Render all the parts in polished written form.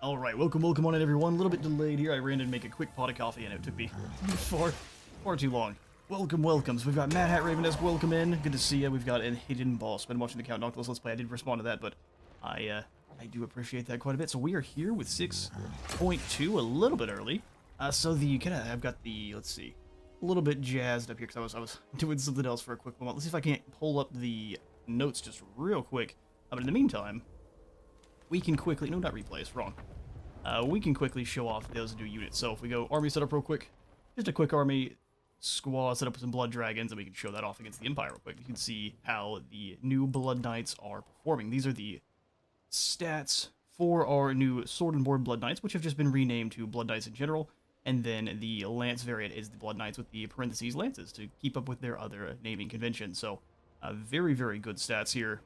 Alright, welcome on in everyone. A little bit delayed here. I ran in to make a quick pot of coffee and it took me far too long. Welcome. So we've got Mad Hat Ravendesk, welcome in. Good to see you. We've got a hidden boss. Been watching the Count Knuckles Let's Play. I did respond to that, but I do appreciate that quite a bit. So we are here with 6.2, a little bit early. So I've got the, let's see, a little bit jazzed up here because I was doing something else for a quick moment. Let's see if I can't pull up the notes just real quick. But in the meantime, we can quickly, no, not replays, wrong. We can quickly show off those new units. So if we go army setup real quick, just a quick army squad set up with some blood dragons, and we can show that off against the Empire real quick. You can see how the new blood knights are performing. These are the stats for our new sword and board blood knights, which have just been renamed to blood knights in general. And then the lance variant is the blood knights with the parentheses lances to keep up with their other naming conventions. So very good stats here.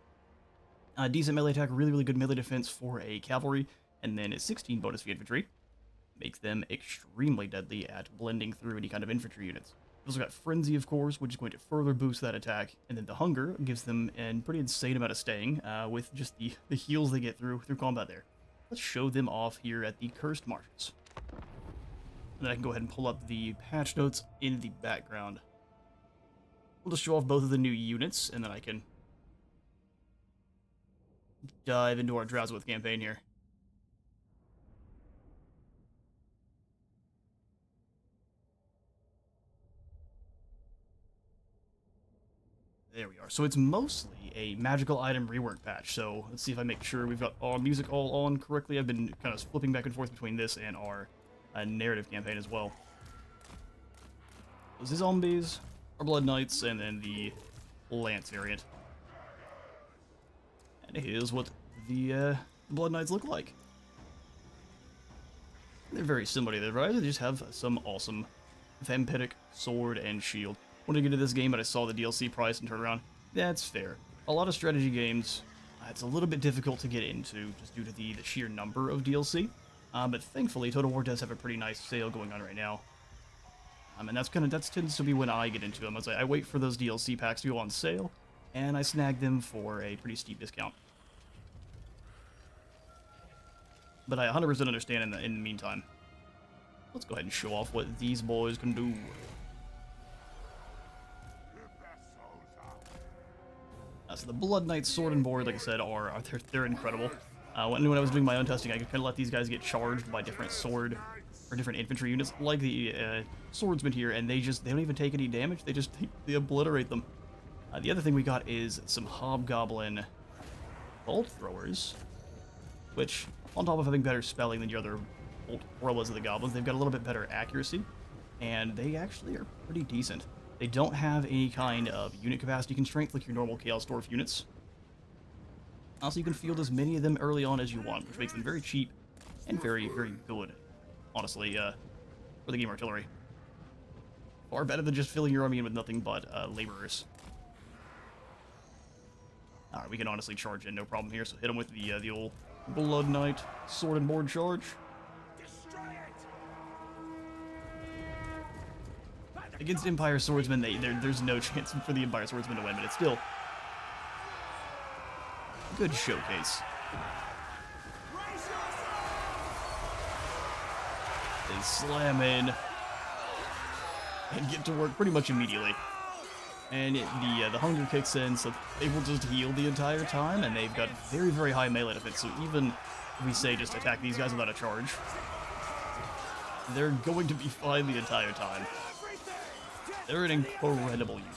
Decent melee attack, really good melee defense for a cavalry, and then a 16 bonus for infantry. Makes them extremely deadly at blending through any kind of infantry units. We've also got Frenzy, of course, which is going to further boost that attack, and then the Hunger gives them a pretty insane amount of staying with just the heals they get through combat there. Let's show them off here at the Cursed Marshes. And then I can go ahead and pull up the patch notes in the background. We'll just show off both of the new units, and then I can dive into our Drazhoath campaign here. There we are. So it's mostly a magical item rework patch. So let's see if I make sure we've got our music all on correctly. I've been kind of flipping back and forth between this and our narrative campaign as well. Those are zombies, our blood knights, and then the lance variant. And here's what the blood knights look like. They're very similar to the right? They just have some awesome vampiric sword and shield. Wanted to get into this game, but I saw the DLC price and turned around. That's fair. A lot of strategy games, it's a little bit difficult to get into just due to the sheer number of DLC. But thankfully, Total War does have a pretty nice sale going on right now. And that tends to be when I get into them. I wait for those DLC packs to go on sale, and I snag them for a pretty steep discount. But I 100% understand in the meantime. Let's go ahead and show off what these boys can do. So the Blood Knights sword and board, like I said, they're incredible. When I was doing my own testing, I could kind of let these guys get charged by different sword or different infantry units, like the swordsmen here, and they don't even take any damage. They obliterate them. The other thing we got is some Hobgoblin bolt throwers, which, on top of having better spelling than your other bolt throwers of the goblins, they've got a little bit better accuracy, and they actually are pretty decent. They don't have any kind of unit capacity constraint like your normal Chaos Dwarf units. Also, you can field as many of them early on as you want, which makes them very cheap and very good, honestly, for the game artillery. Far better than just filling your army in with nothing but laborers. Alright, we can honestly charge in, no problem here, so hit them with the old Blood Knight sword and board charge. Against Empire Swordsmen, there's no chance for the Empire Swordsmen to win, but it's still a good showcase. They slam in and get to work pretty much immediately. And the hunger kicks in, so they will just heal the entire time, and they've got very high melee defense, so even if we say just attack these guys without a charge, they're going to be fine the entire time. They're an incredible unit.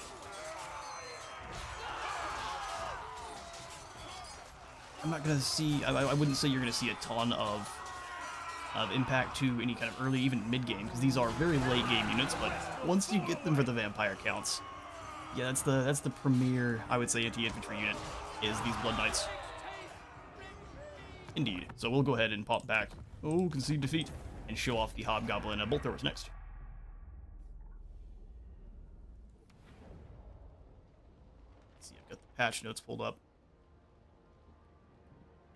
I'm not gonna see, I wouldn't say you're gonna see a ton of impact to any kind of early, even mid-game, because these are very late game units, but once you get them for the vampire counts, yeah, that's the premier, I would say, anti-infantry unit, is these Blood Knights. Indeed. So we'll go ahead and pop back, concede defeat, and show off the Hobgoblin bolt throwers next. Got the patch notes pulled up.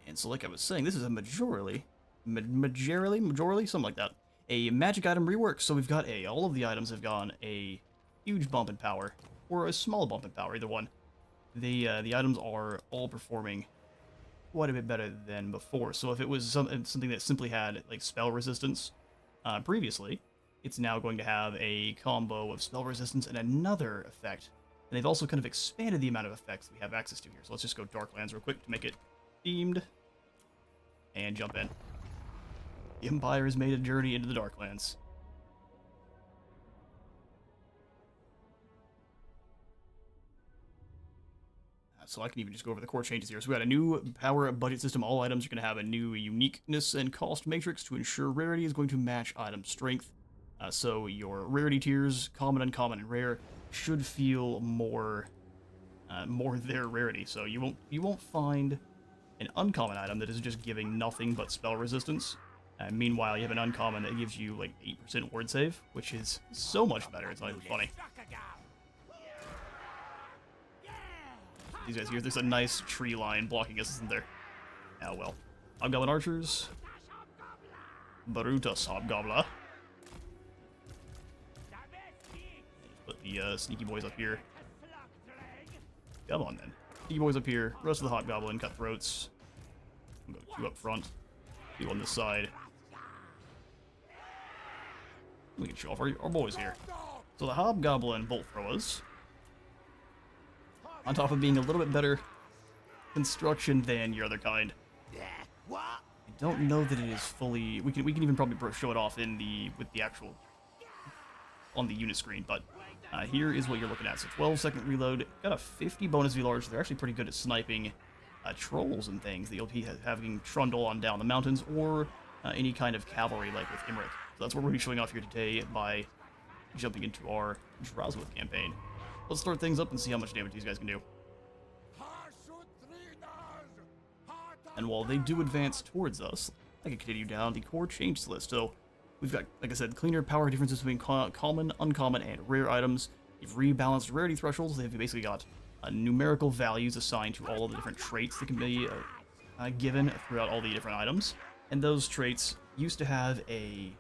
And so like I was saying, this is a majorly, something like that. A magic item rework. So we've got all of the items have gone a huge bump in power, or a small bump in power, either one. The items are all performing quite a bit better than before. So if it was something that simply had like spell resistance previously, it's now going to have a combo of spell resistance and another effect. And they've also kind of expanded the amount of effects we have access to here. So let's just go Darklands real quick to make it themed. And jump in. The Empire has made a journey into the Darklands. So I can even just go over the core changes here. So we got a new power budget system. All items are going to have a new uniqueness and cost matrix to ensure rarity is going to match item strength. So your rarity tiers, common, uncommon, and rare, should feel more their rarity. So you won't find an uncommon item that is just giving nothing but spell resistance. Meanwhile, you have an uncommon that gives you like 8% ward save, which is so much better. It's not even funny. These guys here, there's a nice tree line blocking us, isn't there? Oh well. Hobgoblin archers. Rictus Hobgoblin. Put the sneaky boys up here. Come on then. Sneaky boys up here. Rest of the Hobgoblin cutthroats. I'm going 2 up front. 2 on this side. We can show off our boys here. So the Hobgoblin bolt throwers, on top of being a little bit better construction than your other kind. I don't know that it is fully. We can even probably show it off in with the actual on the unit screen, but here is what you're looking at. So 12-second reload, got a 50 bonus V large. So they're actually pretty good at sniping trolls and things that you'll be having trundle on down the mountains, or any kind of cavalry like with Imric. So that's what we're going to be showing off here today by jumping into our Drazhoath campaign. Let's start things up and see how much damage these guys can do. And while they do advance towards us, I can continue down the core changes list. So we've got, like I said, cleaner power differences between common, uncommon, and rare items. You've rebalanced rarity thresholds. They've basically got numerical values assigned to all of the different traits that can be given throughout all the different items. And those traits used to have a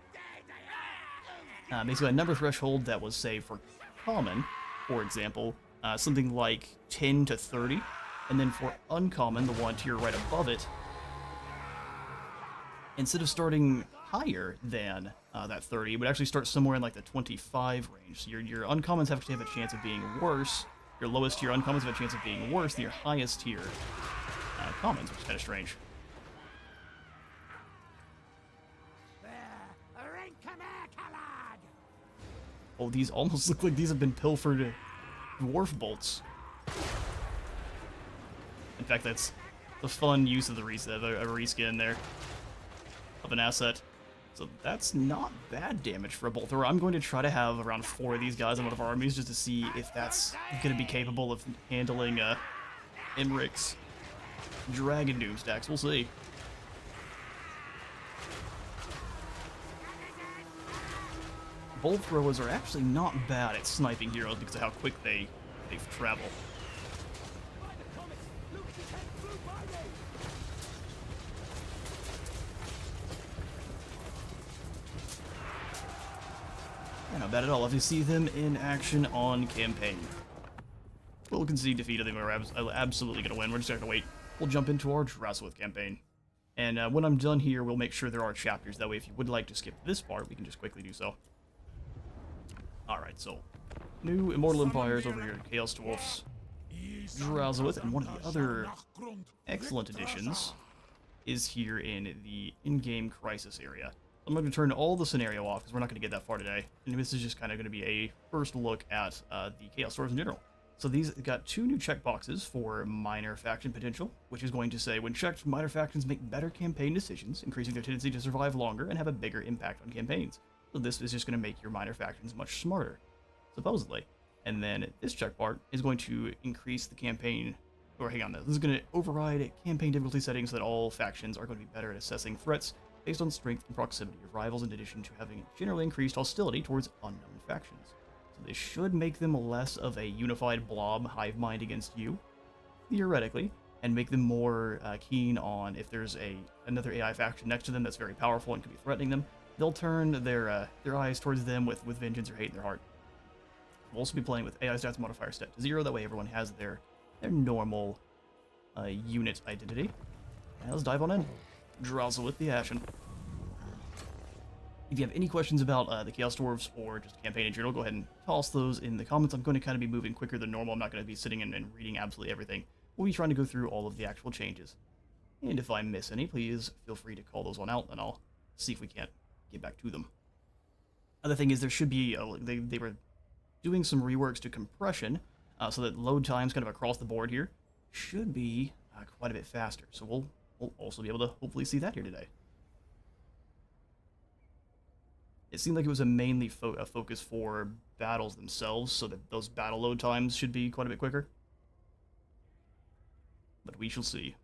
basically a number threshold that was, say, for common, for example, something like 10 to 30, and then for uncommon, the one tier right above it, instead of starting higher than that 30, it would actually start somewhere in like the 25 range. So your uncommons have to have a chance of being worse. Your lowest tier uncommons have a chance of being worse than your highest tier commons, which is kind of strange. Oh, these almost look like these have been pilfered dwarf bolts. In fact, that's the fun use of the a reskin there of an asset. So that's not bad damage for a bolt thrower. I'm going to try to have around 4 of these guys in one of our armies just to see if that's going to be capable of handling Imric's Dragon Doom stacks. We'll see. Bolt throwers are actually not bad at sniping heroes because of how quick they travel. Yeah, not bad at all. If you see them in action on campaign, we'll concede defeat of them. We're absolutely going to win. We're just going to wait. We'll jump into our Drazhoath campaign. And when I'm done here, we'll make sure there are chapters. That way, if you would like to skip this part, we can just quickly do so. Alright, so new Immortal Empires over here, Chaos Dwarfs, Drazhoath, and one of the other excellent additions is here in the in-game crisis area. I'm going to turn all the scenario off because we're not going to get that far today, and this is just kind of going to be a first look at the Chaos Dwarfs in general. So these got 2 new checkboxes for minor faction potential, which is going to say, when checked, minor factions make better campaign decisions, increasing their tendency to survive longer and have a bigger impact on campaigns. So this is just going to make your minor factions much smarter, supposedly. And then this check part is going to increase the campaign, or hang on, this is going to override campaign difficulty settings so that all factions are going to be better at assessing threats based on strength and proximity of rivals, in addition to having generally increased hostility towards unknown factions. So this should make them less of a unified blob hive mind against you, theoretically, and make them more keen on if there's another AI faction next to them that's very powerful and could be threatening them. They'll turn their eyes towards them with vengeance or hate in their heart. We'll also be playing with AI stats modifier set to 0. That way everyone has their normal unit identity. Yeah, let's dive on in. Drazhoath the Ashen. If you have any questions about the Chaos Dwarfs or just campaign in general, go ahead and toss those in the comments. I'm going to kind of be moving quicker than normal. I'm not going to be sitting and reading absolutely everything. We'll be trying to go through all of the actual changes. And if I miss any, please feel free to call those one out, and I'll see if we can't get back to them. Other thing is there should be, they were doing some reworks to compression, so that load times kind of across the board here should be quite a bit faster. So we'll also be able to hopefully see that here today. It seemed like it was mainly a focus for battles themselves, so that those battle load times should be quite a bit quicker. But we shall see.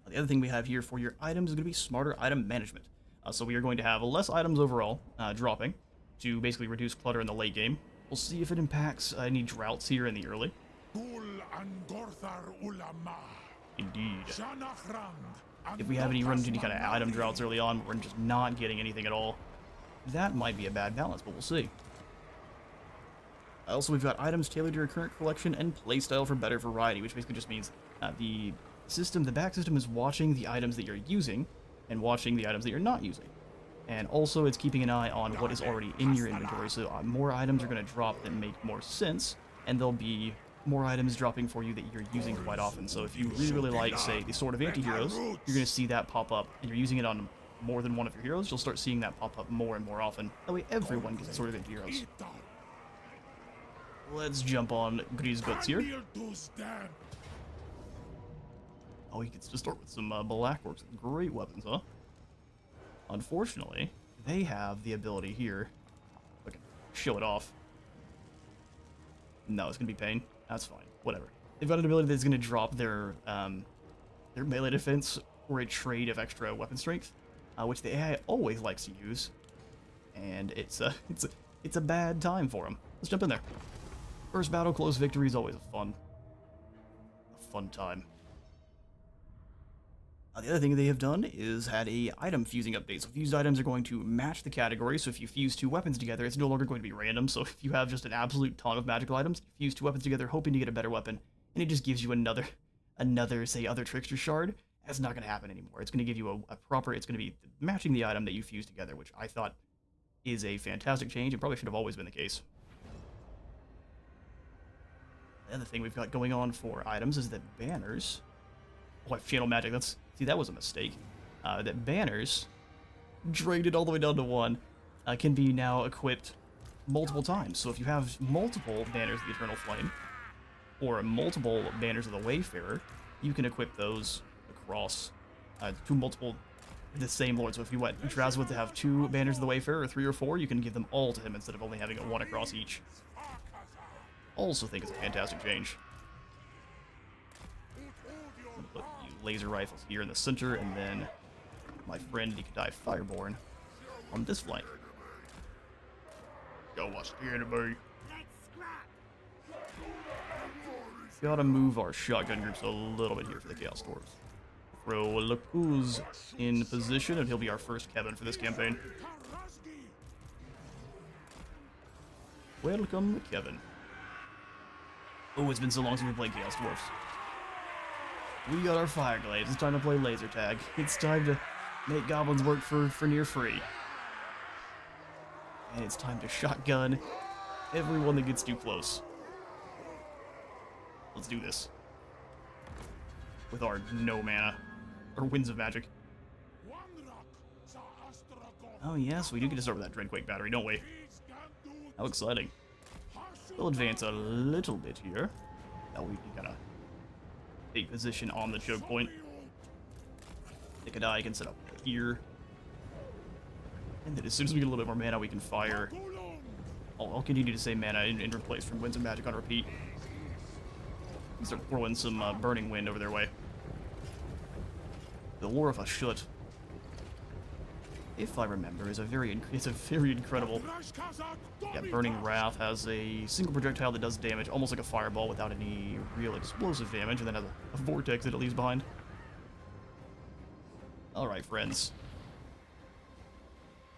The other thing we have here for your items is going to be smarter item management. So we are going to have less items overall dropping to basically reduce clutter in the late game. We'll see if it impacts any droughts here in the early. Indeed. If we have run into any kind of item droughts early on, we're just not getting anything at all. That might be a bad balance, but we'll see. Also, we've got items tailored to your current collection and playstyle for better variety, which basically just means the back system is watching the items that you're using and watching the items that you're not using. And also, it's keeping an eye on what is already in your inventory, so more items are going to drop that make more sense, and there'll be more items dropping for you that you're using quite often. So if you really like, say, the Sword of Anti-Heroes, you're going to see that pop up, and you're using it on more than one of your heroes, you'll start seeing that pop up more and more often. That way everyone gets the Sword of Anti-Heroes. Let's jump on Gorduz Guts here. Oh, he gets to start with some Blackworks. Great weapons, huh? Unfortunately, they have the ability here. I can show it off. No, it's going to be pain. That's fine. Whatever. They've got an ability that's going to drop their melee defense or a trade of extra weapon strength, which the AI always likes to use. And it's a bad time for them. Let's jump in there. First battle, close victory is always a fun time. The other thing they have done is had a item fusing update. So fused items are going to match the category. So if you fuse two weapons together, it's no longer going to be random. So if you have just an absolute ton of magical items, you fuse two weapons together hoping to get a better weapon, and it just gives you another say other trickster shard, that's not going to happen anymore. It's going to give you a proper, it's going to be matching the item that you fuse together, which I thought is a fantastic change. It probably should have always been the case. The other thing we've got going on for items is that banners... Oh, I've channel magic. See, that was a mistake. That banners, dragged it all the way down to 1, can be now equipped multiple times. So if you have multiple banners of the Eternal Flame, or multiple banners of the Wayfarer, you can equip those across the same Lord. So if you want Drazhoath to have 2 banners of the Wayfarer, or 3 or 4, you can give them all to him instead of only having 1 across each. Also think it's a fantastic change. Put the laser rifles here in the center, and then my friend Nikadai Fireborn on this flank. Go watch the enemy. Gotta move our shotgun groups a little bit here for the Chaos Dwarfs. Throw Lapuz in position, and he'll be our first Kevin for this campaign. Welcome, Kevin. Oh, it's been so long since we played Chaos Dwarfs. We got our fire glaives. It's time to play laser tag. It's time to make goblins work for near free. And it's time to shotgun everyone that gets too close. Let's do this. With our no mana, or winds of magic. Oh yes, we do get to start with that Dreadquake battery, don't we? How exciting. We'll advance a little bit here. That way we can kind of take position on the choke point. Nikadai can set up here. And then as soon as we get a little bit more mana, we can fire. I'll continue to say mana and replace from Winds of Magic on repeat. Start throwing some Burning Wind over their way. The War of Ashut, if I remember, is a very incredible. Yeah, Burning Wrath has a single projectile that does damage, almost like a fireball, without any real explosive damage, and then has a vortex that it leaves behind. All right, friends.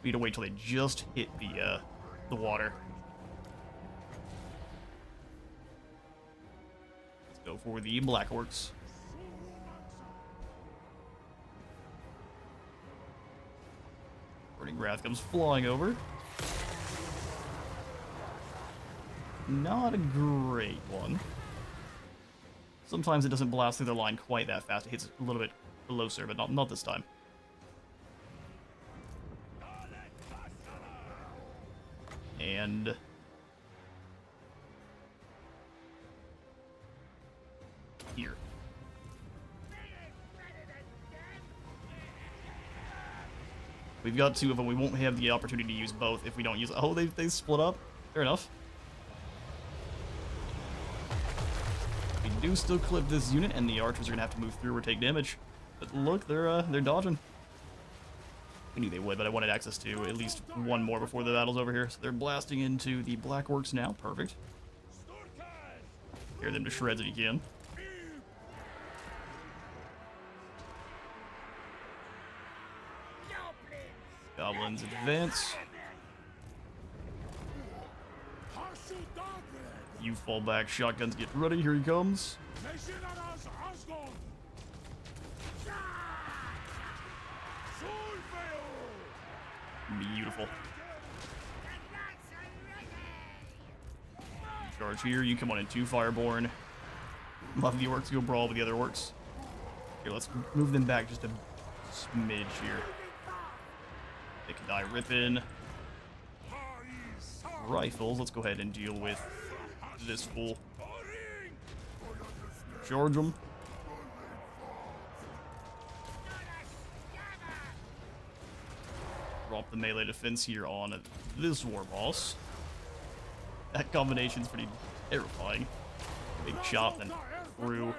We need to wait till they just hit the water. Let's go. go for the Black Orcs. Burning Wrath comes flying over. Not a great one. Sometimes it doesn't blast through the line quite that fast. It hits a little bit closer, but not this time. And here. We've got two of them. We won't have the opportunity to use both if we don't use... Oh, they split up. Fair enough. We do still clip this unit, and the archers are going to have to move through or take damage. But look, they're dodging. We knew they would, but I wanted access to at least one more before the battle's over here. So they're blasting into the Black Orcs now. Perfect. Tear them to shreds if you can. Goblins advance. You fall back. Shotguns get ready. Here he comes. Beautiful. Charge here. You come on in two Fireborn. Love the orcs. Go brawl with the other orcs. Here, let's move them back just a smidge here. They can die ripping. Rifles. Let's go ahead and deal with this fool. Charge them. Drop the melee defense here on this war boss. That combination's pretty terrifying. Big chop and through.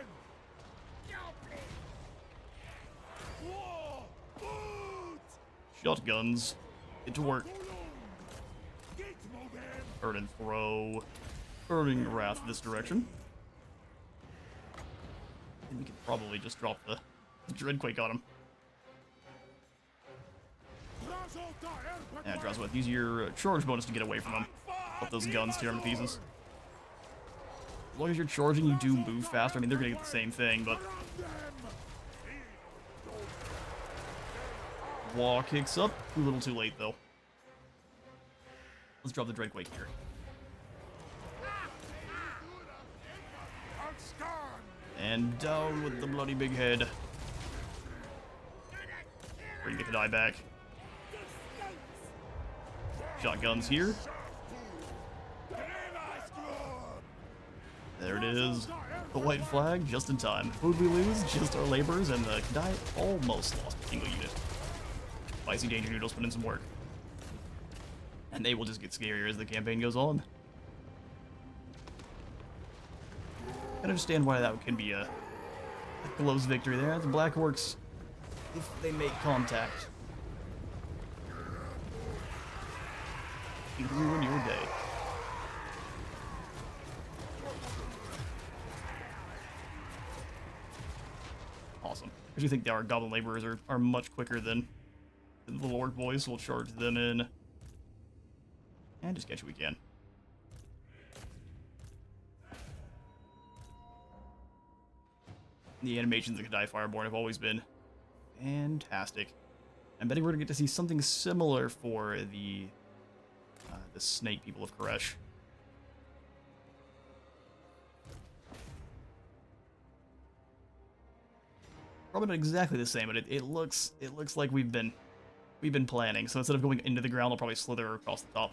Shotguns. Get to work. Burn and throw. Burning Wrath this direction. And we could probably just drop the Dreadquake on him. Yeah, Drazhoath, use your charge bonus to get away from him. Let those guns tear him to pieces. As long as you're charging, you do move faster. I mean, they're gonna get the same thing, but... Wall kicks up. A little too late, though. Let's drop the Dreadquake here. And down with the bloody big head. Bring the Kadai back. Shotguns here. There it is. The white flag, just in time. Who'd we lose? Just our laborers, and the Kadai almost lost a single unit. Spicy Danger Noodles put in some work. And they will just get scarier as the campaign goes on. I can understand why that can be a close victory there. The Black Orcs, if they make contact, can ruin your day. Awesome. I actually think our Goblin Laborers are much quicker than the little orc boys, so we'll charge them in. And just catch what we can. The animations of Kadai Fireborn have always been fantastic. I'm betting we're going to get to see something similar for the snake people of Koresh. Probably not exactly the same, but it looks like we've been planning. So instead of going into the ground, I'll probably slither across the top.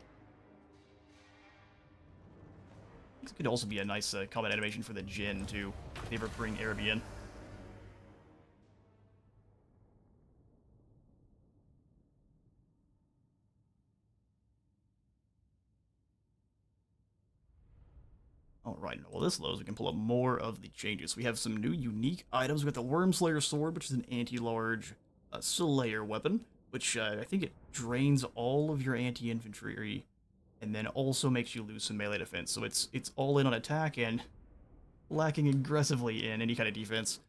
This could also be a nice combat animation for the Jinn too, if they ever bring Araby in. Alright, while this loads, we can pull up more of the changes. We have some new unique items. We got the Wormslayer Sword, which is an anti-large Slayer weapon, which I think it drains all of your anti-infantry, and then also makes you lose some melee defense. So it's all in on attack and lacking aggressively in any kind of defense.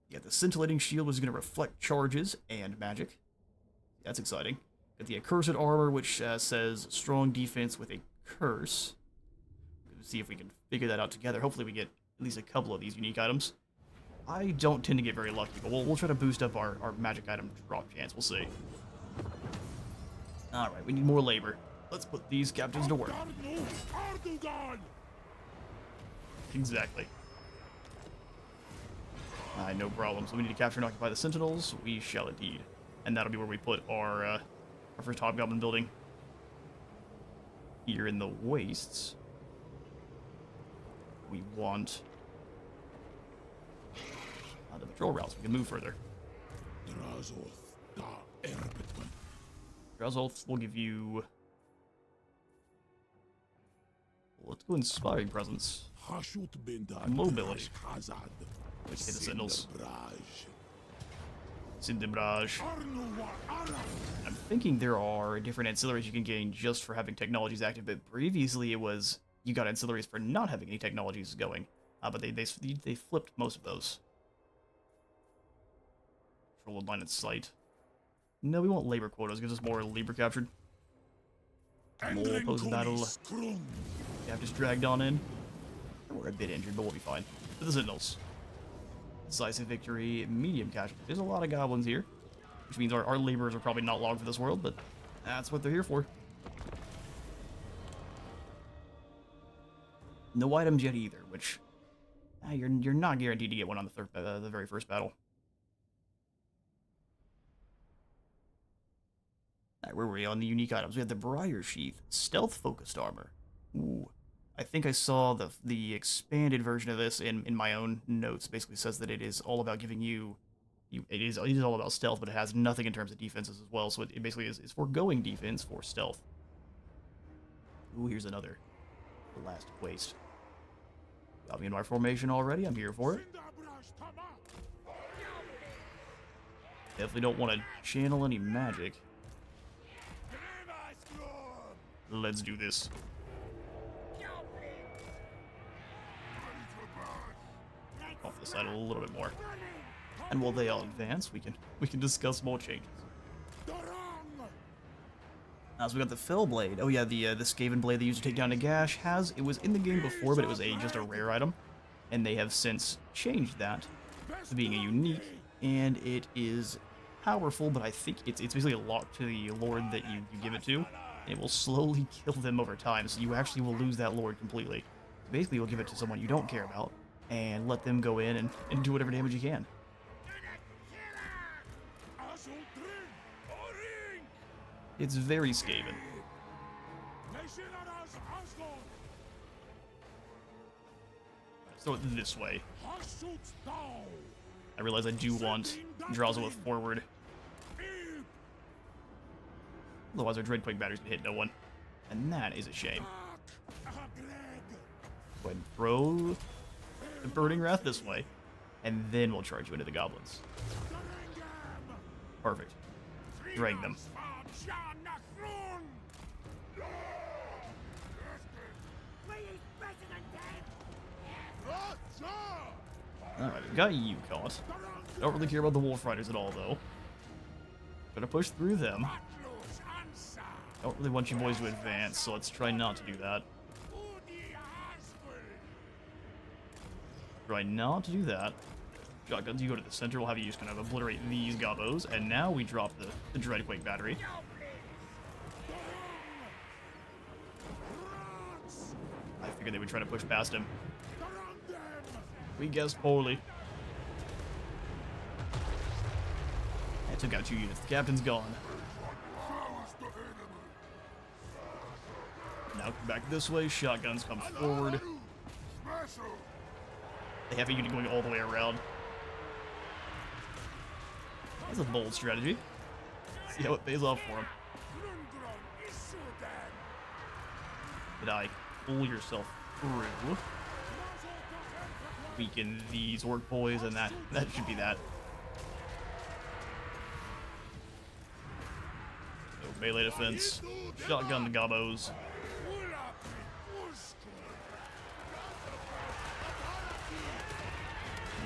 You got the Scintillating Shield, which is going to reflect charges and magic. That's exciting. Got the Accursed Armor, which says strong defense with a curse. See if we can figure that out together. Hopefully we get at least a couple of these unique items. I don't tend to get very lucky, but we'll try to boost up our magic item drop chance. We'll see. Alright, we need more labor. Let's put these captains to work. Exactly. No problem. So we need to capture and occupy the Sentinels. We shall indeed. And that'll be where we put our first Hobgoblin building. Here in the wastes, we want the patrol routes. We can move further. Drazhoath will give you... Let's go Inspiring Presence. Mobility. Let's hit the Sentinels. Sindebraj. I'm thinking there are different ancillaries you can gain just for having technologies active, but previously it was you got ancillaries for not having any technologies going. But they flipped most of those. Control line of sight. No, we want labor quotas. Gives us more labor captured. More post battle. Yeah, just dragged on in. We're a bit injured, but we'll be fine. For the Sentinels. Decisive victory, medium casualty. There's a lot of goblins here, which means our laborers are probably not long for this world, but that's what they're here for. No items yet either, which you're not guaranteed to get one on the very first battle. Alright, where were we on the unique items? We had the Briar Sheath, stealth focused armor. Ooh. I think I saw the expanded version of this in my own notes. Basically says that it is all about giving you it is all about stealth, but it has nothing in terms of defenses as well. So it basically is foregoing defense for stealth. Ooh, here's another. The last waste. Got me in my formation already. I'm here for it. Definitely don't want to channel any magic. Let's do this. Off the side a little bit more. And while they all advance, we can discuss more changes. So we got the Fell Blade. Oh yeah, the Skaven blade they used to take down a gash it was in the game before, but it was just a rare item, and they have since changed that to being a unique, and it is powerful, but I think it's basically locked to the lord that you give it to. And it will slowly kill them over time, so you actually will lose that lord completely. Basically, you'll give it to someone you don't care about, and let them go in and do whatever damage you can. It's very Skaven. So this way. I realize I do want Drazhoath forward. Otherwise our Dreadquake batteries can hit no one. And that is a shame. Go ahead and throw the Burning Wrath this way. And then we'll charge you into the goblins. Perfect. Drag them. Alright, we've got you caught. Don't really care about the Wolf Riders at all, though. Gonna push through them. Don't really want you boys to advance, so let's try not to do that. Try not to do that. Shotguns, you go to the center, we'll have you just kind of obliterate these gobbos, and now we drop the Dreadquake battery. I figured they would try to push past him. We guessed poorly. I took out 2 units. The captain's gone. Now back this way. Shotguns come forward. They have a unit going all the way around. That's a bold strategy. See how it pays off for him. Did I pull yourself through? Weaken these orc boys, and that should be that. So melee defense, shotgun the gobbos.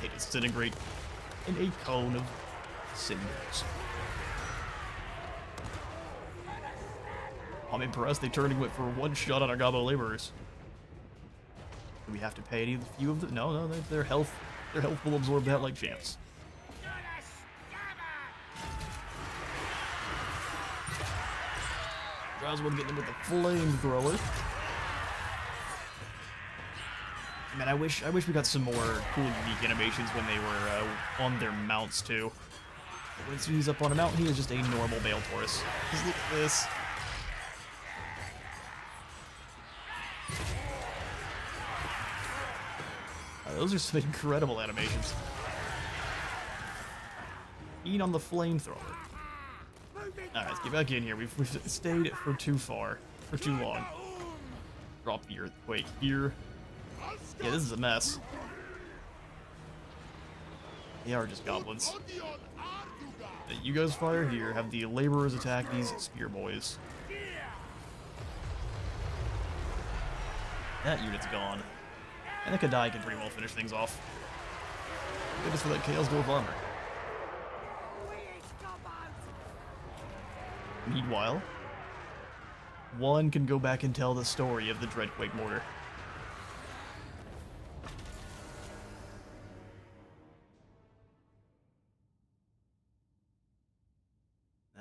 They disintegrate in a cone of cinders. I'm impressed they turned and went for one shot on our gobbo laborers. Do we have to pay any of the few of them? No, no, their health will absorb that like champs. Drazhoath getting him with the flamethrower. Man, I wish we got some more cool, unique animations when they were on their mounts too. When he's up on a mountain, he is just a normal Bale Taurus. Just look at this. Those are some incredible animations. Eat on the flamethrower. Alright, let's get back in here. We've stayed for too long. Drop the earthquake here. Yeah, this is a mess. They are just goblins. You guys fire here, have the laborers attack these spear boys. That unit's gone. And the Kadai can pretty well finish things off. Goodness for that Chaos Dwarf armor. Meanwhile, one can go back and tell the story of the Dreadquake mortar.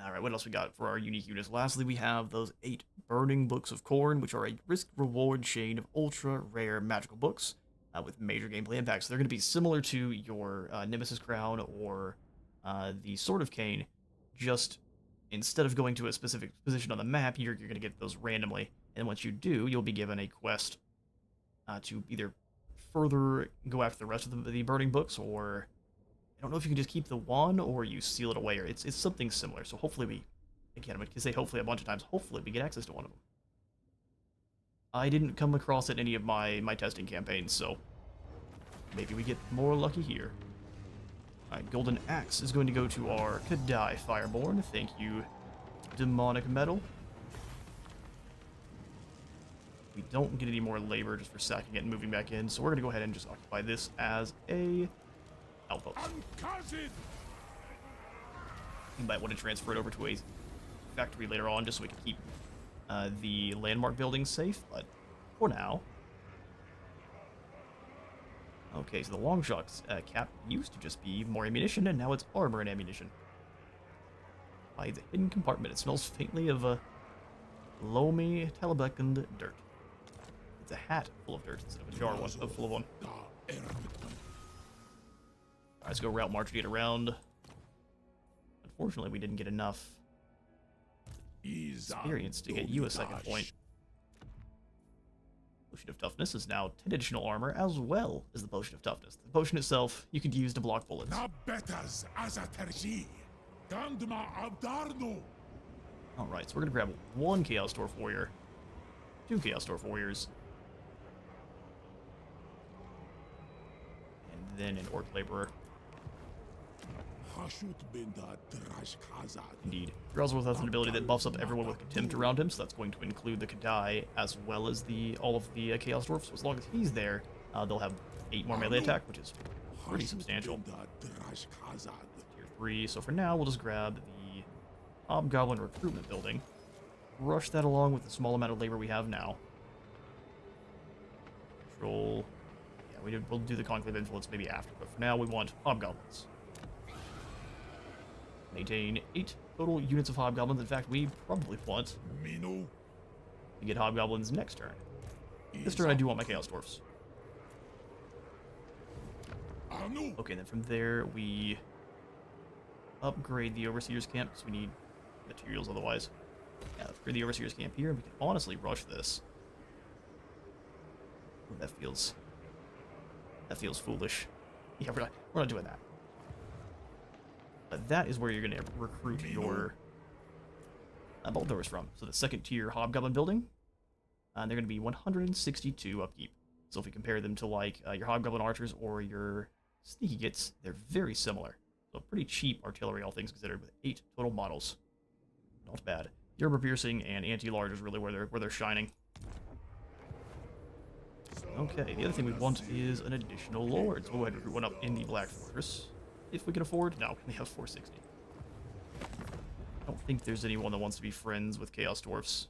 Alright, what else we got for our unique units? Lastly, we have those 8 Burning Books of Khorne, which are a risk-reward chain of ultra-rare magical books with major gameplay impacts. So they're going to be similar to your Nemesis Crown or the Sword of Cain, just instead of going to a specific position on the map, you're going to get those randomly. And once you do, you'll be given a quest to either further go after the rest of the Burning Books, or I don't know if you can just keep the one or you seal it away, or it's something similar. So hopefully we, again, I'm going to say hopefully a bunch of times, hopefully we get access to one of them. I didn't come across it in any of my testing campaigns, so maybe we get more lucky here. Alright, Golden Axe is going to go to our Kadai Fireborn. Thank you, Demonic Metal. We don't get any more labor just for sacking it and moving back in, so we're going to go ahead and just occupy this as a outpost. You might want to transfer it over to a factory later on just so we can keep the landmark buildings safe, but for now. Okay, so the Longshot's cap used to just be more ammunition, and now it's armor and ammunition. By the hidden compartment, it smells faintly of a loamy, talabecund dirt. It's a hat full of dirt instead of a jar one, full of one. Alright, let's go route march to get around. Unfortunately, we didn't get enough experience to get you a second point. Potion of Toughness is now 10 additional armor, as well as the Potion of Toughness. The potion itself, you could use to block bullets. Alright, so we're going to grab 1 Chaos Dwarf Warrior, 2 Chaos Dwarf Warriors, and then an Orc Laborer. Indeed. Drazhoath has an ability that buffs up everyone with contempt around him, so that's going to include the Kadai as well as all of the Chaos Dwarfs. So as long as he's there, they'll have 8 more melee attack, which is pretty substantial. Tier 3, so for now we'll just grab the Hobgoblin recruitment building, rush that along with the small amount of labor we have now. Control. Yeah, we'll do the Conclave Influence maybe after, but for now we want Hobgoblins. Maintain 8 total units of Hobgoblins. In fact, we probably want to get Hobgoblins next turn. This turn I do want my Chaos Dwarfs. Okay, then from there we upgrade the Overseer's Camp, because we need materials otherwise. Yeah, upgrade the Overseer's Camp here, and we can honestly rush this. Ooh, that feels foolish. Yeah, we're not doing that. But that is where you're going to recruit your bolt throwers from. So the second tier Hobgoblin building, they're going to be 162 upkeep. So if we compare them to like your Hobgoblin archers or your sneaky gits, they're very similar. So pretty cheap artillery, all things considered, with 8 total models. Not bad. The armor piercing and anti-large is really where they're shining. Okay, the other thing we want is an additional lord. So we'll go ahead and recruit one up in the Black Fortress. If we can afford. No, we have 460. I don't think there's anyone that wants to be friends with Chaos Dwarfs.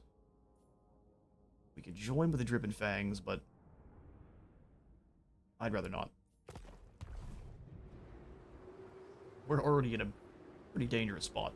We could join with the Dripping Fangs, but I'd rather not. We're already in a pretty dangerous spot.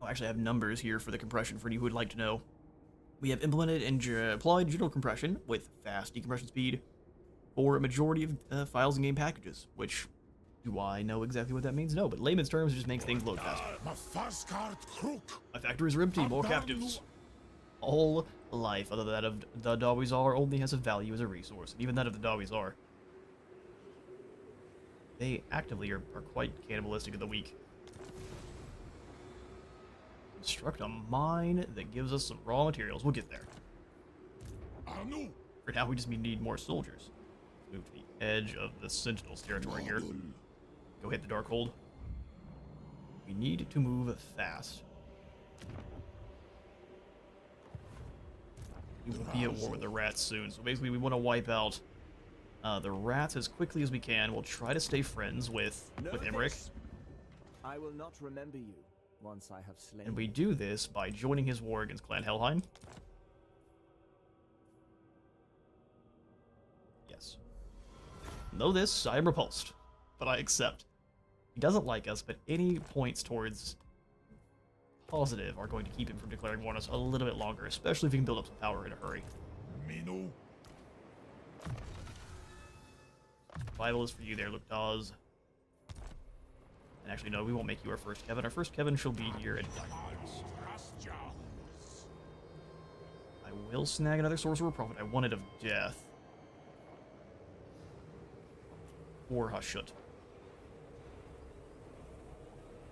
Oh, actually, I have numbers here for the compression for you who would like to know. We have implemented and applied general compression with fast decompression speed for a majority of files and game packages, which, do I know exactly what that means? No, but layman's terms, it just makes things load faster. My factories are empty, more captives. All life other than that of the Dwarfs only has a value as a resource, and even that of the Dwarfs, they actively are quite cannibalistic of the weak. Construct a mine that gives us some raw materials. We'll get there. For now, we just need more soldiers. Move to the edge of the Sentinel's territory here. Go hit the Darkhold. We need to move fast. We will be at war with the rats soon, so basically we want to wipe out the rats as quickly as we can. We'll try to stay friends with Emmerich. I will not remember you once I have slain. And we do this by joining his war against Clan Helheim. Yes. Know this, I am repulsed, but I accept. He doesn't like us, but any points towards positive are going to keep him from declaring war on us a little bit longer, especially if he can build up some power in a hurry. Bible is for you there, Luktaz. And actually, no, we won't make you our first Kevin. Our first Kevin shall be here at Dynamite. I will snag another Sorcerer Prophet. I wanted of Death. Or Hashut.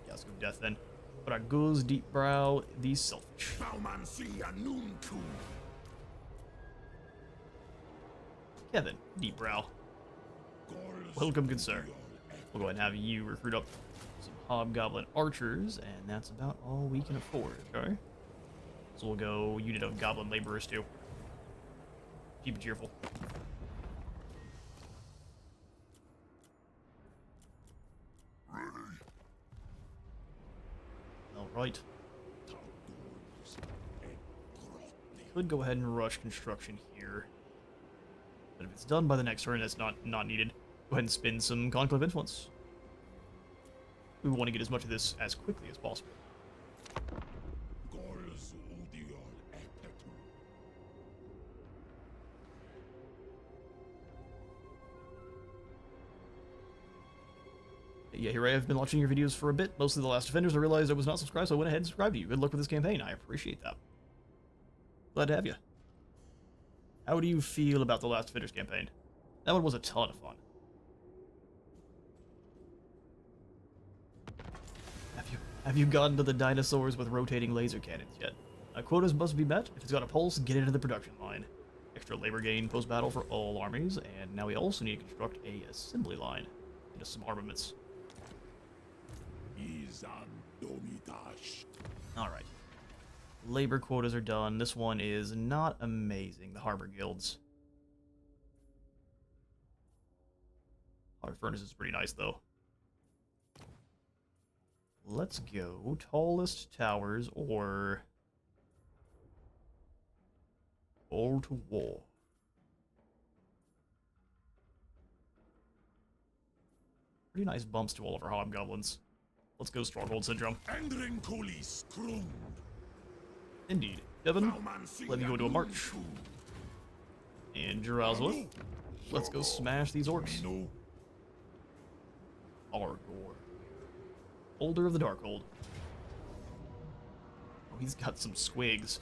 Yeah, let's go Death then. But our Guz, Deep Brow, these Selfish. Kevin, Deep Brow. Welcome, good sir. We'll go ahead and have you recruit up some Hobgoblin archers, and that's about all we can afford, okay? So we'll go unit of Goblin laborers too. Keep it cheerful. Alright. Could go ahead and rush construction here. But if it's done by the next turn, that's not needed. Go ahead and spin some Conclave Influence. We want to get as much of this as quickly as possible. Yeah, here I have been watching your videos for a bit, mostly The Last Defenders. I realized I was not subscribed, so I went ahead and subscribed to you. Good luck with this campaign. I appreciate that. Glad to have you. How do you feel about The Last Defenders campaign? That one was a ton of fun. Have you gotten to the dinosaurs with rotating laser cannons yet? Quotas must be met. If it's got a pulse, get into the production line. Extra labor gain post-battle for all armies, and now we also need to construct a assembly line into some armaments. Alright. Labor quotas are done. This one is not amazing, the Harbor Guilds. Our furnace is pretty nice, though. Let's go tallest towers or wall to wall. Pretty nice bumps to all of our hobgoblins. Let's go Stronghold Syndrome. Indeed. Devin, let me go into a march. And Drazhoath, let's go smash these orcs. Argor. Holder of the Darkhold. Oh, he's got some squigs.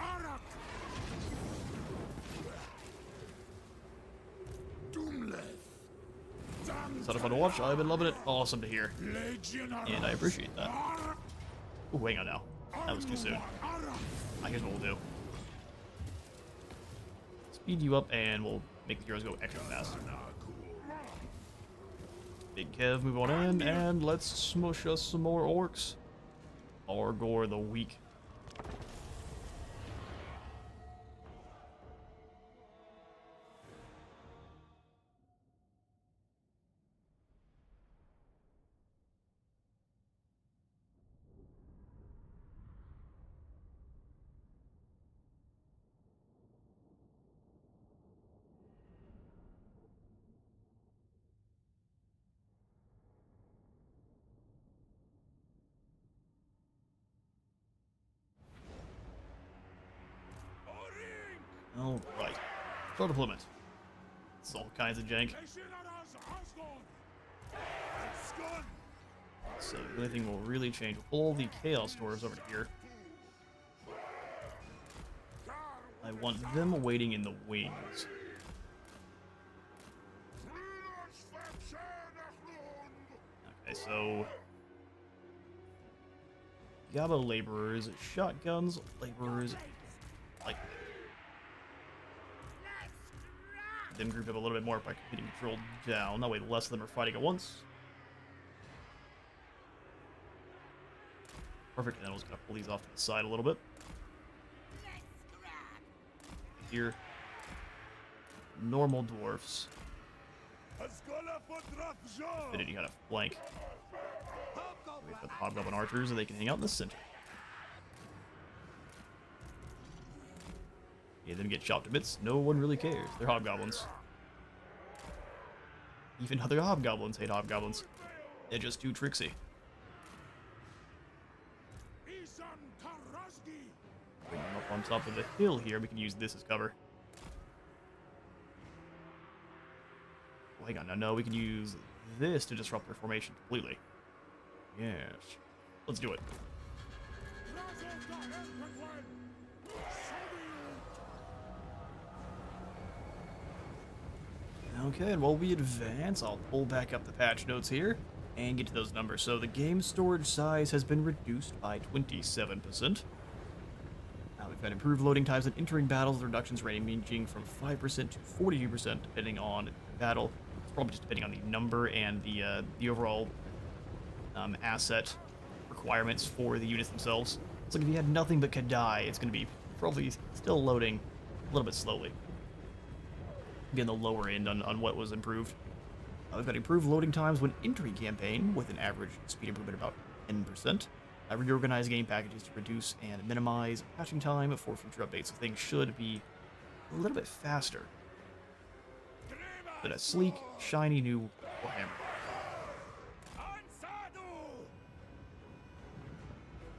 It's not fun to watch. I've been loving it. Awesome to hear. And I appreciate that. Oh, hang on now. That was too soon. I guess what we'll do. Speed you up and we'll make the heroes go extra fast. Big Kev, move on in, and let's smush us some more orcs. Argor the weak. Pro deployment. This is all kinds of jank. So the only thing will really change. We'll pull the Chaos Dwarves over to here. I want them waiting in the wings. Okay, so Yabo laborers, shotguns, laborers, like them grouped up a little bit more by hitting control down. That way less of them are fighting at once. Perfect, and then we'll just kind of pull these off to the side a little bit. Here, normal dwarfs. Affinity kind of flank. Wait for the Hobgoblin archers, and they can hang out in the center. Yeah, then get chopped to bits. No one really cares. They're hobgoblins. Even other hobgoblins hate hobgoblins. They're just too tricksy. Bring them up on top of the hill here. We can use this as cover. Oh, hang on. No, we can use this to disrupt their formation completely. Yes. Let's do it. Okay, and while we advance, I'll pull back up the patch notes here and get to those numbers. So the game storage size has been reduced by 27%. We've got improved loading times and entering battles, with reductions ranging from 5% to 42% depending on the battle. It's probably just depending on the number and the overall asset requirements for the units themselves. It's like if you had nothing but Kadai, it's going to be probably still loading a little bit slowly. Be on the lower end on what was improved. We've got improved loading times when entering campaign, with an average speed improvement about 10%. Reorganize game packages to reduce and minimize patching time for future updates, so things should be a little bit faster. But a sleek, shiny new Warhammer.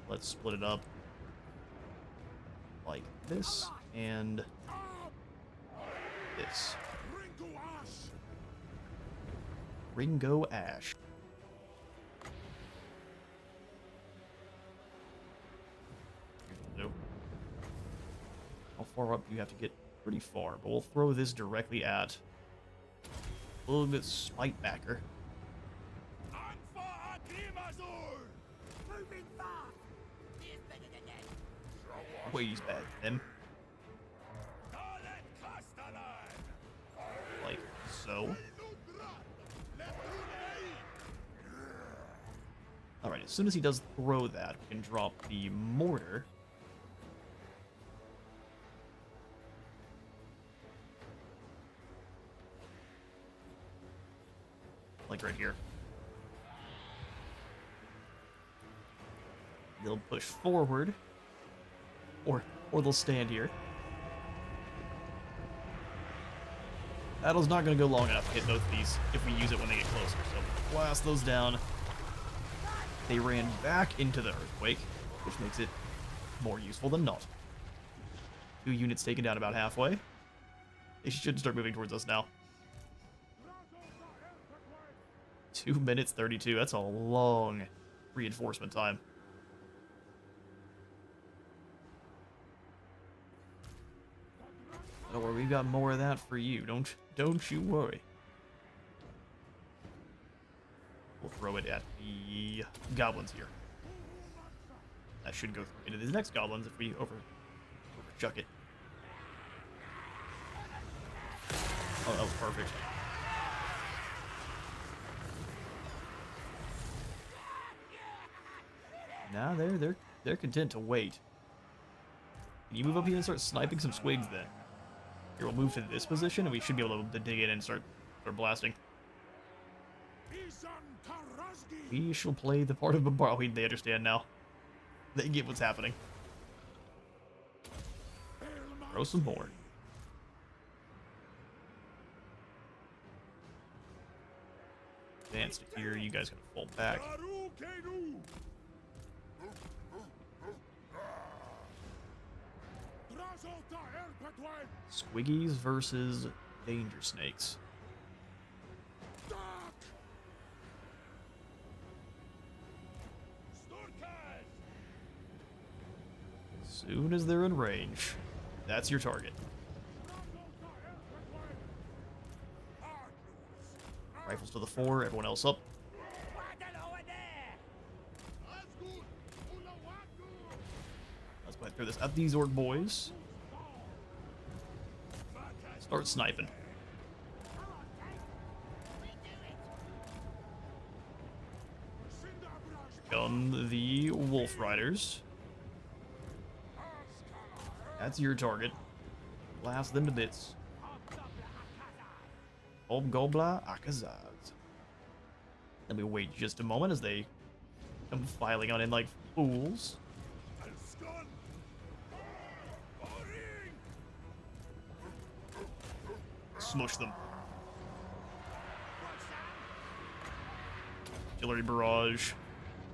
Let's split it up like this and this. Ringo Ash. How far up do you have to get? Pretty far, but we'll throw this directly at a little bit Spitebacker. Way he's bad at them. Like so. Alright, as soon as he does throw that, we can drop the mortar. Like right here. They'll push forward. Or they'll stand here. Battle's not going to go long enough to hit both of these if we use it when they get closer. So blast those down. They ran back into the earthquake, which makes it more useful than not. 2 units taken down about halfway. They should start moving towards us now. 2 minutes 32. That's a long reinforcement time. Don't worry, we've got more of that for you. Don't you worry. We'll throw it at the goblins here. That should go into the next goblins if we overchuck it. Oh, that was perfect. Now they're content to wait. Can you move up here and start sniping some squigs then? Here, we'll move to this position and we should be able to dig in and start blasting. We shall play the part of Bombard. They understand now. They get what's happening. Throw some more. Advance to here. You guys gotta fall back. Squiggies versus danger snakes. Soon as they're in range, that's your target. Rifles to the fore, everyone else up. Let's go ahead and throw this at these orc boys. Start sniping. Come the wolf riders. That's your target. Blast them to bits. Hobgoblin Akazaz. Let me wait just a moment as they come filing on in like fools. Smush them. Artillery barrage.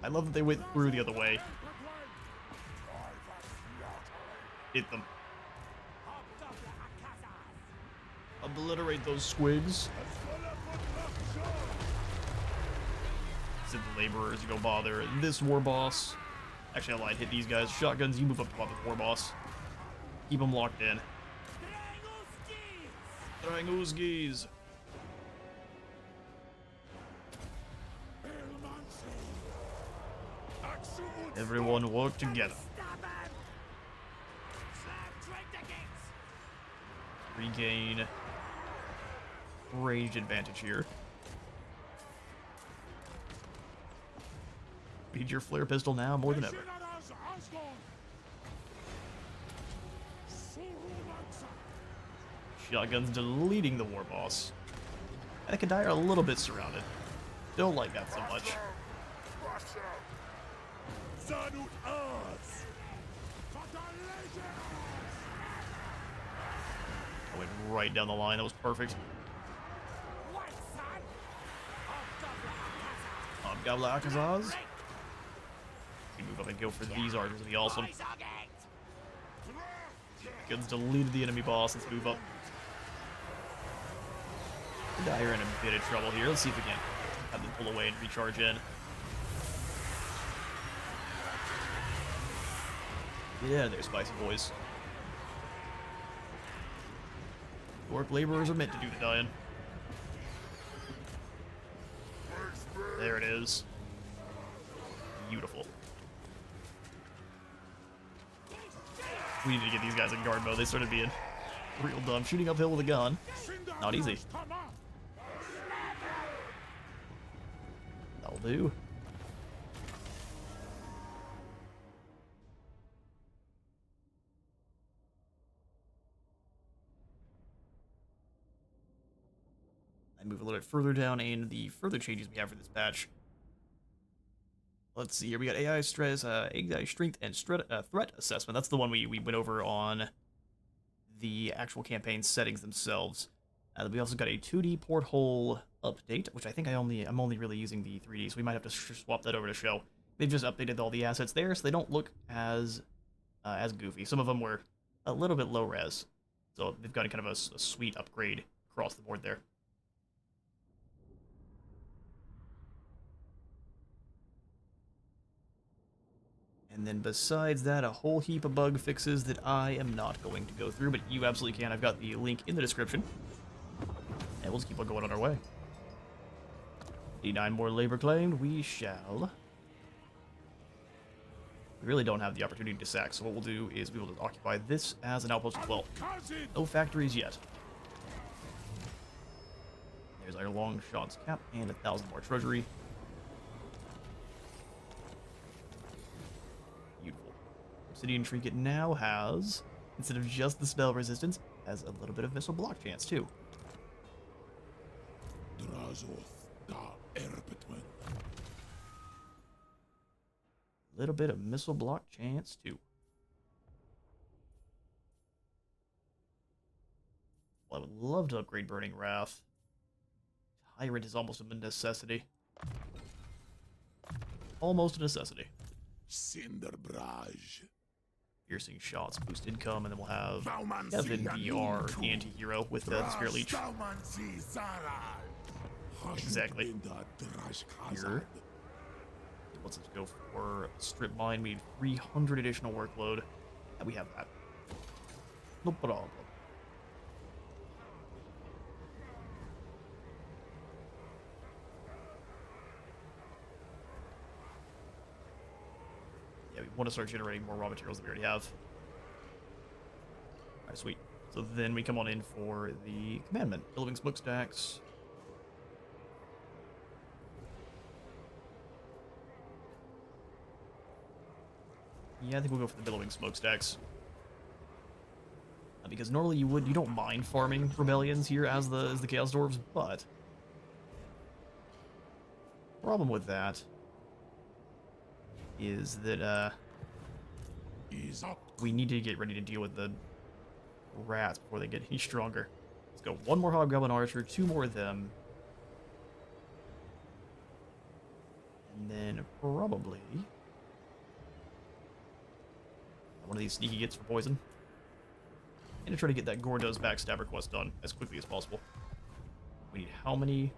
I love that they went through the other way. Hit them. Obliterate those squigs. Send the laborers to go bother this war boss. Actually, I lied. Hit these guys. Shotguns, you move up to bother the war boss. Keep them locked in. Dranguzgis. Everyone work together. Regain ranged advantage here. Need your flare pistol now more than ever. Shotguns deleting the war boss. Ekadai are a little bit surrounded. Don't like that so much. I went right down the line. That was perfect. Hobgoblin Akazaz. We move up and go for these archers. It'll be awesome. Guns deleted the enemy boss. Let's move up. You're in a bit of trouble here. Let's see if we can have them pull away and recharge in. Get out of there, spicy boys. Orc laborers are meant to do the dying. There it is. Beautiful. We need to get these guys in guard mode. They started being real dumb. Shooting uphill with a gun. Not easy. That'll do. I move a little bit further down in the further changes we have for this patch. Let's see here. We got AI stress, AI strength and threat assessment. That's the one we went over on the actual campaign settings themselves. We also got a 2D porthole update, which I think I'm only really using the 3D, so we might have to swap that over to show. They've just updated all the assets there, so they don't look as goofy. Some of them were a little bit low res, so they've got a kind of a sweet upgrade across the board there. And then besides that, a whole heap of bug fixes that I am not going to go through, but you absolutely can. I've got the link in the description. And we'll just keep on going on our way. 89 more labor claimed. We shall. We really don't have the opportunity to sack, so what we'll do is we will just occupy this as an outpost as well. No factories yet. There's our long shots cap and 1,000 more treasury. Beautiful. Obsidian Trinket now has, instead of just the spell resistance, has a little bit of missile block chance too. Drazhoath. Little bit of missile block chance too. Well, I would love to upgrade Burning Wrath. Tyrant is almost a necessity. Almost a necessity. Cinderbrage. Piercing shots, boost income, and then we'll have Kevin be our anti-hero with the Spirit Leech. Exactly. Here. Let's go for Strip Mine. We need 300 additional workload. And we have that. No problem. Yeah, we want to start generating more raw materials that we already have. Alright, sweet. So then we come on in for the commandment. Billowing smokestacks. Yeah, I think we'll go for the billowing smokestacks. Because normally you don't mind farming rebellions here as the Chaos Dwarves, but problem with that is that we need to get ready to deal with the rats before they get any stronger. Let's go. One more Hobgoblin Archer, 2 more of them. And then probably one of these sneaky gets for poison. And to try to get that Gorduz the Backstabber quest done as quickly as possible. We need how many?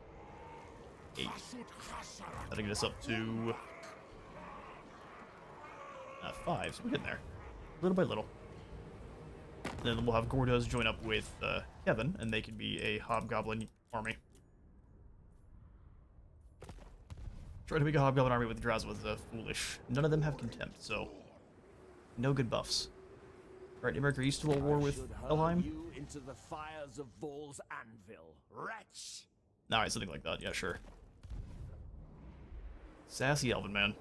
8. That'll get us up to 5, so we're getting there. Little by little. And then we'll have Gorduz join up with Kevin, and they can be a Hobgoblin army. Trying to make a Hobgoblin army with Drazhoath is foolish. None of them have contempt, so no good buffs. Alright, America, are you still at war with Helheim? You into the fires of Vol's anvil, wretch. Alright, something like that, yeah, sure. Sassy Elven, man.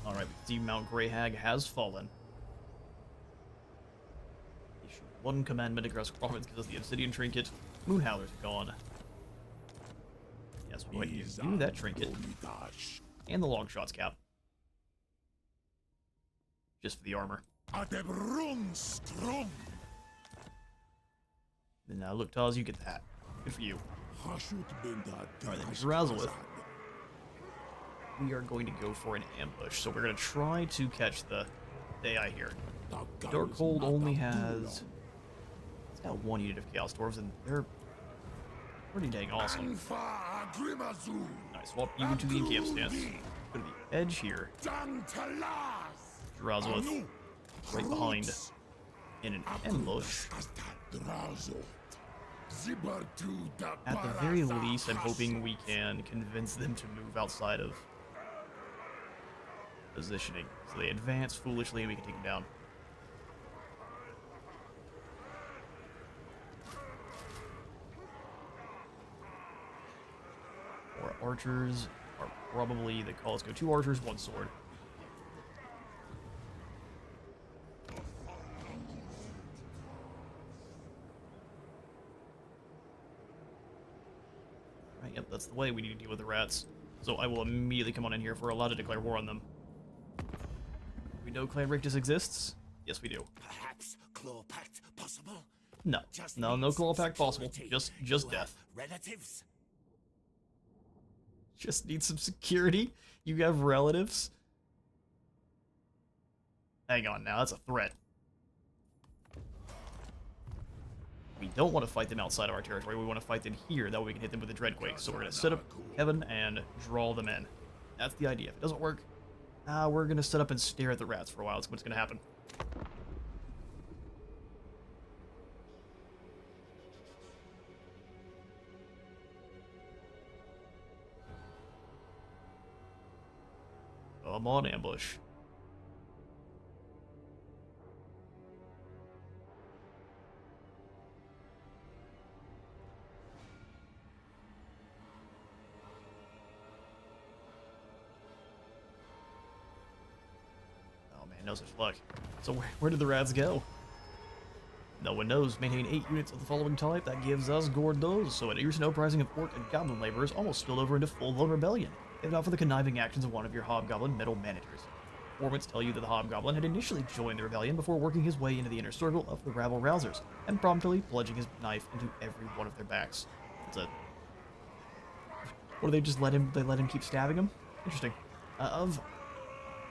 Alright, the Mount Greyhag has fallen. Issue 1 commandment across province gives us the Obsidian Trinket. Moonhowler's gone. Yes, we're going to do that trinket. And the long shots cap. Just for the armor. And now look, Taz, you get that. Good for you. Alright then, Drazhoath. We are going to go for an ambush, so we're going to try to catch the AI here. Darkhold only has... It's got 1 unit of Chaos Dwarves, and they're pretty dang awesome. Nice, swap you into the encamp stance. Go to the edge here. Drazhoath right behind in an ambush. At the very least, I'm hoping we can convince them to move outside of positioning. So they advance foolishly and we can take them down. Our archers are probably, they call us go 2 archers, 1 sword. Right, yep, that's the way we need to deal with the rats. So I will immediately come on in here if we're allowed to declare war on them. We know Clan Rictus exists? Yes, we do. Perhaps claw pact possible? No. No claw pact possible. Just death. Relatives? Just need some security? You have relatives? Hang on now, that's a threat. We don't want to fight them outside of our territory. We want to fight them here. That way we can hit them with a Dreadquake. So we're going to set up Kevin and draw them in. That's the idea. If it doesn't work, we're going to set up and stare at the rats for a while. That's what's going to happen. I'm on ambush. Oh man, no such luck. So where did the rats go? No one knows. Maintain 8 units of the following type. That gives us Gorduz. So an recent uprising of orc and goblin laborers almost spilled over into full-blown rebellion, if not for the conniving actions of one of your hobgoblin metal managers. Informants tell you that the hobgoblin had initially joined the rebellion before working his way into the inner circle of the rabble-rousers, and promptly plunging his knife into every one of their backs. It's a... Or they just let him keep stabbing him? Interesting.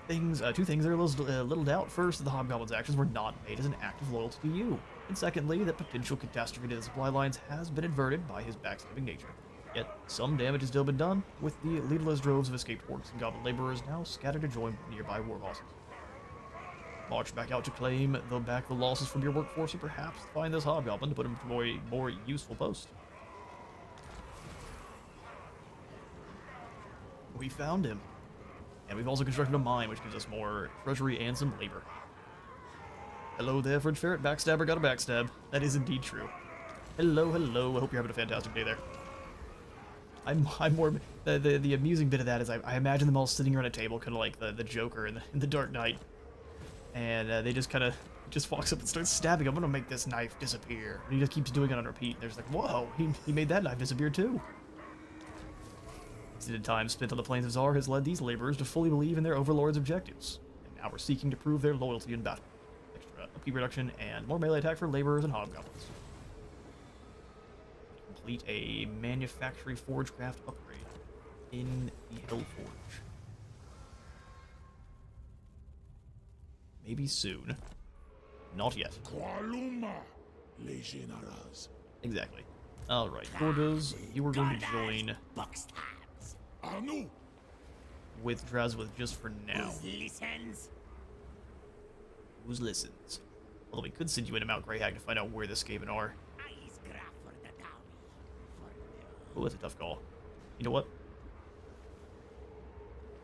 Two things there are little doubt. First, the hobgoblin's actions were not made as an act of loyalty to you. And secondly, that potential catastrophe to the supply lines has been averted by his backstabbing nature. Yet, some damage has still been done, with the leaderless droves of escaped orcs and goblin laborers now scattered to join nearby war bosses. March back out to claim back the losses from your workforce, or perhaps find this hobgoblin to put him to a more useful post. We found him. And we've also constructed a mine, which gives us more treasury and some labor. Hello there, Fridge Ferret. Backstabber got a backstab. That is indeed true. Hello, hello. I hope you're having a fantastic day there. I'm more... The amusing bit of that is I imagine them all sitting around a table, kind of like the Joker in the Dark Knight. And they just kind of... just walks up and starts stabbing. I'm gonna make this knife disappear. And he just keeps doing it on repeat. And they're just like, whoa, he made that knife disappear too. The time spent on the plains of Zar has led these laborers to fully believe in their overlord's objectives, and now we're seeking to prove their loyalty in battle. Extra upkeep reduction and more melee attack for laborers and hobgoblins. Complete a manufactory forgecraft upgrade in the Hellforge. Maybe soon. Not yet. Exactly. Alright, Gorduz, you are going to join with Drazhoath just for now. Who listens? Although we could send you into Mount Greyhag to find out where the Skaven are. Oh, that's a tough call. You know what?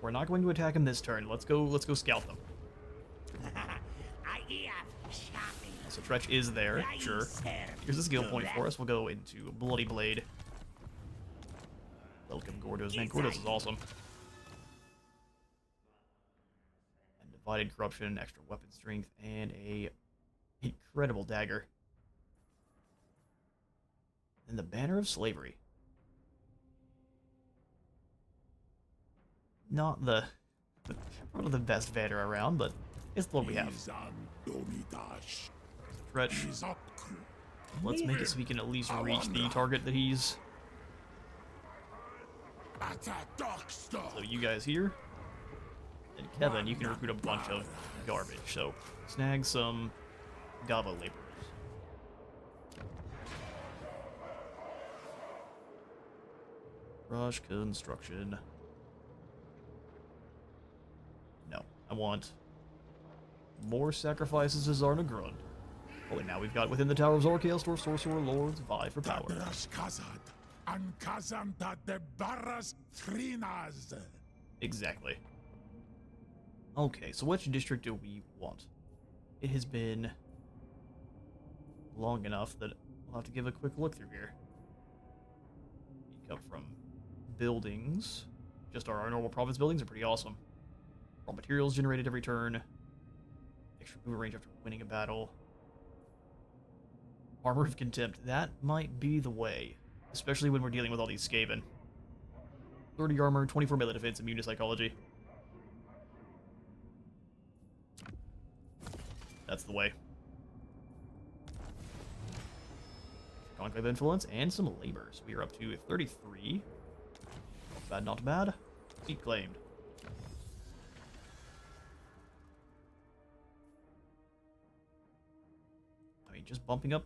We're not going to attack him this turn. Let's go scout them. So Tretch is there, sure. Here's a skill point for us. We'll go into Bloody Blade. Welcome, Gorduz. Man, Gorduz is awesome. And Divided Corruption, extra weapon strength, and a incredible dagger. And the Banner of Slavery. Not the probably the best banner around, but it's the one we have. Tretch. Let's make it so we can at least reach the target that he's... So you guys here, and Kevin, you can recruit a bunch of garbage, so snag some Gava laborers. Rush construction. No, I want more sacrifices to Zarna Grund. Oh, and now we've got within the Tower of Zorkael, store sorcerer lords vie for power. Exactly. Okay, so which district do we want? It has been long enough that we'll have to give a quick look through here. You come from buildings. Just our normal province buildings are pretty awesome. Raw materials generated every turn. Extra movement range after winning a battle. Armor of Contempt. That might be the way. Especially when we're dealing with all these Skaven. 30 armor, 24 melee defense, immune to psychology. That's the way. Conclave influence and some labor. So we are up to 33. Not bad, not bad. Seat claimed. I mean, just bumping up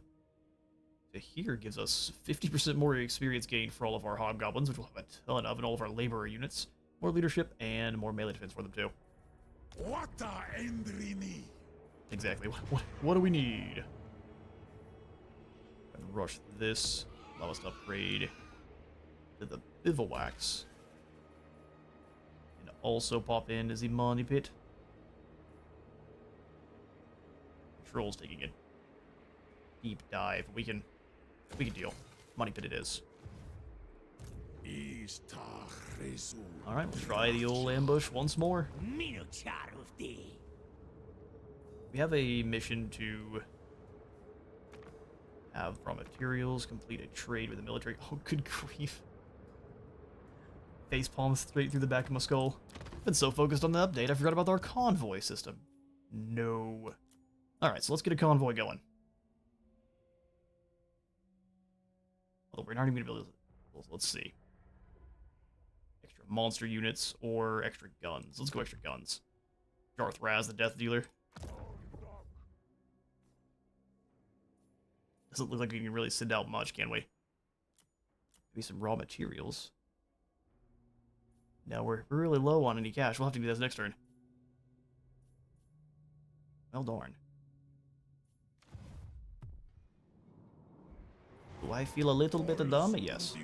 to here gives us 50% more experience gain for all of our hobgoblins, which we'll have a ton of, and all of our laborer units. More leadership and more melee defense for them too. Exactly. What do we need? Rush this. Allow us to upgrade to the bivouacs. And also pop into the money pit. Trolls taking a deep dive. We can deal. Money pit it is. Alright, we'll try the old ambush once more. We have a mission to Have raw materials, complete a trade with the military. Oh, good grief. Facepalm straight through the back of my skull. Been so focused on the update, I forgot about our convoy system. No. Alright, so let's get a convoy going. Although we're not even going to be able to... Let's see. Extra monster units or extra guns. Let's go extra guns. Drazhoath, the Death Dealer. Doesn't look like we can really send out much, can we? Maybe some raw materials. Now we're really low on any cash. We'll have to do this next turn. Well, darn. Do I feel a little bit dumb? Yes.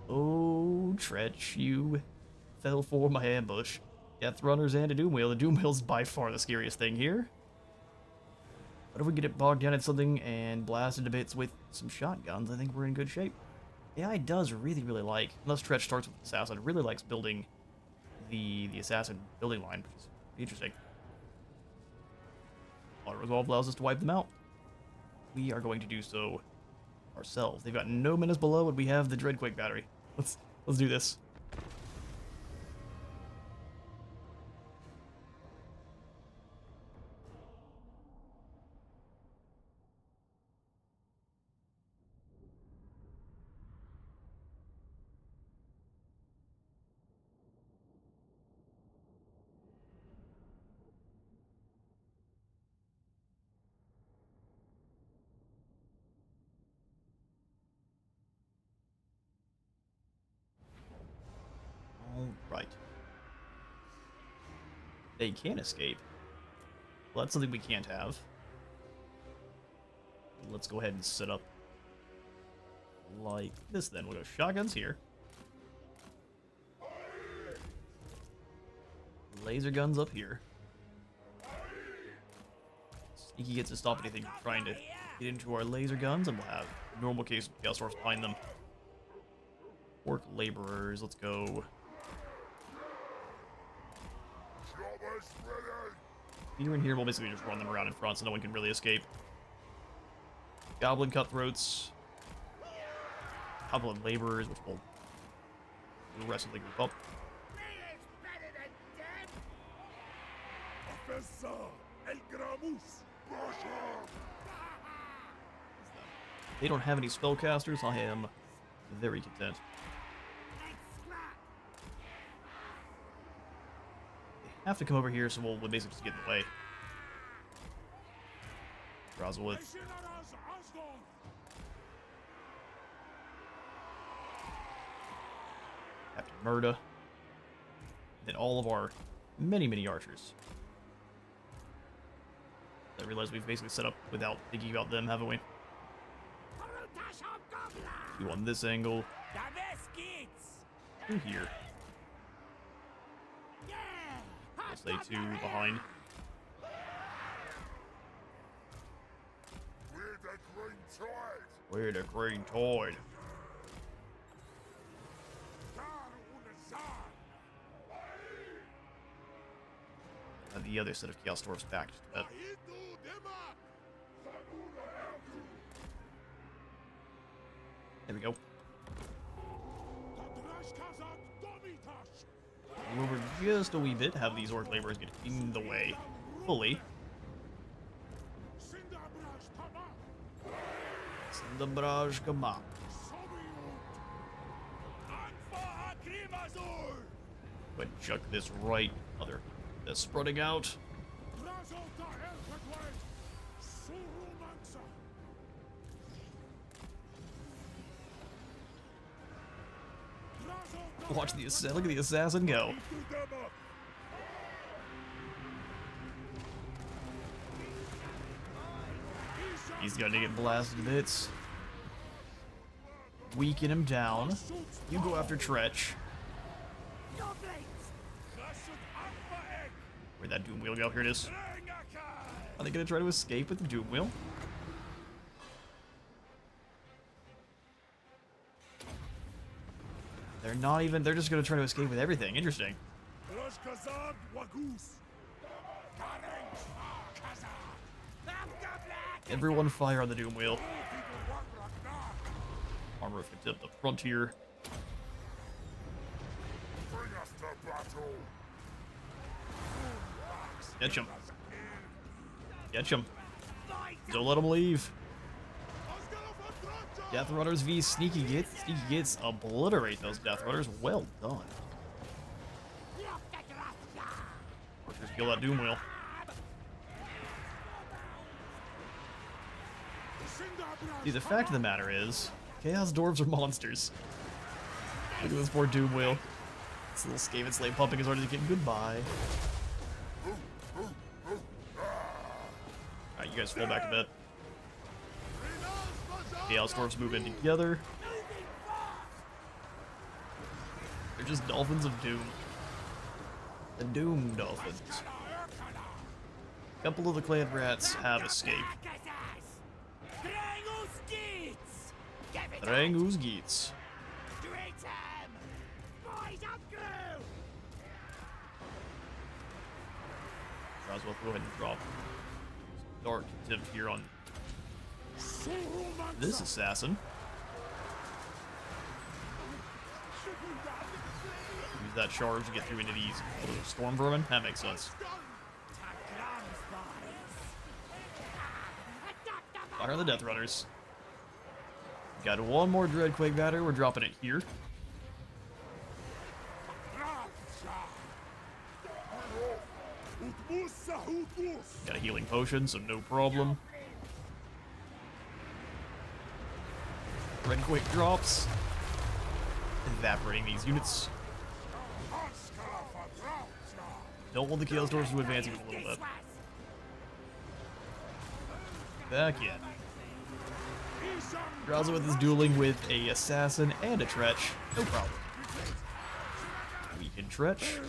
Oh, Tretch, you fell for my ambush. Death Runners and a Doomwheel. The Doomwheel's by far the scariest thing here. What if we get it bogged down in something and blasted to bits with some shotguns? I think we're in good shape. AI does really, really like, unless Tretch starts with Assassin, it really likes building the Assassin building line, which is interesting. Auto Resolve allows us to wipe them out. We are going to do so ourselves. They've got no menace below, and we have the Dreadquake battery. Let's do this. Alright. They can escape. Well, that's something we can't have. Let's go ahead and set up like this then. We'll go shotguns here. Laser guns up here. Sneaky gets to stop anything from trying to get into our laser guns, and we'll have normal case of Chaos Dwarfs behind them. Orc laborers, let's go. Here and here, we'll basically just run them around in front so no one can really escape. Goblin cutthroats. Goblin laborers, which will aggressively group up. They don't have any spellcasters. I am very content. They have to come over here, so we'll basically just get in the way. Drazhoath. Captain Murda. Then all of our many archers. I realize we've basically set up without thinking about them, haven't we? We want this angle. Through here. We'll stay two behind. We're the green tide. And the other set of Chaos Dwarfs back. There we go. Move over just a wee bit, have these orc laborers get in the way fully. Sindabraj Kama. But chuck this right other. That's spreading out. Watch the assassin. Look at the assassin go. He's gonna get blasted to bits. Weaken him down. You go after Tretch. Where'd that Doom Wheel go? Here it is. Are they gonna try to escape with the Doom Wheel? They're not even, they're just gonna try to escape with everything. Interesting. Everyone fire on the Doom Wheel. Armor can tip the frontier. Catch him. Catch him. Don't let him leave. Death Runners v Sneaky Gits. Sneaky Gits obliterate those Death Runners. Well done. Archers kill that Doom Wheel. See, the fact of the matter is, Chaos Dwarves are monsters. Look at this poor Doom Wheel. This little Skaven slave pumping is already getting goodbye. Alright, you guys fall back a bit. Chaos Dwarves move in together. They're just Dolphins of Doom. The Doom Dolphins. A couple of the clan rats have escaped. Drangus Geets. Drazhoath, go ahead and drop Dark Tip here on this assassin. Use that charge to get through into these storm vermin. That makes sense. Fire the Death Runners. Got one more Dreadquake batter. We're dropping it here. Got a healing potion, so no problem. Dreadquake drops. Evaporating these units. Don't want the Chaos Dwarfs to advance even a little bit. Back in. Drazhoath is dueling with a assassin and a Tretch. No problem. We can Tretch.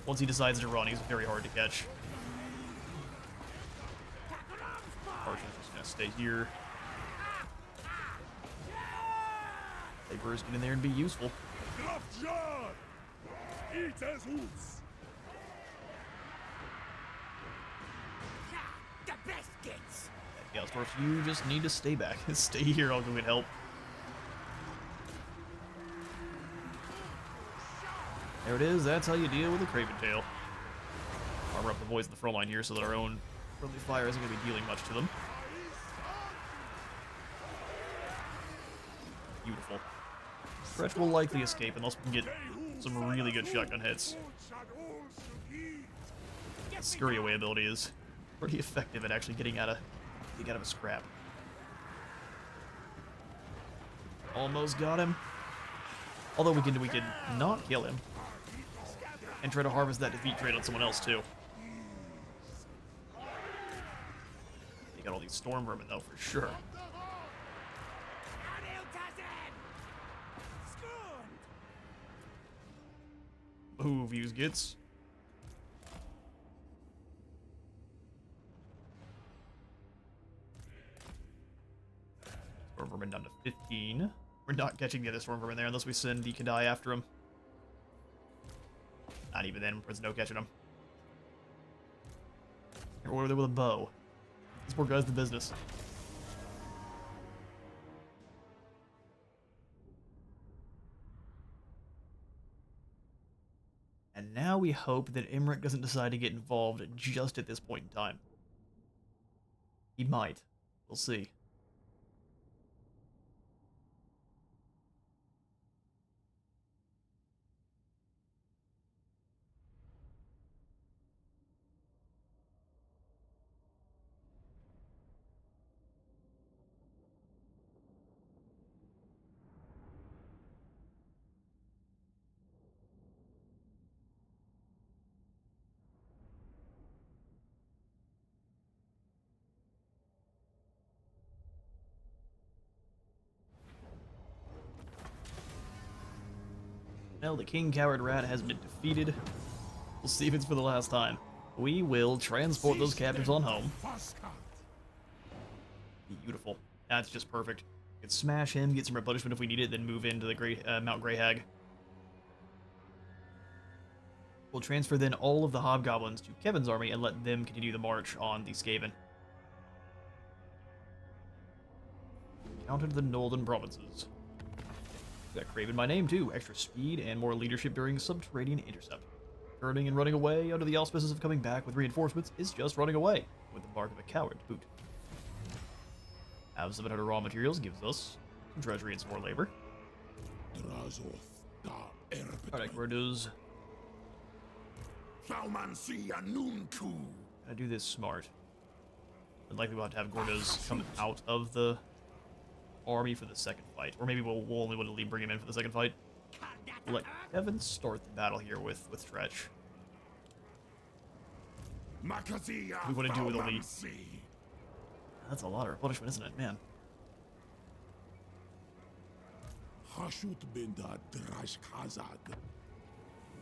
Once he decides to run, he's very hard to catch. Archer's just gonna stay here. Laborers get in there and be useful. Chaos Dwarfs, you just need to stay back. Stay here, I'll go get help. There it is, that's how you deal with a Craven Tail. Armor up the boys in the front line here so that our own friendly fire isn't going to be dealing much to them. Beautiful. Stretch will likely escape unless we can get some really good shotgun hits. The scurry away ability is pretty effective at actually getting out of a scrap. Almost got him. Although we can not kill him and try to harvest that defeat trade on someone else too. You got all these storm vermin though for sure. Move, use gets. Storm vermin down to 15. We're not catching the other storm vermin there unless we send the Kadai after him. Not even then, there's no catching him. Or over there with a bow. This poor guy's the business. And now we hope that Imric doesn't decide to get involved just at this point in time. He might. We'll see. Well, the King Coward Rat has been defeated. We'll see if it's for the last time. We will transport those captives on home. Beautiful. That's just perfect. We can smash him, get some replenishment if we need it, then move into the Mount Greyhag. We'll transfer then all of the Hobgoblins to Kevin's army and let them continue the march on the Skaven. Counted the Northern Provinces. Got Craven by name too. Extra speed and more leadership during subterranean intercept. Turning and running away under the auspices of coming back with reinforcements is just running away, with the mark of a coward to boot. Have 700 raw materials gives us some treasury and some more labor. Alright, Gorduz. I do this smart. And likely we'll have Gorduz come out of the army for the second fight. Or maybe we'll only want to bring him in for the second fight. We'll let Kevin start the battle here with Tretch. We want to do with elite. That's a lot of replenishment, isn't it? Man.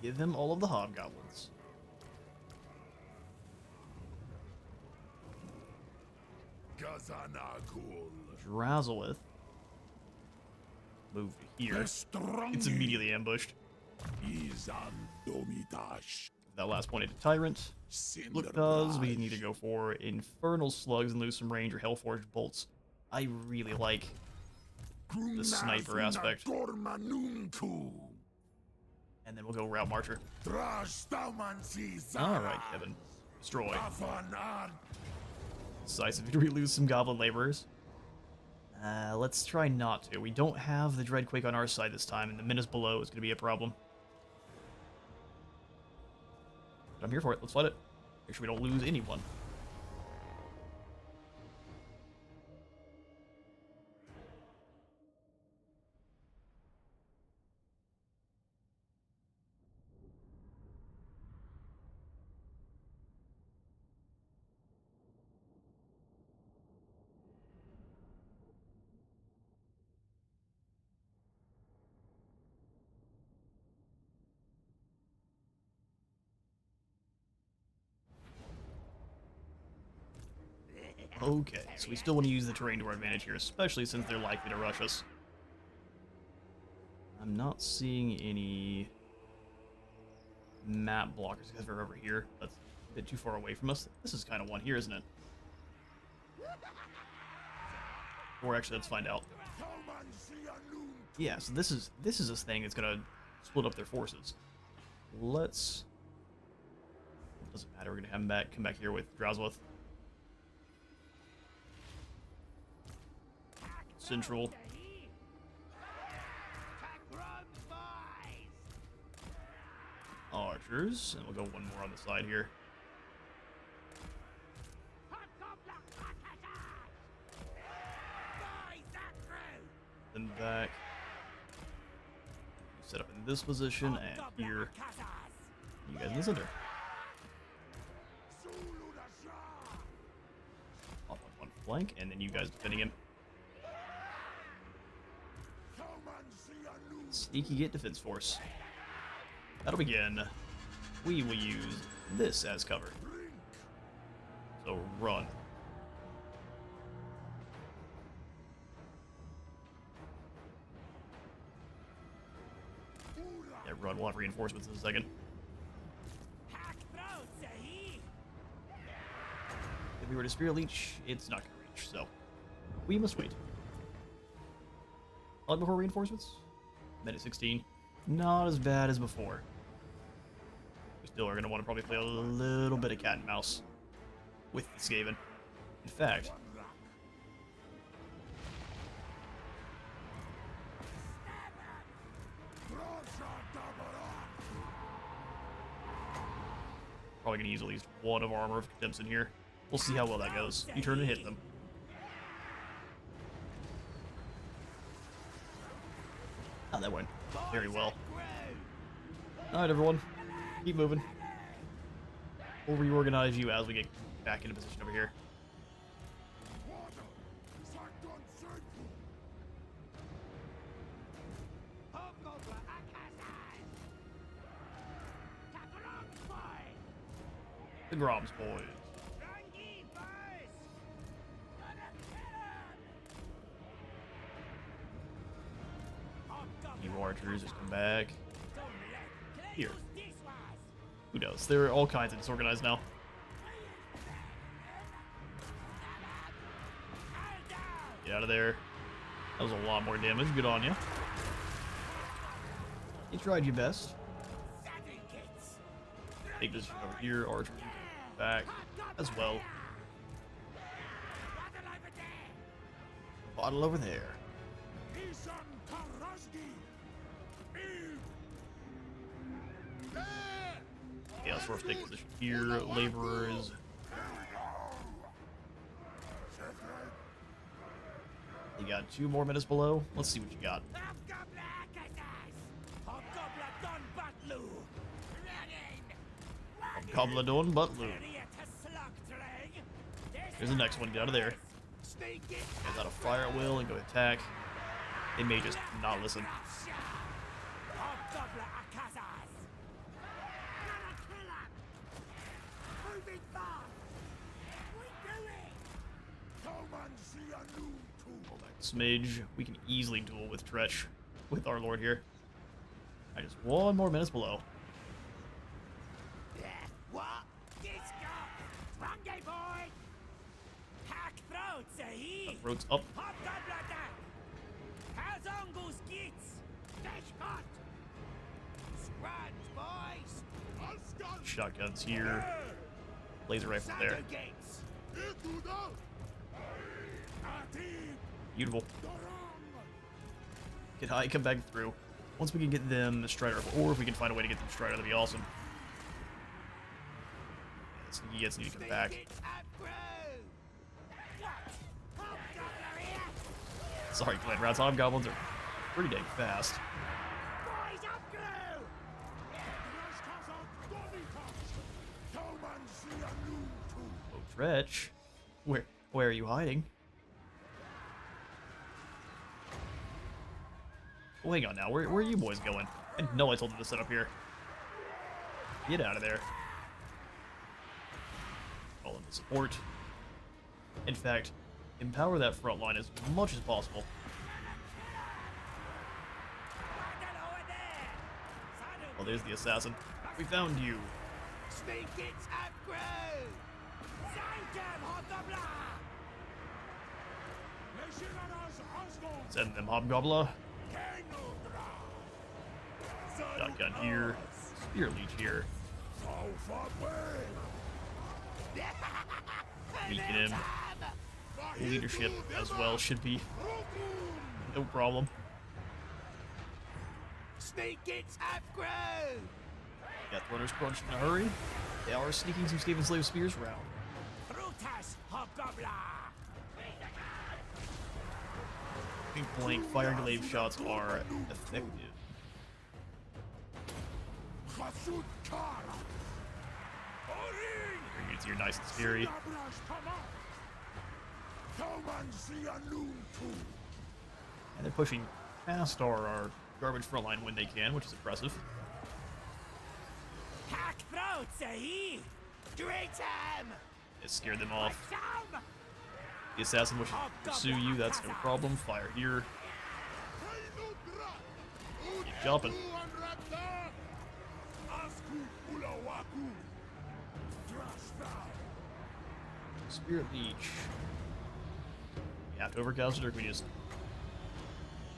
Give him all of the Hobgoblins. Drazhoath. Move to here. It's immediately ambushed. That last pointed to Tyrant. Because we need to go for Infernal Slugs and lose some range or Hellforged Bolts. I really like the sniper aspect. And then we'll go Route Marcher. Alright, Kevin. Destroy. Decisive victory, lose some Goblin Laborers. Let's try not to. We don't have the Dreadquake on our side this time, and the Menace below is going to be a problem. But I'm here for it. Let's fight it. Make sure we don't lose anyone. Okay, so we still want to use the terrain to our advantage here, especially since they're likely to rush us. I'm not seeing any map blockers because we're over here. That's a bit too far away from us. This is kind of one here, isn't it? Or actually, let's find out. Yeah, so this is a thing that's gonna split up their forces. Let's. It doesn't matter. We're gonna have him come back here with Drazhoath. Central. Archers, and we'll go one more on the side here. Then back. Set up in this position, and here. You guys in the center. Off on one flank, and then you guys defending him. Sneaky Gate Defense Force. That'll begin. We will use this as cover. So run. Yeah, run. We'll have reinforcements in a second. If we were to Spear Leech, it's not going to reach, so we must wait. Before reinforcements? Minute 16. Not as bad as before. We still are going to want to probably play a little bit of cat and mouse with the Skaven. In fact, probably going to use at least one of Armor of Contempt in here. We'll see how well that goes. You turn and hit them. Oh, that went very well. Alright, everyone. Keep moving. We'll reorganize you as we get back into position over here. The Grom's boys. You archers just come back. Here. Who knows? They're all kinds of disorganized now. Get out of there. That was a lot more damage. Good on you. You tried your best. Take this over here. Archer back as well. Bottle over there. Yeah, let's first take position here. Laborers. You got 2 more minutes below. Let's see what you got. Hobgoblin done, but Lou. Here's the next one. Get out of there. Get out of fire at will and go attack. They may just not listen. Pull back smidge. We can easily duel with Tretch with our lord here. I just 1 more minutes below. Throats up. Shotguns here. Laser rifle there. Beautiful. Get high, come back through. Once we can get them the Strider rifle, or if we can find a way to get them Strider, that'd be awesome. Yeah, sneaky gets need to come back. Sorry, Glen Rats. Hobgoblins are pretty dang fast. Oh, Tretch. Where are you hiding? Oh, hang on now. Where are you boys going? I know I told them to set up here. Get out of there. Call in the support. In fact, empower that front line as much as possible. Oh, there's the assassin. We found you. Send them, Hobgoblin. Shotgun here. Spear leech here. Weaken him. Leadership as well should be no problem. Got runners crunched in a hurry. They are sneaking some Skaven Slave Spears around. Point blank fire glaive shots are effective. It's your nice and speary. And they're pushing past our garbage front line when they can, which is impressive. It scared them off. The assassin wishes to pursue you, that's no problem. Fire here. Keep jumping. Spirit Leech. You have to overcast it, or can we just...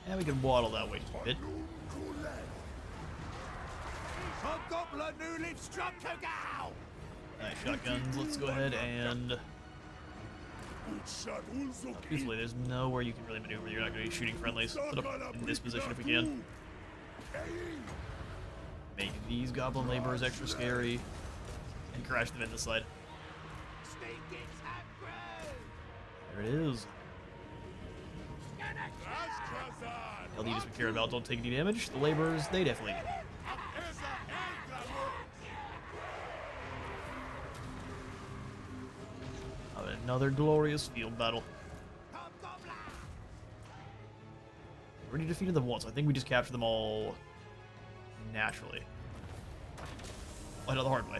Yeah, we can waddle that way just a bit. Nice shotguns. Let's go ahead and... Truthfully, there's nowhere you can really maneuver. You're not going to be shooting friendlies. Put up in this position if we can. Make these goblin laborers extra scary. And crash them in the side. There it is. LD we care about don't take any damage. The laborers, they definitely do. Another glorious field battle. We already defeated them once. I think we just captured them all naturally. I know the hard way.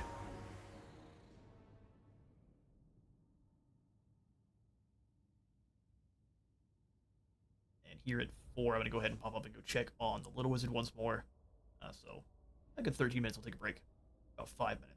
And here at 4, I'm going to go ahead and pop up and go check on the Little Wizard once more. So, a good 13 minutes, I'll take a break. About 5 minutes.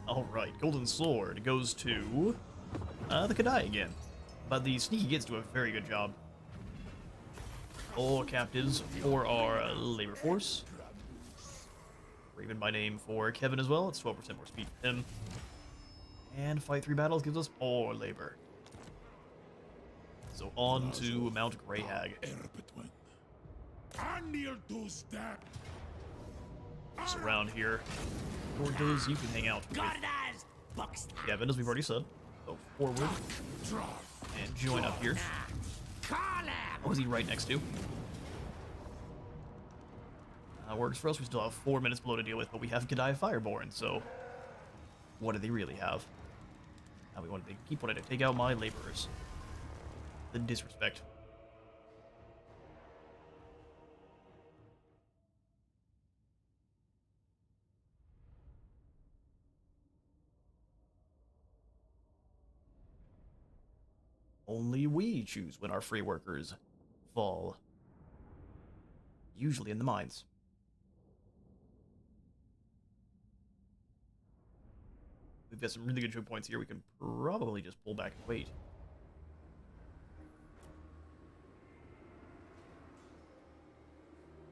Alright, Golden Sword goes to the Kadai again. But the Sneaky Kids do a very good job. All captives for our labor force. Raven by name for Kevin as well. It's 12% more speed for him. And fight 3 battles gives us more labor. So on to Mount Greyhag. Just around here. Gorduz, you can hang out with Kevin, as we've already said. So forward and join up here. What is he right next to? Works for us. We still have 4 minutes below to deal with, but we have Kadai Fireborn, so what do they really have? We want to keep wanting to take out my laborers. The disrespect. Only we choose when our free workers fall. Usually in the mines. We've got some really good choke points here. We can probably just pull back and wait.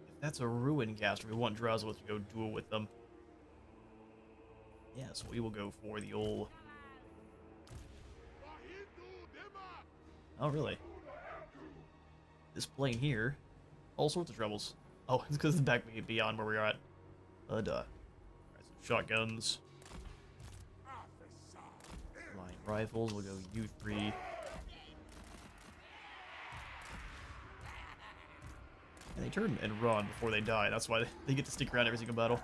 If that's a ruin caster, we want Drazhoath to go duel with them. Yeah, so we will go for the old... Oh, really? This plane here, all sorts of troubles. Oh, it's because it's back beyond where we are at. Alright, so shotguns. Line rifles, we'll go U3. And they turn and run before they die. That's why they get to stick around every single battle.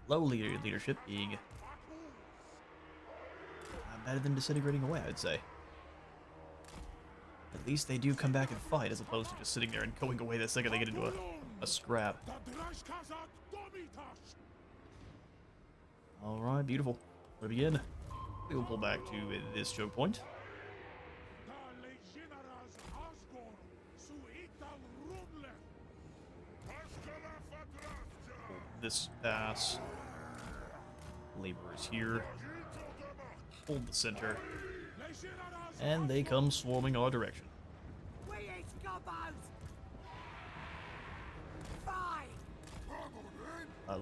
Low leadership being better than disintegrating away, I'd say. At least they do come back and fight, as opposed to just sitting there and going away the second they get into a scrap. Alright, beautiful. Where to begin? We will pull back to this choke point. This pass. Laborers here. Hold the center. And they come swarming our direction.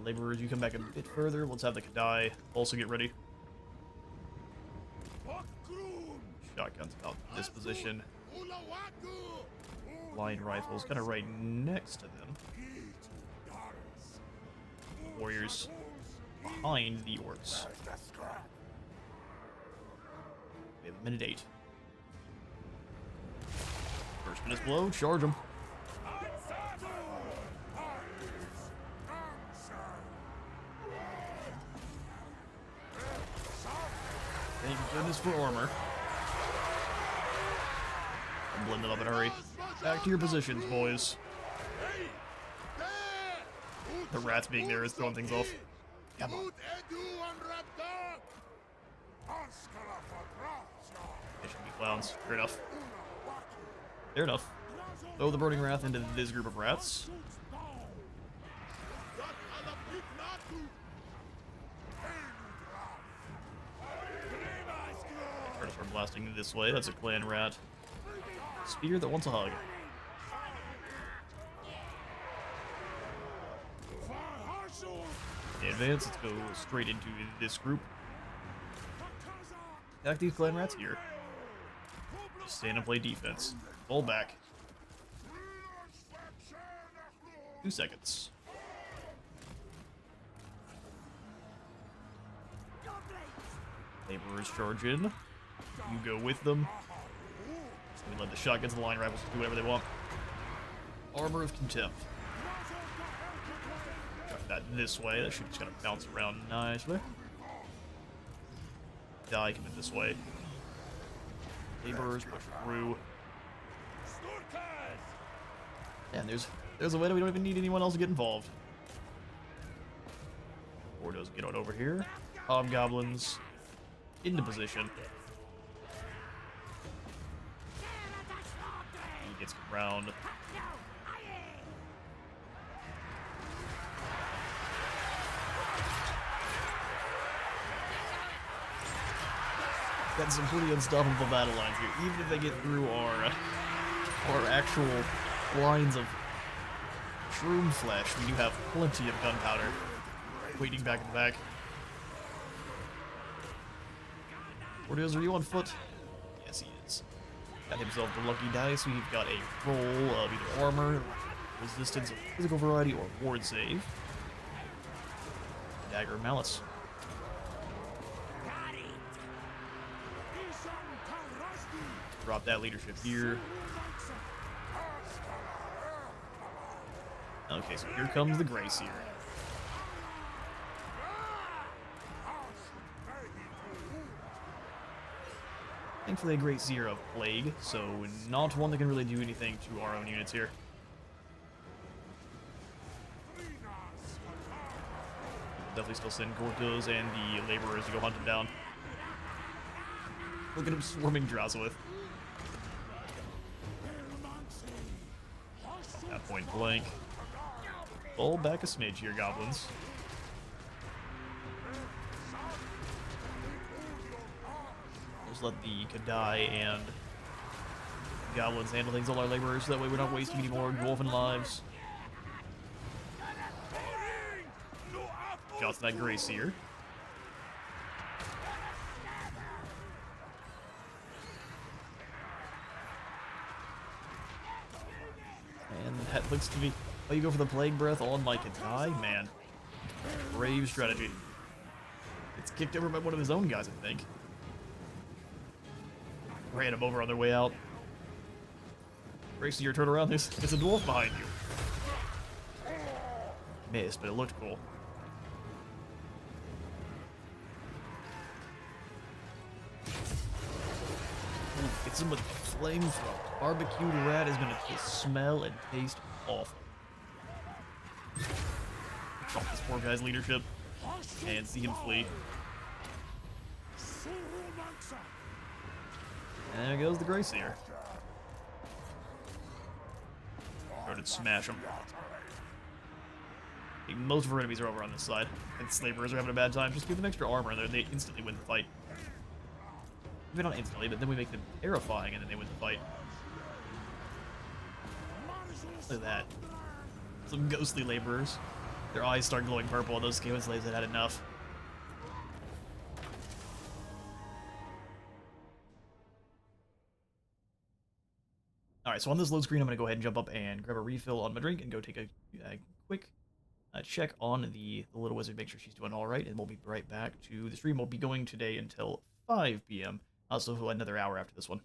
Laborers, you come back a bit further. Let's have the Kadai also get ready. Shotguns about this position. Line rifles kind of right next to them. Warriors behind the orcs. We have a minute 8. First minute's blow, charge them. Thank goodness for armor. And blend them up in a hurry. Back to your positions, boys. The rats being there is throwing things off. Come on. They should be clowns. Fair enough. Fair enough. Throw the Burning Wrath into this group of rats. Try to start blasting this way. That's a clan rat. Spear that wants a hug. Advance, let's go straight into this group. Attack these clan rats here. Stand and play defense. Fall back. 2 seconds. Laborers charge in. You go with them. let the shotguns and line rifles do whatever they want. Arbor of Contempt. Drop that this way. That should just kind of bounce around nicely. Die coming this way. Laborers push through. And there's a way that we don't even need anyone else to get involved. Gorduz get on over here. Hobgoblins into position. He gets around. Got some pretty unstoppable battle lines here. Even if they get through our actual lines of shroom flesh, we do have plenty of gunpowder waiting back in the back. Gorduz, are you on foot? Yes, he is. Got himself the lucky dice. We've got a roll of either armor, resistance, or physical variety, or ward save. Dagger of Malice. Drop that leadership here. Okay, so here comes the Greyseer. Thankfully, a Greyseer of Plague, so not one that can really do anything to our own units here. Definitely still send Gorduz and the Laborers to go hunt him down. Look at him swarming Drazhoath. At point blank. Pull back a smidge here, goblins. Just let the Kadai and goblins handle things, all our laborers, so that way we're not wasting any more dwarven lives. Shots that Greyseer. And that looks to be... Oh, you go for the Plague Breath on my Kadai? Man. Brave strategy. It's kicked over by one of his own guys, I think. Ran him over on their way out. Grayson, your turn around. There's a dwarf behind you. Missed, but it looked cool. Ooh, gets him with flamethrower. Barbecued rat is gonna smell and taste awful. Drop this poor guy's leadership and see him flee. And there goes the Greyseer. Go to smash him. I think most of our enemies are over on this side. And slavers are having a bad time. Just give them extra armor and they instantly win the fight. Maybe not instantly, but then we make them terrifying and then they win the fight. Look at that. Some ghostly laborers. Their eyes start glowing purple and those Skaven slaves had had enough. Alright, so on this load screen, I'm going to go ahead and jump up and grab a refill on my drink and go take a quick check on the little wizard, make sure she's doing alright, and we'll be right back to the stream. We'll be going today until 5 p.m., so another hour after this one.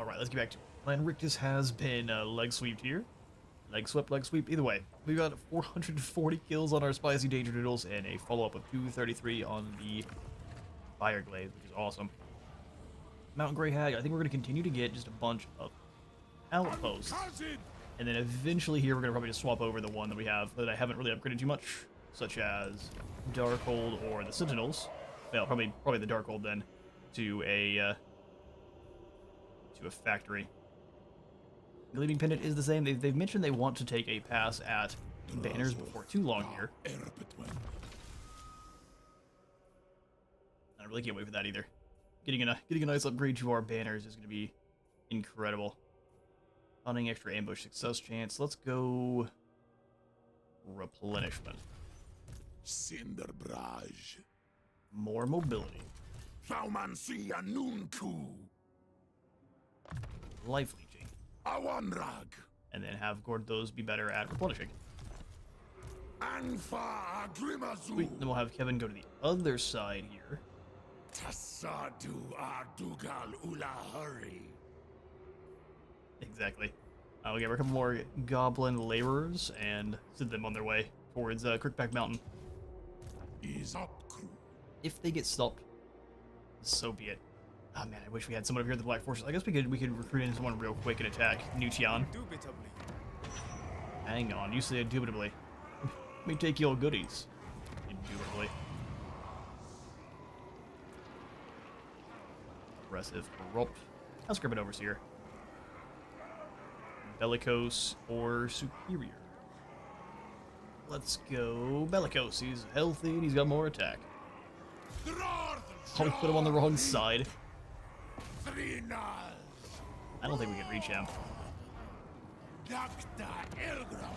Alright, let's get back to it. Plan Rictus has been leg swept here. Leg sweep. Either way, we got 440 kills on our spicy danger noodles and a follow-up of 233 on the fire glaive, which is awesome. Mount Greyhag, I think we're going to continue to get just a bunch of outposts. And then eventually here we're going to probably just swap over the one that we have that I haven't really upgraded too much, such as Darkhold or the Sentinels. Well, probably the Darkhold then, to a factory. Gleaming Pendant is the same. They've mentioned they want to take a pass at banners before too long here. I really can't wait for that either. Getting a nice upgrade to our banners is going to be incredible. Hunting extra ambush success chance. Let's go replenishment. Cinderbraj. More mobility. Life leeching. Awanrag. And then have Gorduz be better at replenishing. Anfa Grimazu. Sweet. Then we'll have Kevin go to the other side here. Tassadu Ardugal Ulahari. Exactly. We'll get a couple more goblin laborers and send them on their way towards Crookback Mountain. Is up crew. If they get stopped, so be it. Oh man, I wish we had someone over here at the Black Forces. I guess we could recruit in someone real quick and attack Nutian. Hang on, you say indubitably. Let me take your goodies. Indubitably. Aggressive, corrupt. Conscripted Overseer. Bellicose or Superior. Let's go Bellicose. He's healthy and he's got more attack. Probably put him on the wrong side. I don't think we can reach him.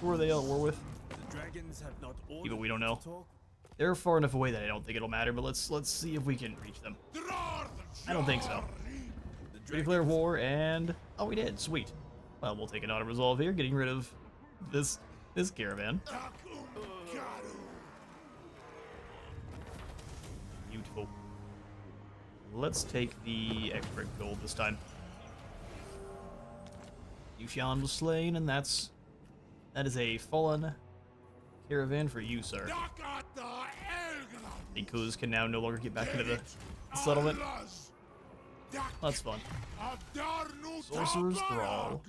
Who are they at war with? The dragons have not People we don't know. They're far enough away that I don't think it'll matter, but let's see if we can reach them. I don't think so. We declare war and... Oh, we did. Sweet. Well, we'll take an auto-resolve here, getting rid of this caravan. Beautiful. Let's take the extra gold this time. Yushan was slain, and that is a fallen caravan for you, sir. The Kuz can now no longer get back into the settlement. That's fun. Sorcerer's Thrall.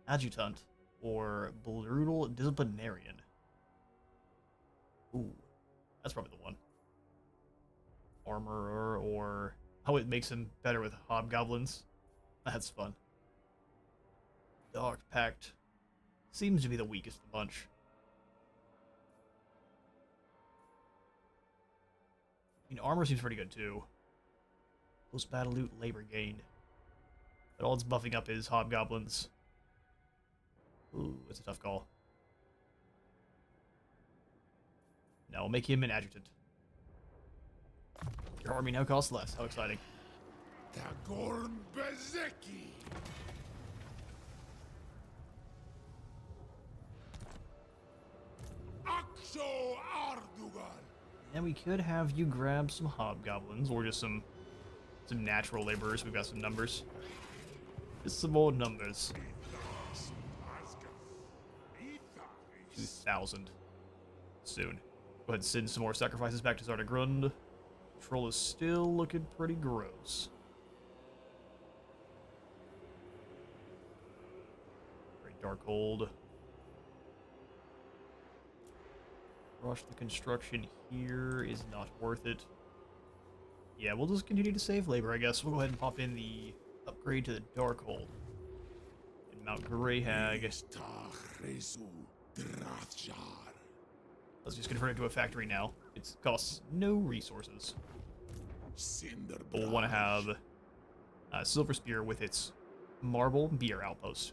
Adjutant. Or Brutal Disciplinarian. Ooh. That's probably the one. Armorer or... Oh, it makes him better with Hobgoblins. That's fun. Dark Pact. Seems to be the weakest of the bunch. I mean, armor seems pretty good too. Post-battle loot, labor gained. But all it's buffing up is Hobgoblins. Ooh, it's a tough call. Now we'll make him an adjutant. Your army now costs less. How exciting. Tagorn Bezeki. Aksho Ardugal. And we could have you grab some Hobgoblins, or just some natural laborers. We've got some numbers. Just some more numbers. 2,000. Soon. Go ahead and send some more sacrifices back to Zardagrund. Troll is still looking pretty gross. Very Darkhold. Rush the construction here is not worth it. Yeah, we'll just continue to save labor, I guess. We'll go ahead and pop in the upgrade to the Darkhold. In Mount Greyhag. Let's just convert it to a factory now. It costs no resources. We'll want to have a Silver Spear with its marble be our outpost.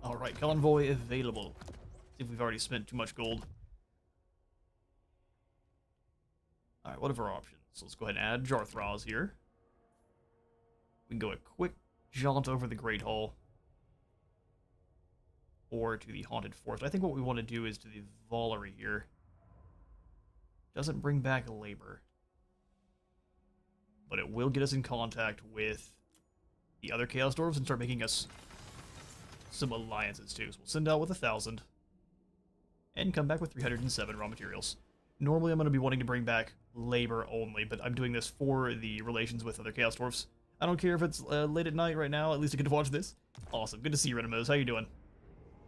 Alright, convoy available. See if we've already spent too much gold. Alright, what are our options? So let's go ahead and add Jarthraz here. We can go a quick jaunt over the Great Hall. Or to the Haunted Forest. I think what we want to do is to the Valerie here. Doesn't bring back labor. But it will get us in contact with the other Chaos Dwarves and start making us some alliances too. So we'll send out with 1,000 and come back with 307 raw materials. Normally I'm going to be wanting to bring back labor only, but I'm doing this for the relations with other Chaos Dwarfs. I don't care if it's late at night right now, at least I get to watch this. Awesome, good to see you, Renimos. How you doing?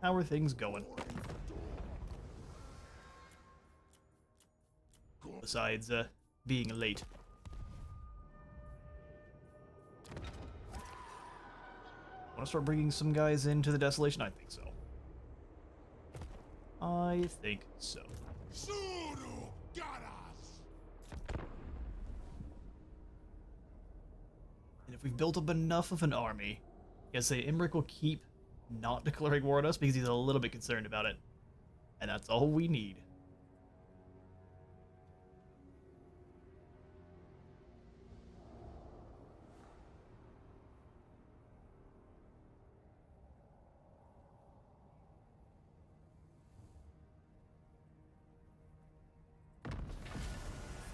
How are things going? Besides being late. Want to start bringing some guys into the Desolation? I think so. I think so. Suru Garas! And if we've built up enough of an army, I guess say Imric will keep not declaring war on us because he's a little bit concerned about it. And that's all we need.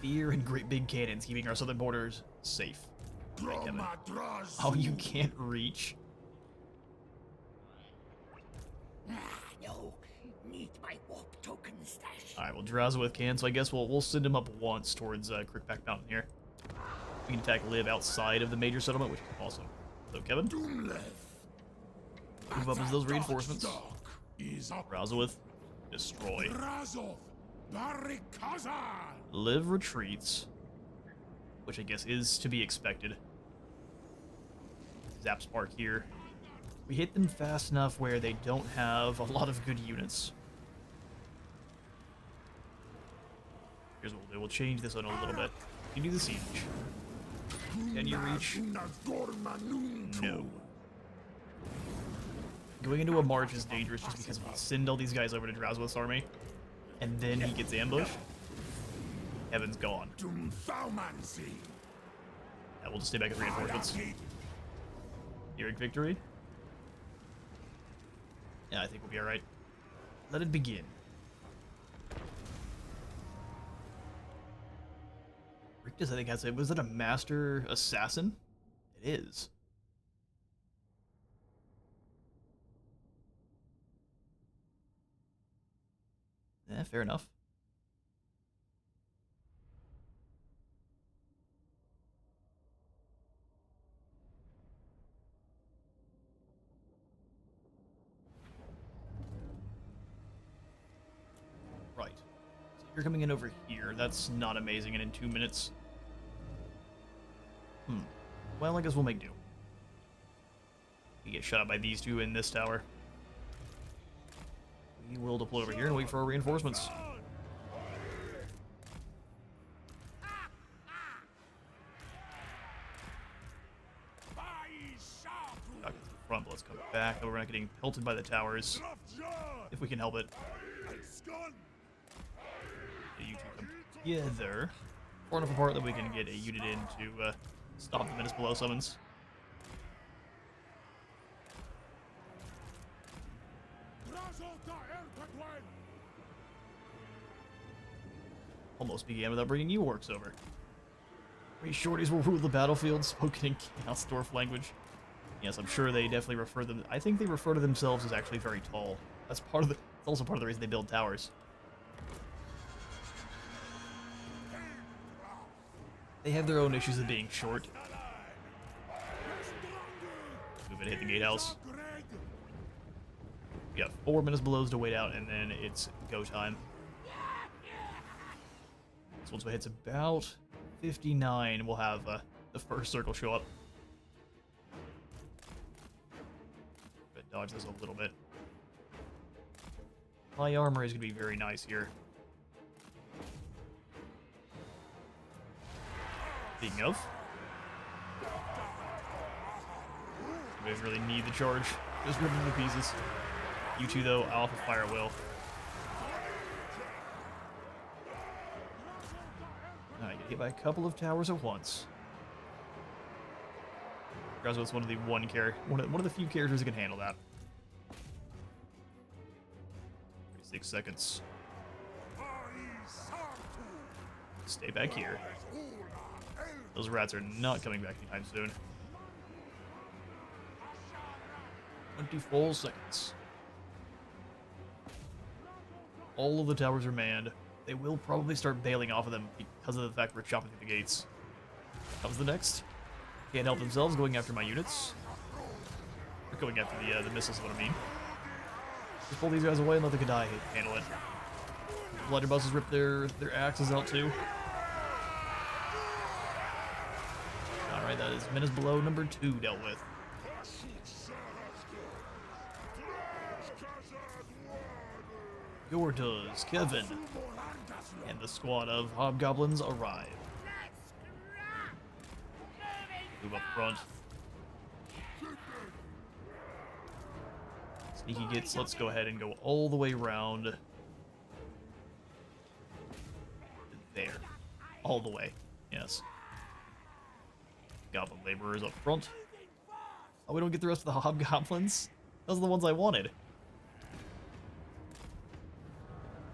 Fear and great big cannons keeping our southern borders safe. Right, Kevin. Oh, you can't reach. No, need my warp token stash. Alright, well, Drazhoath can, so I guess we'll send him up once towards Crookback Mountain here. We can attack Liv outside of the major settlement, which is awesome. So, Kevin, move up as those reinforcements. Drazhoath, destroy. Liv retreats, which I guess is to be expected. Zap Spark here. We hit them fast enough where they don't have a lot of good units. Here's what we'll do. We'll change this one a little bit. You do the siege. Can you reach? No. Going into a march is dangerous just because we send all these guys over to Drazhoath's army, and then he gets ambushed. Heaven's gone. Yeah, we'll just stay back at reinforcements. Heroic victory? Yeah, I think we'll be alright. Let it begin. Rictus, I think, has it. Was it a master assassin? It is. Yeah, fair enough. Right. So you're coming in over here. That's not amazing, and in 2 minutes. Well, I guess we'll make do. We get shot by these two in this tower. We will deploy over here and wait for our reinforcements. Back to the front, but let's come back. We're not getting pelted by the towers. If we can help it. You two come together. Far enough apart that we can get a unit in to stop the Menace Below summons. Almost began without bringing you orcs over. We shorties will rule the battlefield, spoken in Chaos Dwarf language. Yes, I'm sure they definitely refer them. I think they refer to themselves as actually very tall. That's part of the. It's also part of the reason they build towers. They have their own issues of being short. Move it, hit the gatehouse. We got 4 minutes below to wait out, and then it's go time. So once it hits about 59, we'll have the first circle show up. But dodge this a little bit. My armor is going to be very nice here. Speaking of, you guys really need the charge. Just rip them to pieces. You two, though, I'll fire at will. Alright, get hit by a couple of towers at once. Drazhoath's one of the one of the few characters that can handle that. 36 seconds. Stay back here. Those rats are not coming back anytime soon. 24 seconds. All of the towers are manned. They will probably start bailing off of them because of the fact we're chopping through the gates. Comes the next. Can't help themselves going after my units. They're going after the missiles, is what I mean. Just pull these guys away and let the Kadai handle it. Blunderbusses rip their axes out too. Alright, that is Menace Below number 2 dealt with. Gorduz, Kevin, and the squad of Hobgoblins arrive. Move up front. Sneaky gets, let's go ahead and go all the way around. There. All the way. Yes. Goblin laborers up front. Oh, we don't get the rest of the Hobgoblins? Those are the ones I wanted.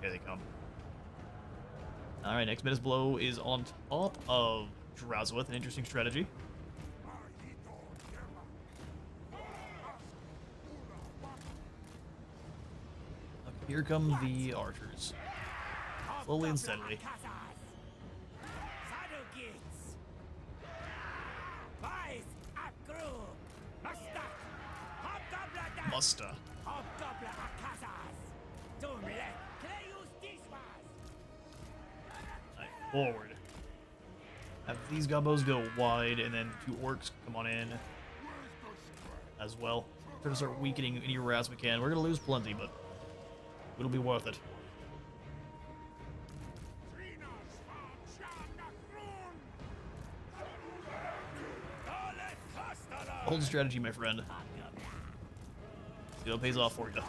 Here they come. Alright, next Menace Blow is on top of Drazhoath, an interesting strategy. Here come the archers. Slowly and steadily. Musta. Forward. Have these gobbos go wide, and then 2 orcs come on in as well. We're gonna start weakening any rats we can. We're gonna lose plenty, but it'll be worth it. Hold strategy, my friend. See what pays off for you.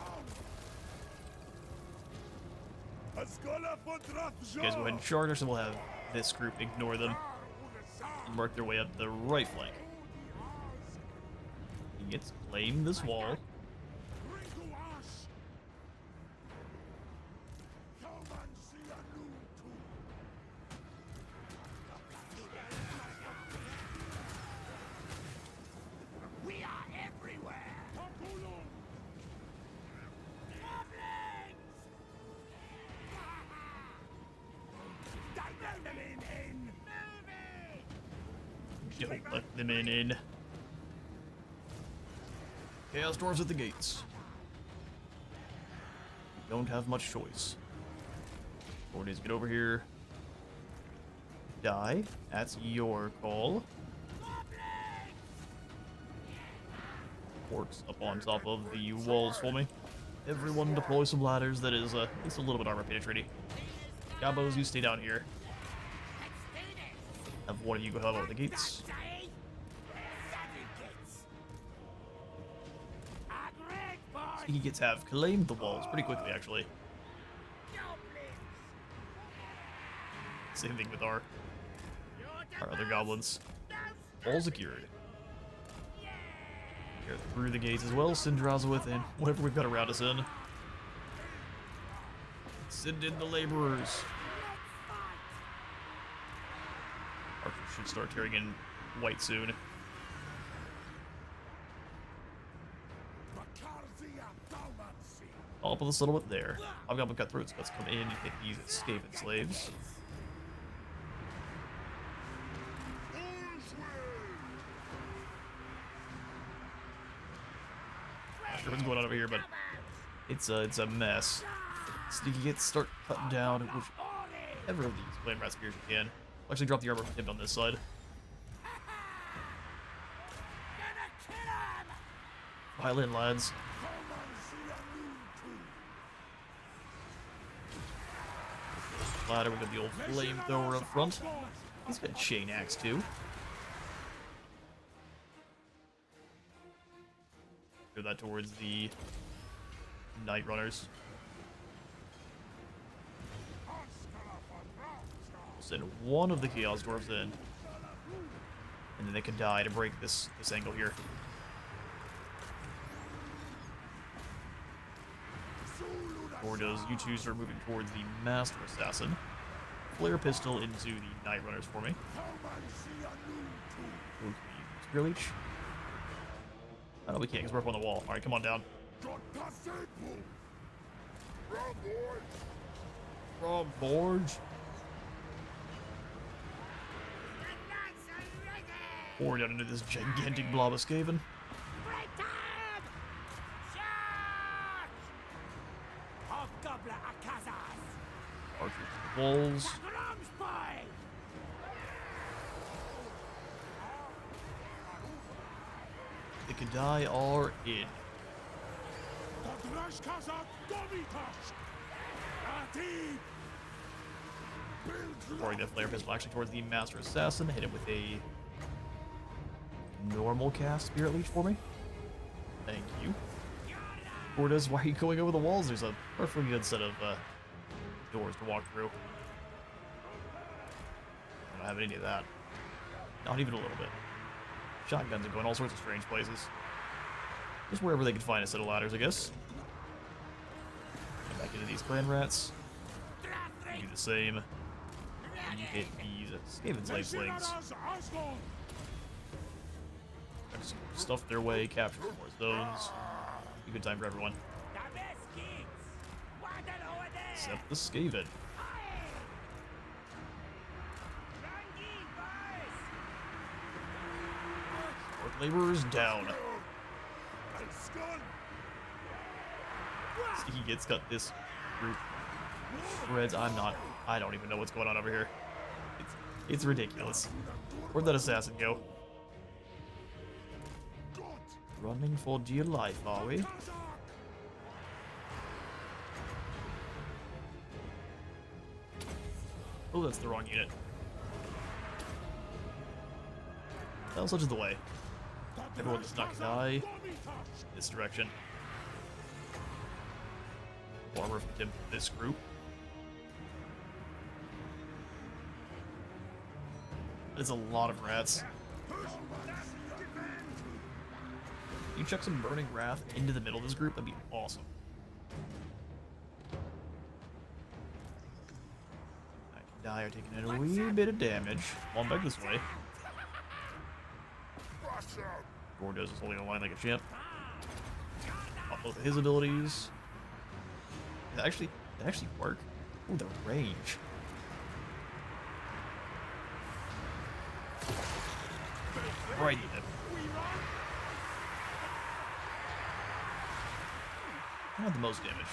You guys go ahead and charge, so we'll have this group ignore them and work their way up the right flank. He gets to claim this wall. Don't let them in. Chaos Dwarfs at the gates. You don't have much choice. Forties, get over here. Die. That's your call. Orcs up on top of the walls for me. Everyone deploy some ladders that is at least a little bit armor penetrating. Gabos, you stay down here. Have one of you go help out the gates. He gets have claimed the walls pretty quickly, actually. Same thing with our other goblins. All secured. Here through the gates as well. Send Drazhoath in whatever we've got around us in. Send in the laborers. Archers should start tearing in white soon. All up of the settlement there. Hobgoblin cutthroats, let's come in and hit these Skaven slaves. Not sure what's going on over here, but it's a mess. Sneaky gets start cutting down whichever of these flame rat spears you can. I'll actually drop the armor hit on this side. Pile in, lads. Ladder, we got the old flamethrower up front. He's got a chain axe too. Throw that towards the Night Runners. Send one of the Chaos Dwarves in, and then they can die to break this angle here. Gorduz, you two start moving towards the Master Assassin. flare pistol into the Night Runners for me. Spear Leech? Oh, no, we can't because we're up on the wall. Alright, come on down. Raw boards. Pour down into this gigantic blob of Skaven. Archers to the walls. The Kadai are in. Pouring that flare pistol actually towards the Master Assassin. Hit him with a normal cast Spirit Leech for me. Thank you. Gorduz, why are you going over the walls? There's a perfectly good set of doors to walk through. I don't have any of that. Not even a little bit. Shotguns are going all sorts of strange places. Just wherever they can find a set of ladders, I guess. Get back into these clan rats. Do the same. And you hit these Skaven slave slings. Stuff their way, capture more zones. Be a good time for everyone. Except the Skaven. Sport laborers down. See, he gets cut this group. Shreds, I don't even know what's going on over here. It's ridiculous. Where'd that assassin go? Running for dear life, are we? Oh, that's the wrong unit. Well, such is the way. Everyone does not die. This direction. Armor from this group. There's a lot of rats. You chuck some Burning Wrath into the middle of this group, that'd be awesome. I can die or taking a wee bit of damage. Come on back this way. Gorduz is holding a line like a champ. Off both of his abilities. They actually work. Ooh, the range. Right in it. Not the most damage.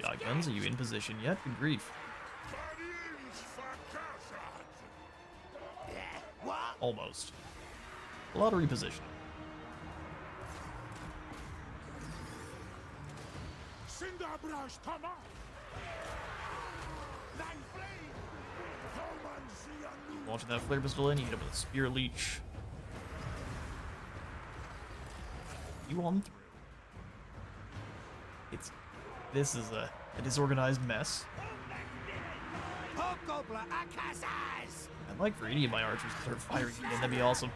Shotguns, are you in position yet? Good grief. Almost. A lot of repositioning. Launching that flare pistol in, you hit him with a spear leech. You on through. This is a disorganized mess. I'd like for any of my archers to start firing again, that'd be awesome.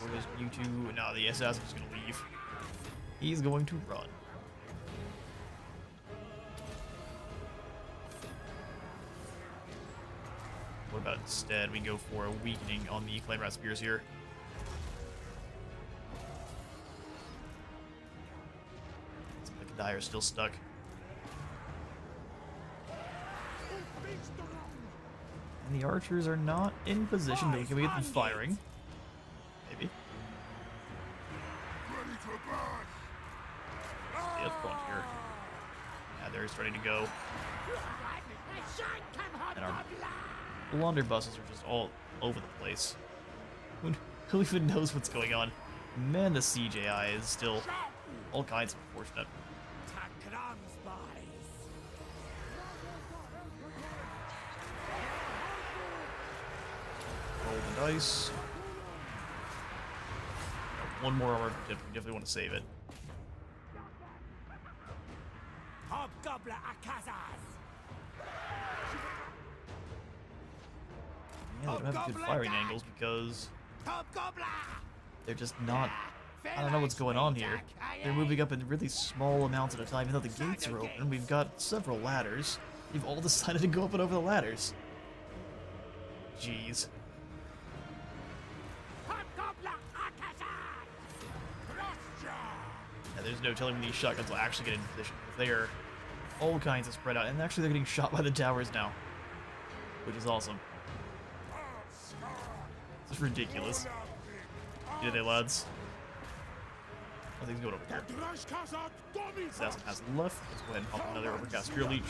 Where's you two? No, the assassin's gonna leave. He's going to run. What about instead we go for a weakening on the Flame Rat Spears here? The Dire is still stuck. And the archers are not in position, but can we get them firing? Maybe. Stay up front here. Yeah, they're starting to go. And our blunderbusses are just all over the place. Who even knows what's going on? Man, the CJI is still all kinds of unfortunate. Roll the dice. One more armor, we definitely want to save it. Hobgoblin Yeah, they don't have good firing angles because They're just not... I don't know what's going on here. They're moving up in really small amounts at a time, even though the gates are open. We've got several ladders. They've all decided to go up and over the ladders. Jeez. Yeah, there's no telling when these shotguns will actually get into position. They are all kinds of spread out, and actually they're getting shot by the towers now, which is awesome. This is ridiculous. Yeah, they lads. Nothing's going over here. Assassin has left. Let's go ahead and pop another Overcast Drill Leech.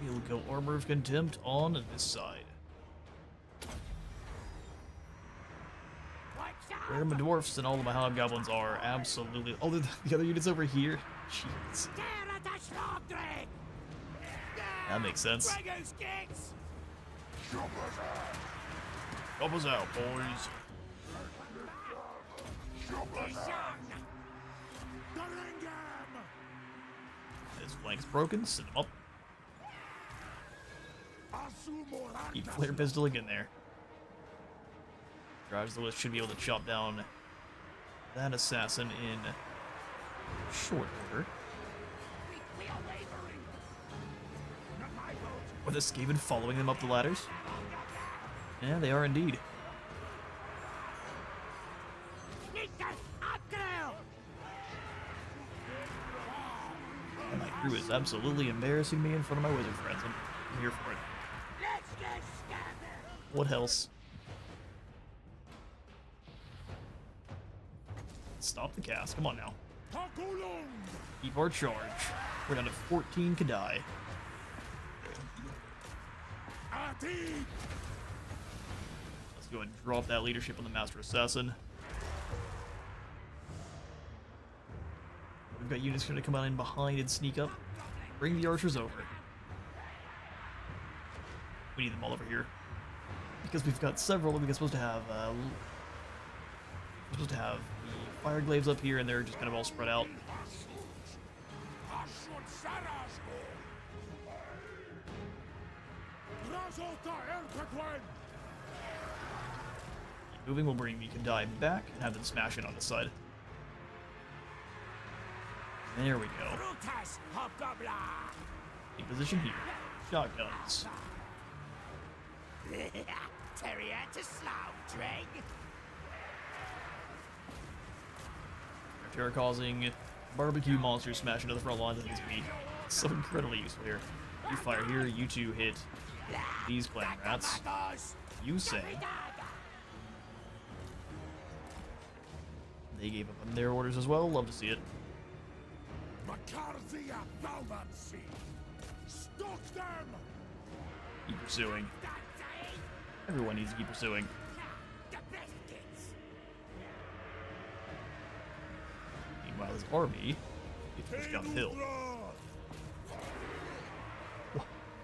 We'll go Armor of Contempt on this side. Where my Dwarfs and all of my Hobgoblins are absolutely... Oh, the other unit's over here? Jeez. That makes sense. Help us out, boys. His flank's broken, send him up. Keep flare pistoling in there. Drazhoath should be able to chop down that assassin in short order. Are the Skaven following them up the ladders? Yeah, they are indeed. And my crew is absolutely embarrassing me in front of my wizard friends. I'm here for it. What else? Stop the cast. Come on now. Keep our charge. We're down to 14 Kadai. Let's go ahead and drop that leadership on the Master Assassin. We've got units going to come out in behind and sneak up. Bring the archers over. We need them all over here. Because we've got several, we're supposed to have the fire glaives up here, and they're just kind of all spread out. Keep moving, we'll bring the Kadai back and have them smash in on this side. There we go. Take position here. Shotguns. Terrier to Slough, Terror causing barbecue monsters smash into the front lines of this beat. So incredibly useful here. You fire here, you two hit these clan rats. You say. They gave up on their orders as well. Love to see it. Keep pursuing. Everyone needs to keep pursuing. Meanwhile, his army gets pushed down the hill.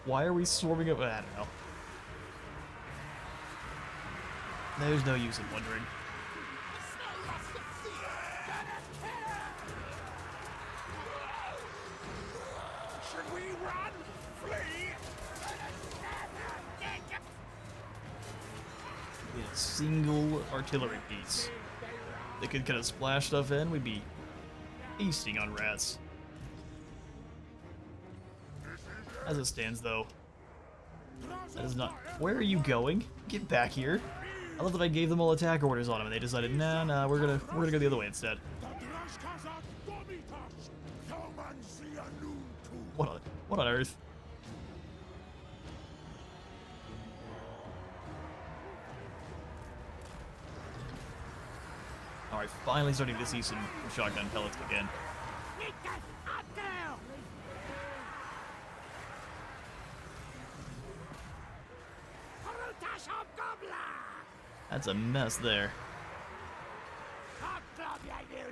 Why are we swarming up? I don't know. There's no use in wondering. Should we run? Flee? A single artillery piece that could kind of splash stuff in, we'd be feasting on rats. As it stands, though, that is not. Where are you going? Get back here! I love that I gave them all attack orders on them, and they decided, nah, we're gonna go the other way instead. What on earth? Alright, finally starting to see some shotgun pellets again. That's a mess there.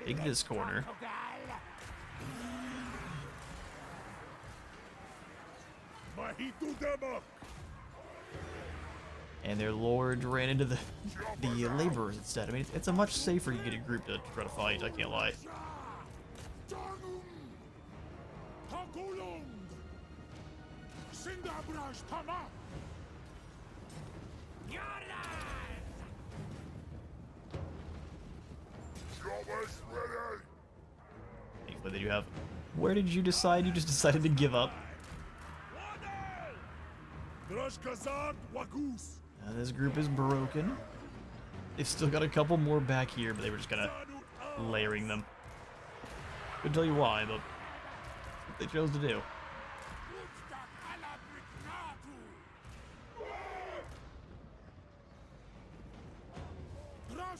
Take this corner. And their lord ran into the laborers instead. I mean, it's a much safer you get a group to try to fight, I can't lie. Hakulung! Sindabrash Tama! Jobbers ready! Thankfully they do have... Where did you decide? You just decided to give up. Drashkazad Wagus! This group is broken. They've still got a couple more back here, but they were just kind of layering them. Couldn't tell you why, but what they chose to do.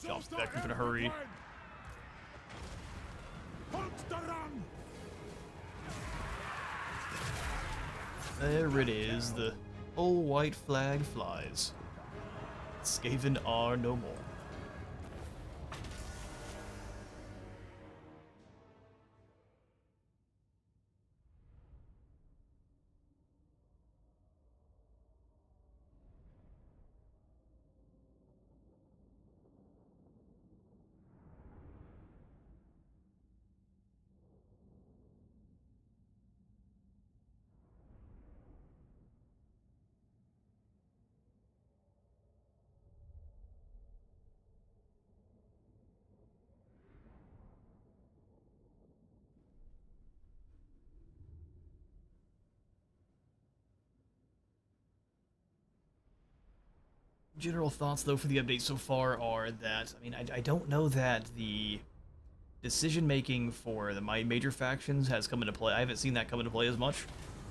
Jumps back up in a hurry. There it is, the old white flag flies. Skaven are no more. General thoughts, though, for the update so far are that, I mean, I don't know that the decision-making for my major factions has come into play. I haven't seen that come into play as much,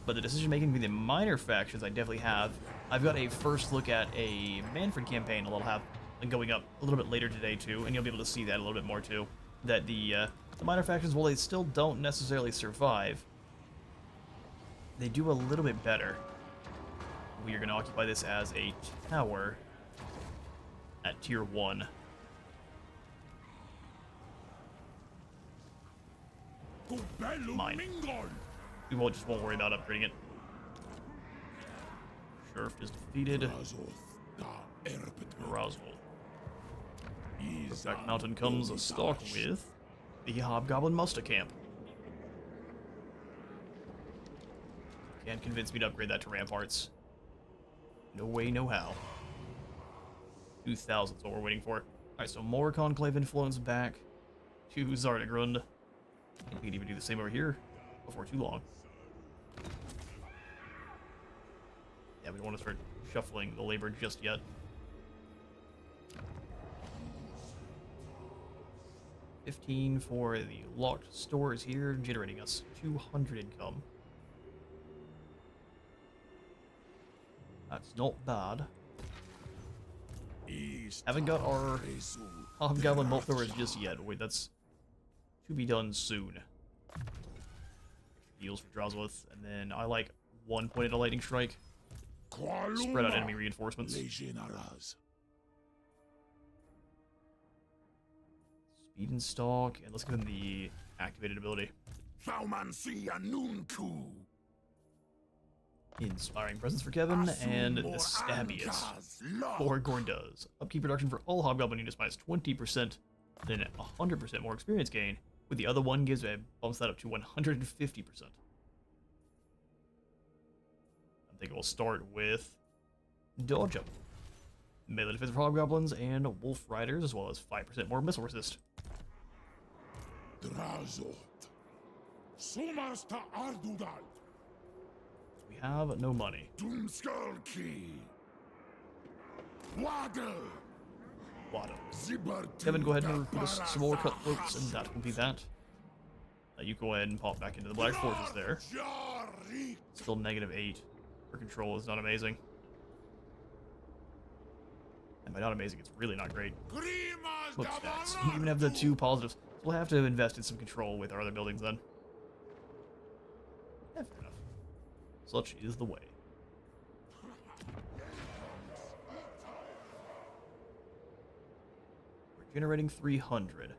but the decision-making for the minor factions I definitely have. I've got a first look at a Manfred campaign I'll have going up a little bit later today, too, and you'll be able to see that a little bit more, too. That the minor factions, while they still don't necessarily survive, they do a little bit better. We are going to occupy this as a tower at tier 1. Mine. We won't worry about upgrading it. Sheriff is defeated. Drazhoath. Back mountain comes a stalk with the Hobgoblin muster camp. Can't convince me to upgrade that to ramparts. No way, no how. 2,000 is what we're waiting for. Alright, so more Conclave influence back to Zardagrund. And we can even do the same over here before too long. Yeah, we don't want to start shuffling the labor just yet. 15 for the locked stores here, generating us 200 income. That's not bad. Haven't got our Hobgoblin bolt throwers just yet. Wait, that's to be done soon. Deals for Drazhoath, and then I like 1 point at a lightning strike. Spread out enemy reinforcements. Speed and stalk, and let's give him the activated ability. Inspiring presence for Kevin, and the Stabbiest for Gorduz. Upkeep production for all Hobgoblin units minus 20%, then 100% more experience gain. With the other one gives a bumps that up to 150%. I'm thinking we'll start with Dodge Up. Melee defense for Hobgoblins and Wolf Riders, as well as 5% more missile resist. Drazhoath. Sumasta Ardudal. We have no money. Doomskullki. Waddle. Kevin, go ahead and recruit us some more cutthroats, and that will be that. You go ahead and pop back into the Black Fortress there. Still -8 for control is not amazing. And by not amazing, it's really not great. Look stats. You even have the 2 positives. So we'll have to invest in some control with our other buildings then. Yeah, fair enough. Such is the way. We're generating 300.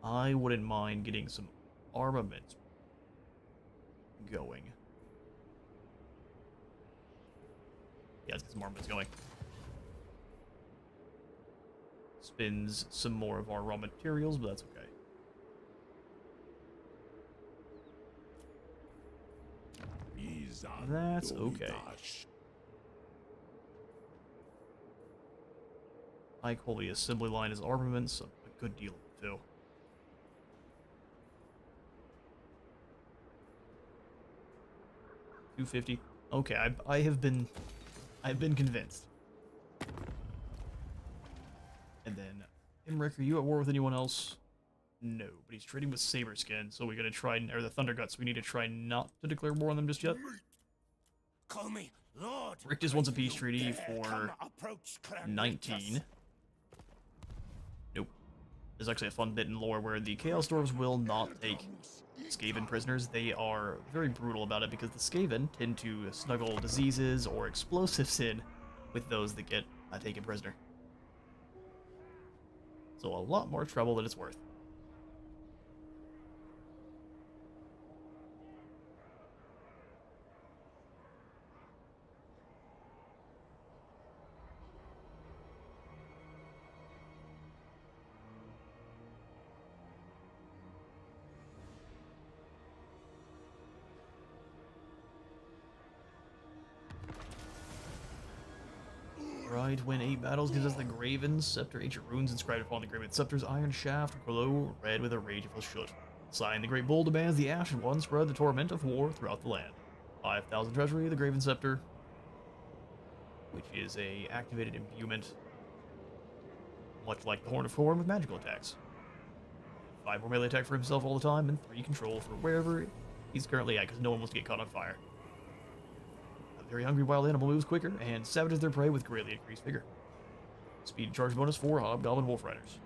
I wouldn't mind getting some armament going. Yeah, let's get some armaments going. Spins some more of our raw materials, but that's okay. That's okay. High quality assembly line is armaments, a good deal too. $250. Okay, I've been convinced. And then, Imric, are you at war with anyone else? No, but he's trading with Saberskin, so we're gonna try, or the Thunderguts, we need to try not to declare war on them just yet. Call me Lord. Rick wants a peace treaty for 19. Nope. There's actually a fun bit in lore where the Chaos Dwarves will not take Skaven prisoners. They are very brutal about it because the Skaven tend to snuggle diseases or explosives in with those that get taken prisoner. So a lot more trouble than it's worth. Right, win 8 battles gives us the Graven Scepter, ancient runes inscribed upon the Graven Scepter's iron shaft, glow red with a rageful shoot. Sign the Great Bull demands the Ashen One spread the torment of war throughout the land. 5,000 treasury, the Graven Scepter, which is a activated imbuement, much like the Horn of Corn with magical attacks. 5 more melee attack for himself all the time, and 3 control for wherever he's currently at, because no one wants to get caught on fire. Very hungry wild animal moves quicker and savages their prey with greatly increased vigor. Speed charge bonus for Hobgoblin Wolf Riders.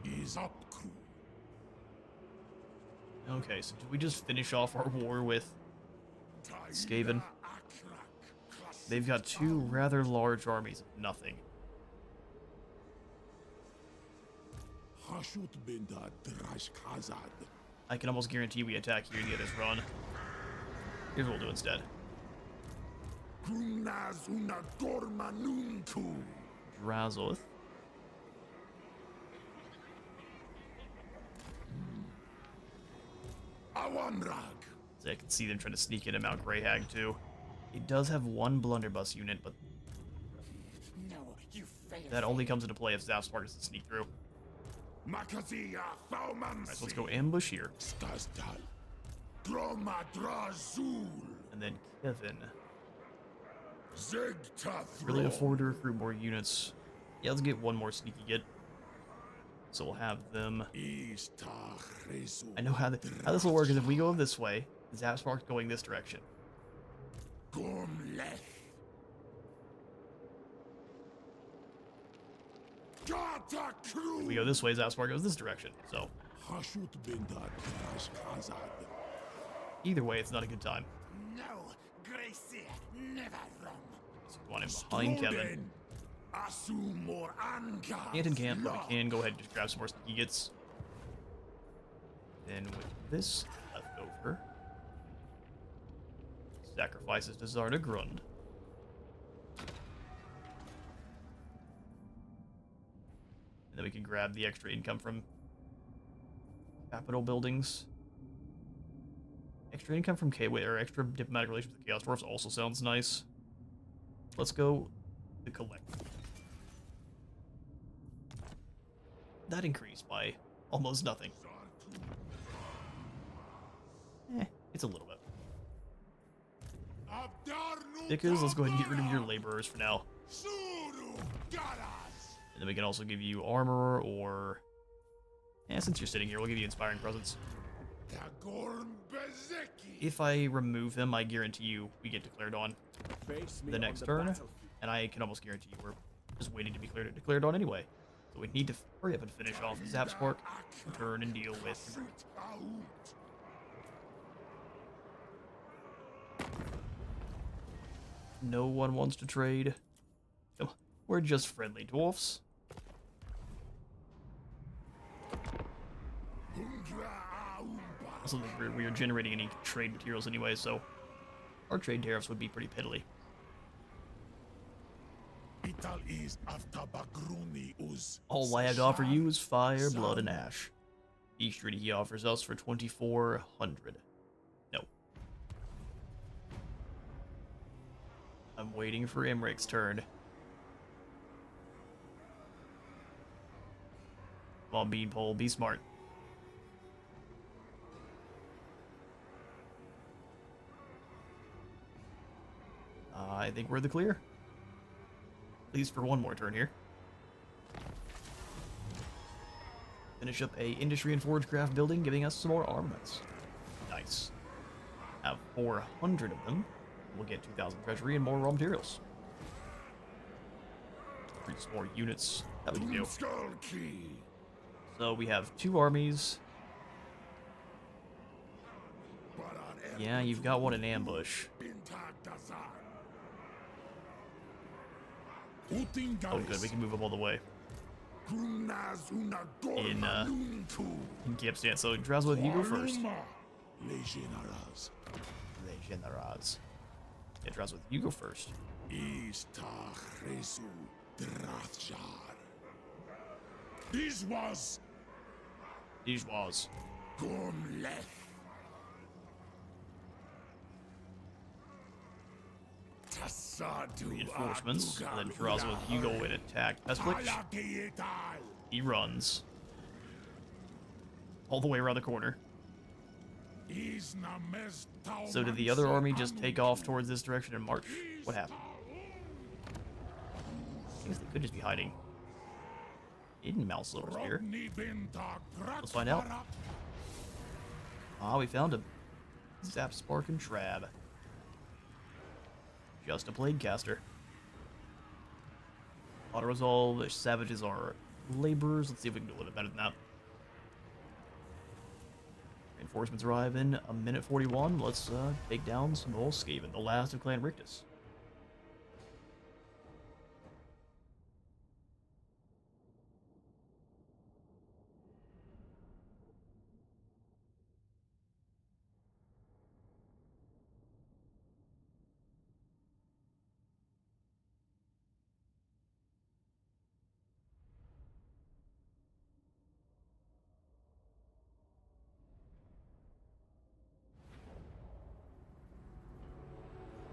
Ease up, crew. Okay, so did we just finish off our war with Skaven? They've got 2 rather large armies of nothing. I can almost guarantee we attack here to get this run. Here's what we'll do instead. Drazhoath. So I can see them trying to sneak into Mount Greyhag too. It does have 1 blunderbuss unit, but that only comes into play if Zapspark doesn't sneak through. Alright, so let's go ambush here. And then Kevin. Really afford to recruit more units. Yeah, let's get 1 more sneaky get. So we'll have them. I know how this will work is if we go this way, Zapspark's going this direction. If we go this way, Zapspark goes this direction. So either way, it's not a good time. No, Gracie, never wrong. So we want him behind Kevin. Canton camp, but we can go ahead and just grab some more sneaky gets. Then with this left over, sacrifices to Zarda Grund. And then we can grab the extra income from capital buildings. Extra income from or extra diplomatic relations with the Chaos Dwarfs also sounds nice. Let's go to collect. That increased by almost nothing. It's a little bit. Dickers, let's go ahead and get rid of your laborers for now. And then we can also give you armor, or since you're sitting here, we'll give you inspiring presence. If I remove him, I guarantee you we get declared on the next turn, and I can almost guarantee you we're just waiting to be declared on anyway. So we need to hurry up and finish off Zapspark, turn and deal with. No one wants to trade. Come on. We're just friendly dwarfs. Also, we are generating any trade materials anyway, so our trade tariffs would be pretty piddly. All Layag offer you is fire, blood, and ash. Each treaty he offers us for 2,400. No. I'm waiting for Imric's turn. Come on, Beanpole, be smart. I think we're the clear. At least for one more turn here. Finish up a industry and forge craft building, giving us some more armaments. Nice. Have 400 of them. We'll get 2,000 treasury and more raw materials. Some more units that we can do. Skull Key. So we have 2 armies. Yeah, you've got one in ambush. Oh good, we can move them all the way. In camp stance. So Drazhoath, you go first. Legionaras. Yeah, Drazhoath, you go first. This was Gomleth. Reinforcements, and then Drazhoath, you go and attack Pestlich. He runs all the way around the corner. So did the other army just take off towards this direction and march? What happened? I guess they could just be hiding in Malsilver's here. Let's find out. Ah, we found him. Zap, Spark, and Trab. Just a plague caster. Auto resolve. The savages are laborers. Let's see if we can do a little bit better than that. Reinforcements arrive in a minute 41. Let's take down some old Skaven, the last of Clan Rictus.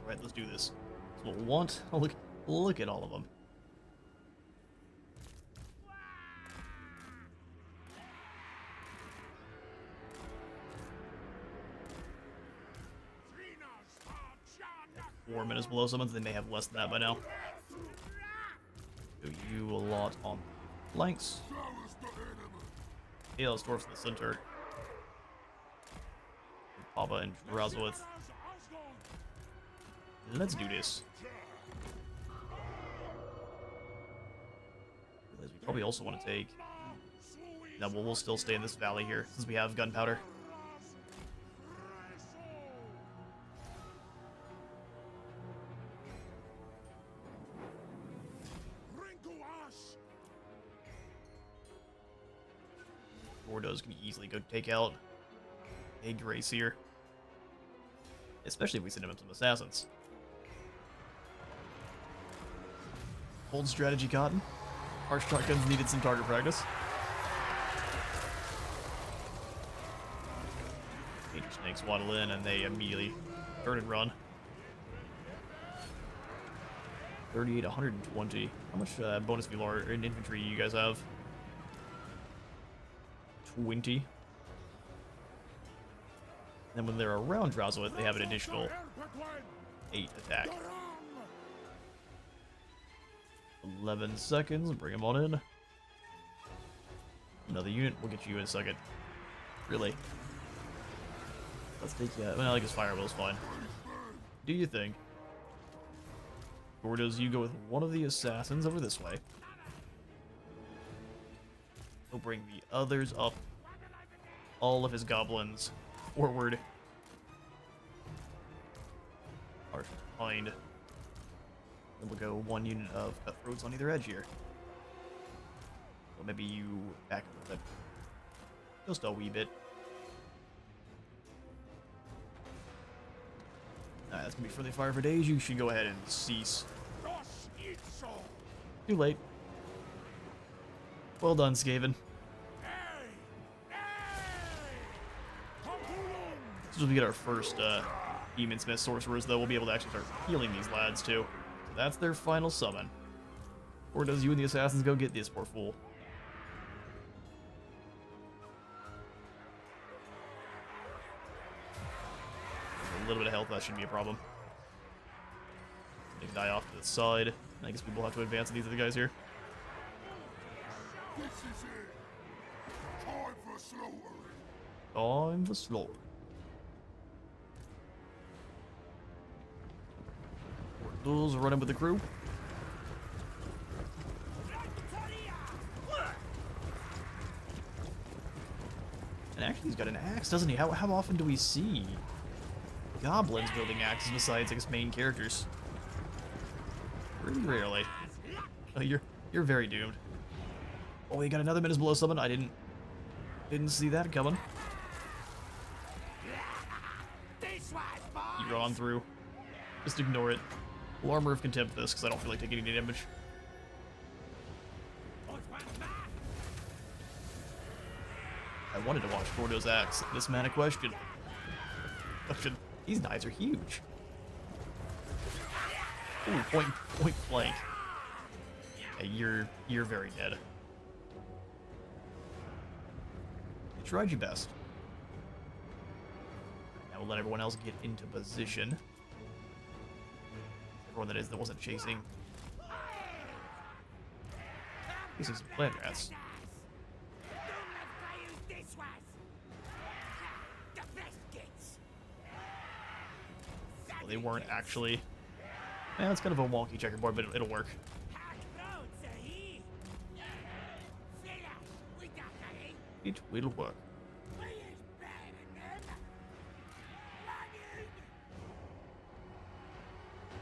Alright, let's do this. So we'll want... Oh, look at all of them. Yeah, 4 minutes below someone, so they may have less than that by now. Do you a lot on flanks. Yeah, let's Dwarfs in the center. Papa and Drazhoath. Let's do this. We probably also want to take... No, we'll still stay in this valley here, since we have gunpowder. Gorduz can easily go take out a Grace here. Especially if we send him some assassins. Old strategy, Cotton. Harsh shotguns needed some target practice. Major snakes waddle in and they immediately turn and run. 38, 120. How much bonus velar in infantry you guys have? 20. Then when they're around Drazhoath, they have an additional 8 attack. 11 seconds, bring them on in. Another unit, we'll get you in a second. Really? Let's take you. Well, I guess Firewill's fine. Do you think? Gorduz, you go with one of the assassins over this way. He'll bring the others up. All of his goblins forward. Arch behind. Then we'll go one unit of cutthroats on either edge here. Or maybe you back a little bit. Just a wee bit. Alright, that's gonna be friendly fire for days. You should go ahead and cease. Too late. Well done, Skaven. As soon as we get our first Demon Smith sorcerers, though, we'll be able to actually start healing these lads, too. That's their final summon. Or does you and the assassins go get this poor fool? A little bit of health, that shouldn't be a problem. They can die off to the side. I guess people have to advance these other guys here. This is it. Time for slaughtering. Time for slaughter. Those running with the crew. And actually, he's got an axe, doesn't he? How often do we see goblins building axes besides his main characters? Really rarely. Oh, you're very doomed. Oh, we got another Menace Below summon. I didn't see that coming. Keep on through. Just ignore it. We'll Armor of Contempt this because I don't feel like taking any damage. I wanted to watch Gorduz axe. This man a question. These knives are huge. Ooh, point blank. Yeah, you're very dead. You tried your best. Now we'll let everyone else get into position. Everyone that wasn't chasing. Chasing some plant rats. Well, they weren't actually. Yeah, it's kind of a wonky checkerboard, but it'll work. It will work.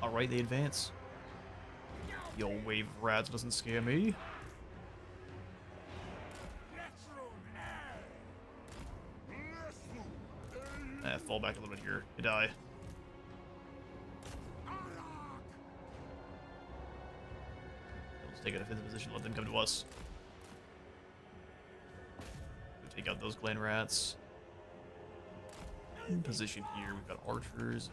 Alright, they advance. The old wave of rats doesn't scare me. Fall back a little bit here. You die. Let's take a defensive position, let them come to us. We'll take out those clan rats. In position here, we've got archers.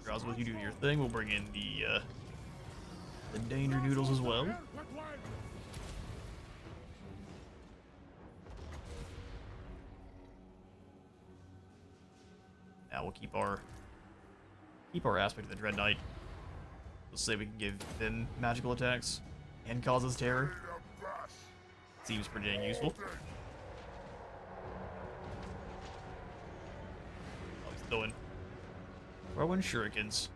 Drazhoath, you do your thing. We'll bring in the danger noodles as well. Now we'll keep our aspect of the Dread Knight. Let's say we can give them magical attacks and causes terror. Seems pretty dang useful. Oh, he's throwing shurikens.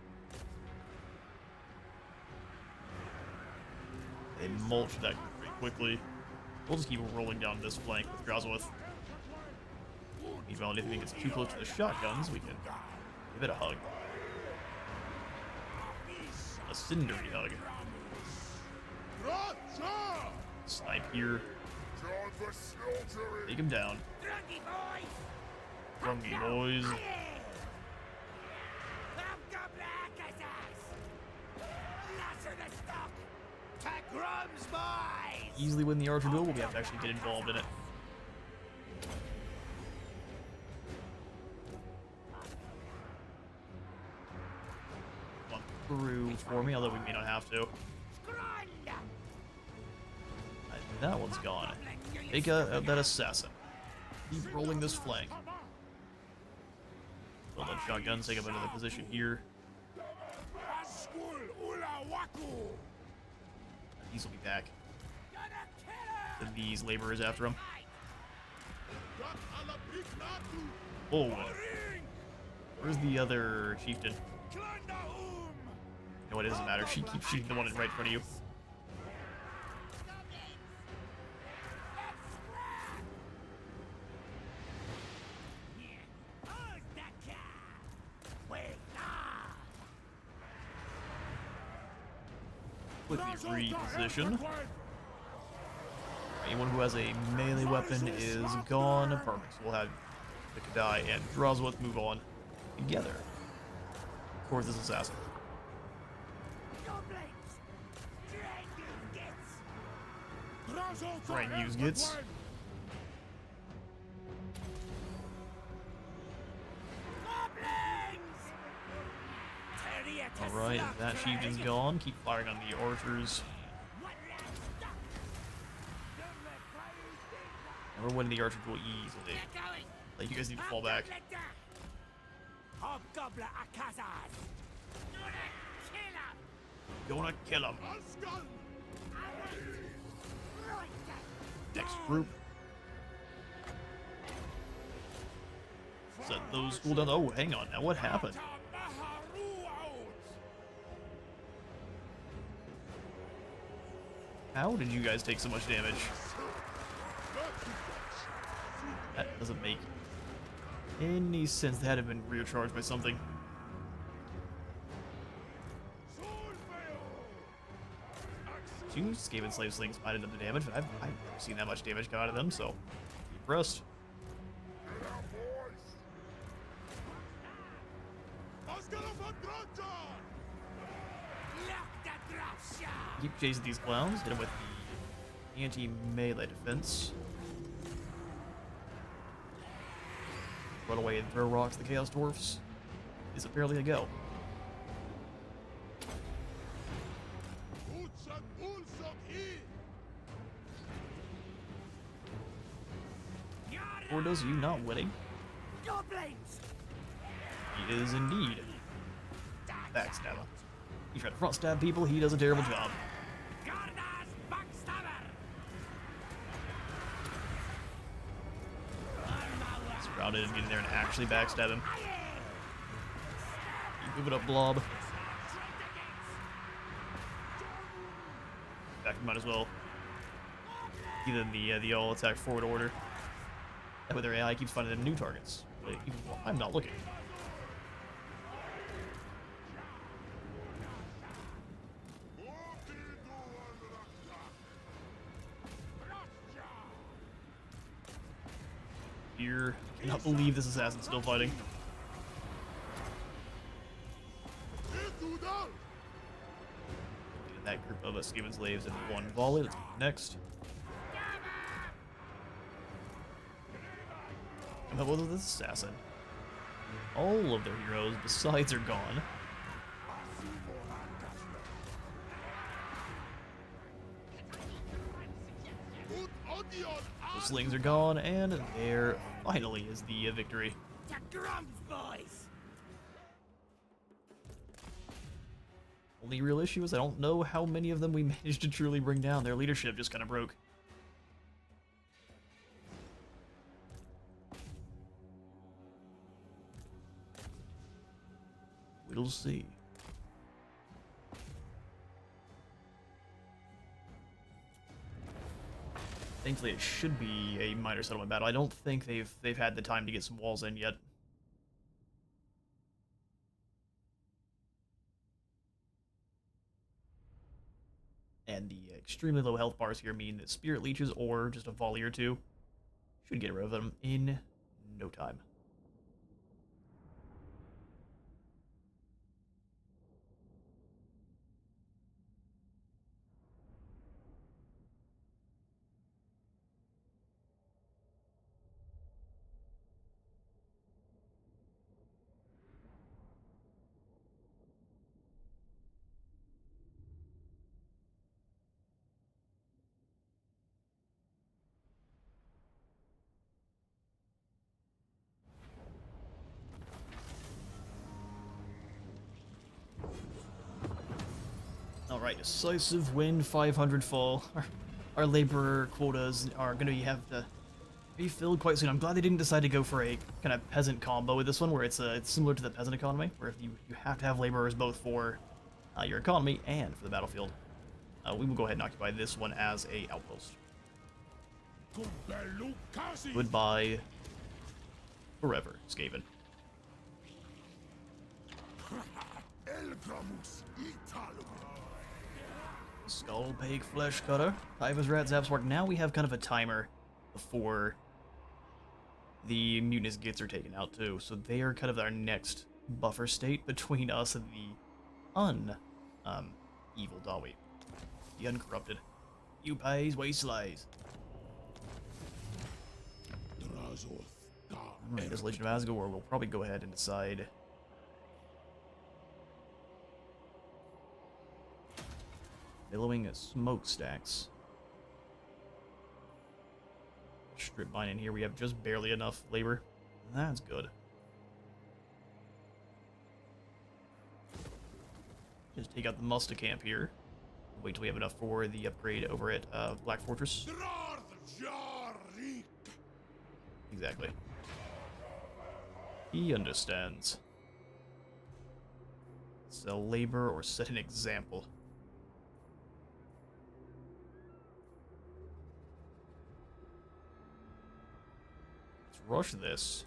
They mulch that pretty quickly. We'll just keep rolling down this flank with Drazhoath. Meanwhile, anything gets too close to the shotguns, we can give it a hug. A cindery hug. Snipe here. Take him down. Drungy boys. Easily win the archer duel, but we have to actually get involved in it. Come on through for me, although we may not have to. That one's gone. Take out that assassin. Keep rolling this flank. Well, that shotguns take up another position here. These will be back. These laborers after him. Oh, where's the other chieftain? No, it doesn't matter. She keeps shooting the one right in front of you. Quickly reposition. Anyone who has a melee weapon is gone. Perfect. So we'll have the Kadai and Drazhoath move on together towards this assassin. Drazhoath Try and for use help gits. when- Alright, that chieftain's gone. Keep firing on the archers. And we're winning the archers will easily. Like, you guys need to fall back. Hobgoblin Gonna kill him. Asken! Next group. Set those cooldowns. Oh, hang on now. What happened? How did you guys take so much damage? That doesn't make any sense. They had to have been recharged by something. Two Skaven slave slings might have done the damage, but I've never seen that much damage come out of them, so impressed. Keep chasing these clowns, hit them with the anti-melee defense. Run away and throw rocks at the Chaos Dwarfs is apparently a go. Gorduz, you not winning? Goblins! He is indeed. Backstabber. You try to front stab people, he does a terrible job. Gorduz the Backstabber! Surrounded and get in there and actually backstab him. Keep moving up, Blob. In fact, we might as well give them the all attack forward order. That way their AI keeps finding them new targets. Even while I'm not looking. Here, I cannot believe this assassin's still fighting. That group of Skaven slaves in one volley. Let's go next. And what was this assassin? All of their heroes besides are gone. The slings are gone, and there finally is the victory. The Grumps, boys! Only real issue is I don't know how many of them we managed to truly bring down. Their leadership just kind of broke. We'll see. Thankfully, it should be a minor settlement battle. I don't think they've had the time to get some walls in yet. And the extremely low health bars here mean that spirit leeches or just a volley or two should get rid of them in no time. Alright, decisive win, 500 fall. Our laborer quotas are going to have to be filled quite soon. I'm glad they didn't decide to go for a kind of peasant combo with this one, where it's similar to the peasant economy, where you have to have laborers both for your economy and for the battlefield. We will go ahead and occupy this one as a outpost. Goodbye forever, Skaven. Skull Pig Flesh Cutter. Iva's Rat Zapspark. Now we have kind of a timer before the mutinous gits are taken out too. So they are kind of our next buffer state between us and the evil Dawi. The Uncorrupted. You pays, we slays. Drazhoath. Alright, this Legion of Asgore will probably go ahead and decide. Billowing smokestacks. Strip mine in here, we have just barely enough labor. That's good. Just take out the muster camp here. Wait till we have enough for the upgrade over at Black Fortress. Exactly. He understands. Sell labor or set an example. Let's rush this.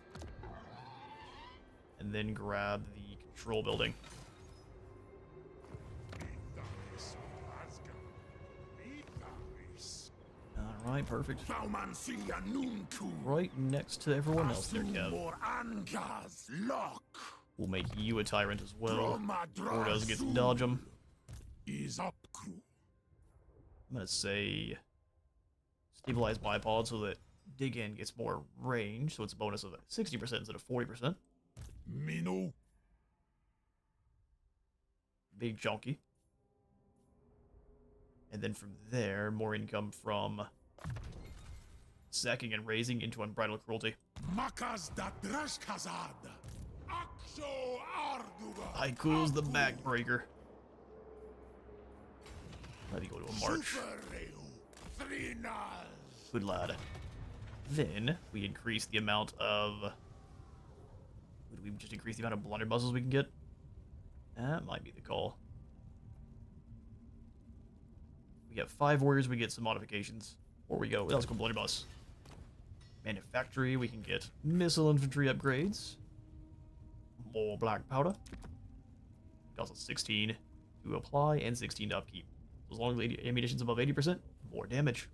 And then grab the control building. Alright, perfect. Right next to everyone else there, Kev. We'll make you a tyrant as well. Or does get to dodge them. I'm gonna say stabilize bipod so that dig in gets more range, so it's a bonus of 60% instead of 40%. Big chunky. And then from there, more income from sacking and raising into unbridled cruelty. Gorduz the Backbreaker. Let me go to a march. Good lad. Then we increase the amount of. Would we just increase the amount of blunderbusses we can get? That might be the call. We have 5 warriors, we get some modifications. Or we go, let's go blunderbuss. Manufactory, we can get missile infantry upgrades. More black powder. Costs us 16 to apply and 16 to upkeep. So as long as the ammunition's above 80%, more damage.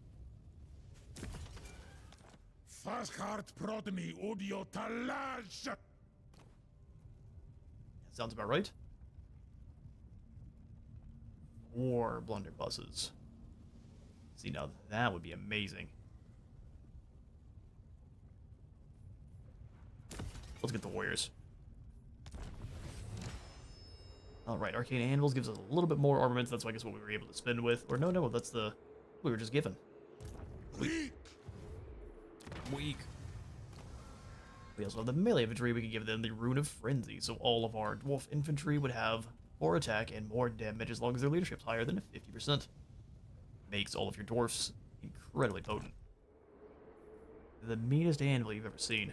That sounds about right. More blunderbusses. See, now that would be amazing. Let's get the warriors. Alright, Arcane Anvils gives us a little bit more armaments. That's, I guess, what we were able to spend with. Or no, that's the... we were just given. Weak. We also have the melee infantry. We can give them the Rune of Frenzy. So all of our dwarf infantry would have more attack and more damage as long as their leadership's higher than 50%. Makes all of your dwarfs incredibly potent. The meanest anvil you've ever seen.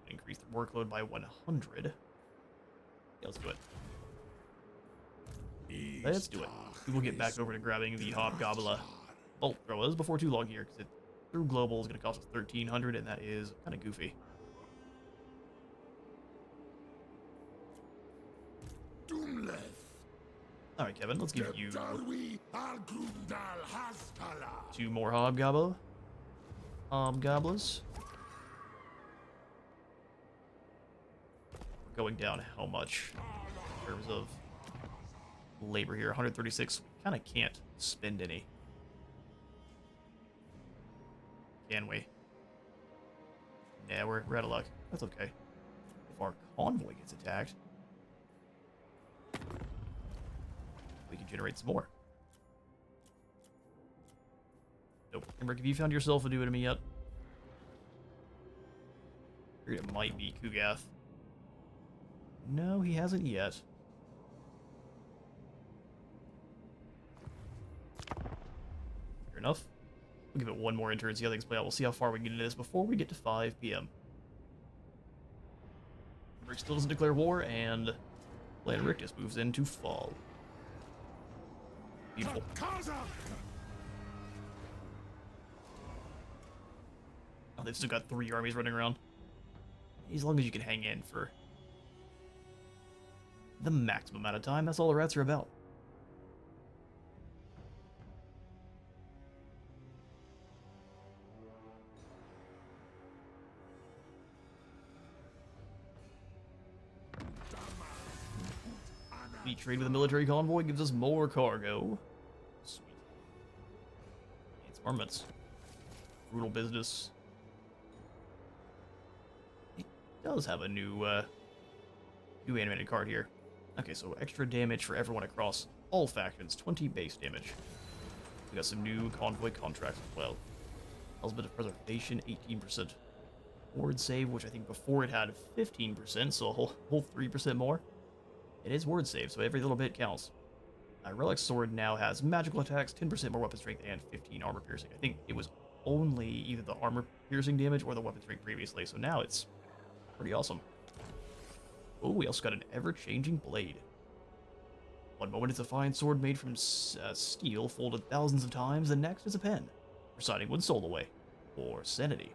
Increase the workload by 100. Yeah, let's do it. Let's do it. We will get back over to grabbing the Hobgoblin bolt throwers before too long here, because through global is going to cost us 1,300, and that is kind of goofy. Alright, Kevin, let's give you 2 more Hobgoblins. We're going down how much in terms of labor here? 136. We kind of can't spend any. Can we? Nah, we're out of luck. That's okay. If our convoy gets attacked, we can generate some more. Nope. Emmerich, have you found yourself a new enemy yet? I figured it might be Kugath. No, he hasn't yet. Fair enough. We'll give it one more turn and see how things play out. We'll see how far we can get into this before we get to 5 p.m. Emmerich still doesn't declare war, and Land Rictus moves into fall. Beautiful. Oh, they've still got 3 armies running around. As long as you can hang in for the maximum amount of time, that's all the rats are about. We trade with a military convoy, gives us more cargo. Sweet. It's armaments. Brutal business. It does have a new animated card here. Okay, so extra damage for everyone across all factions, 20 base damage. We got some new convoy contracts as well. Element of preservation, 18%. Ward save, which I think before it had 15%, so a whole 3% more. It is word save, so every little bit counts. Relic Sword now has magical attacks, 10% more weapon strength, and 15 armor piercing. I think it was only either the armor piercing damage or the weapon strength previously, so now it's pretty awesome. Oh, we also got an ever-changing blade. One moment it's a fine sword made from steel, folded thousands of times, the next is a pen, reciting one soul away, or sanity.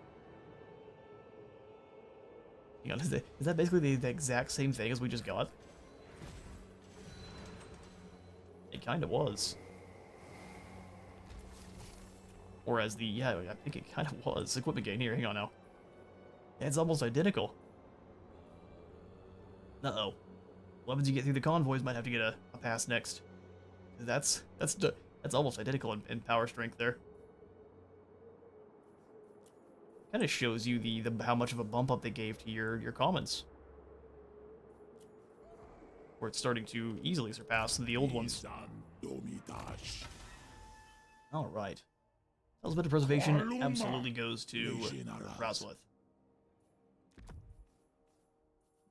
You know, is that basically the exact same thing as we just got? It kind of was. Or as the, yeah, I think it kind of was. Equipment gain here, hang on now. Yeah, it's almost identical. Uh-oh. Weapons you get through the convoys might have to get a pass next. That's almost identical in power strength there. Kind of shows you the how much of a bump up they gave to your commons. Where it's starting to easily surpass the old ones. Alright. Element of preservation absolutely goes to Drazhoath.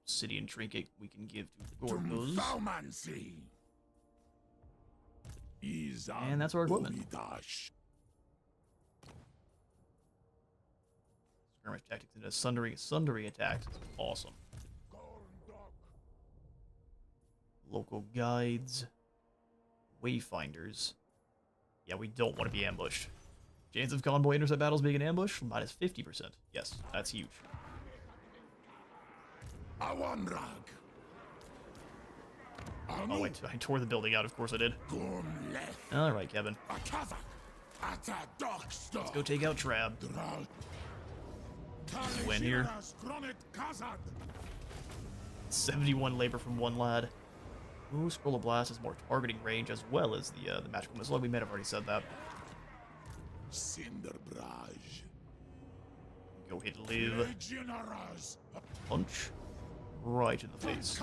Obsidian trinket we can give to Gorduz. And that's our equipment. Skirmish tactics and a sundering attacks. Awesome. Local guides. Wayfinders. Yeah, we don't want to be ambushed. Chance of convoy intercept battles being an ambush? Minus 50%. Yes, that's huge. Oh wait, I tore the building out, of course I did. Alright, Kevin. Let's go take out Trab. Win here. 71 labor from one lad. Ooh, Scroll of Blast has more targeting range as well as the magical missile. We may have already said that. Go hit live. Punch. Right in the face.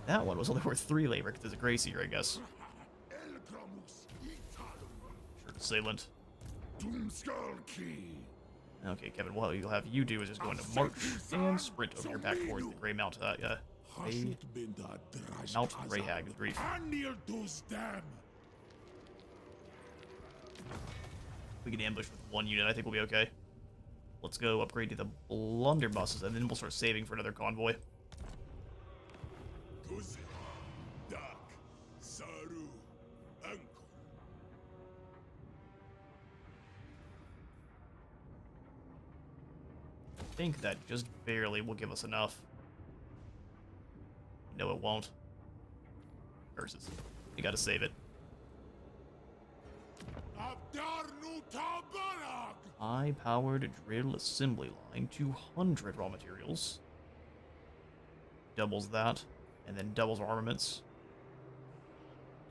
That one was only worth 3 labor because it's a Gracie, I guess. Sure, Assailant. Okay, Kevin, what you'll have you do is just go into march and sprint over your back towards the Grey Mount. Mount Greyhag, good grief. We can ambush with 1 unit, I think we'll be okay. Let's go upgrade to the blunderbusses, and then we'll start saving for another convoy. I think that just barely will give us enough. No, it won't. Curses. You gotta save it. High-powered drill assembly line, 200 raw materials. Doubles that, and then doubles our armaments.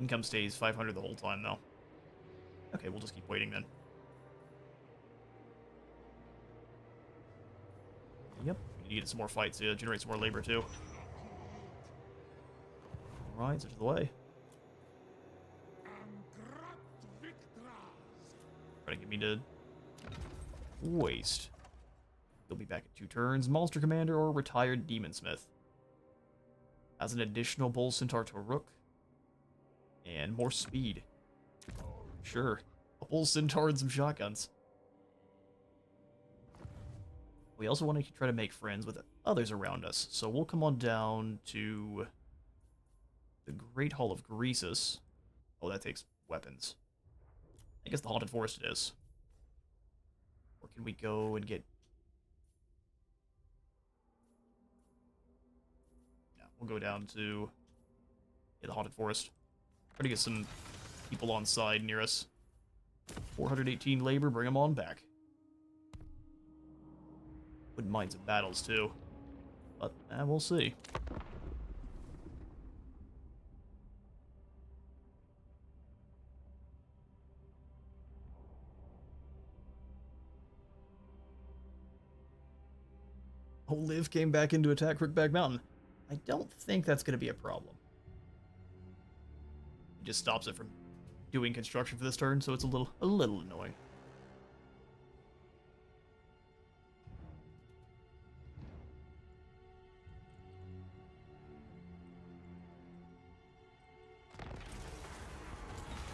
Income stays 500 the whole time, though. Okay, we'll just keep waiting then. Yep, we need to get some more fights to generate some more labor, too. Alright, so to the way. Try to get me to waste. He'll be back in 2 turns. Monster Commander or Retired Demonsmith. Has an additional Bull Centaur to a Rook. And more speed. Sure. A Bull Centaur and some shotguns. We also want to try to make friends with others around us. So we'll come on down to the Great Hall of Greasus. Oh, that takes weapons. I guess the Haunted Forest it is. Or can we go and get... Yeah, we'll go down to the Haunted Forest. Try to get some people on side near us. 418 labor, bring them on back. Wouldn't mind some battles, too. But, we'll see. Liv came back in to attack Crookback Mountain. I don't think that's going to be a problem. It just stops it from doing construction for this turn, so it's a little annoying.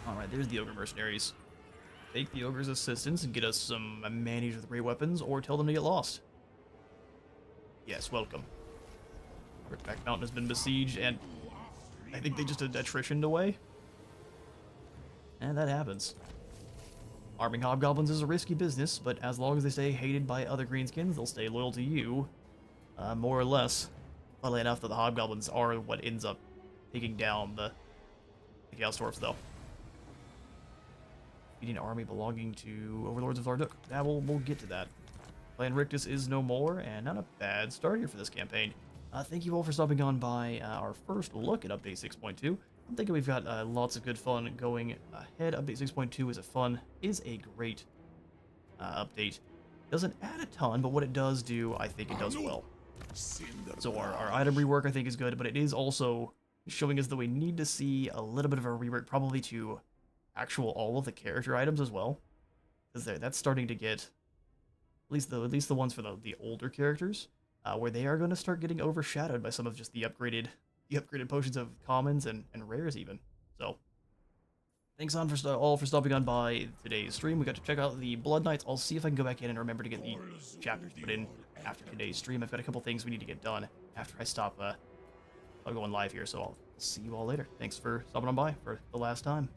Alright, there's the Ogre Mercenaries. Take the Ogre's assistance and get us some manage with great weapons, or tell them to get lost. Yes, welcome. Crookback Mountain has been besieged, and I think they just attritioned away. And that happens. Arming Hobgoblins is a risky business, but as long as they stay hated by other greenskins, they'll stay loyal to you. More or less. Funnily enough, that the Hobgoblins are what ends up taking down the Chaos Dwarfs, though. Feeding an army belonging to Overlords of Zarduk. Yeah, we'll get to that. Clan Rictus is no more, and not a bad start here for this campaign. Thank you all for stopping on by our first look at Update 6.2. I'm thinking we've got lots of good fun going ahead. Update 6.2 is a great update. Doesn't add a ton, but what it does do, I think it does well. So our item rework, I think, is good, but it is also showing us that we need to see a little bit of a rework, probably to all of the character items as well, because that's starting to get at least the ones for the older characters, where they are going to start getting overshadowed by some of just the upgraded potions of commons and rares even. So thanks all for stopping on by today's stream. We got to check out the Blood Knights. I'll see if I can go back in and remember to get the chapters put in after today's stream. I've got a couple things we need to get done after I stop going live here, so I'll see you all later. Thanks for stopping on by for the last time.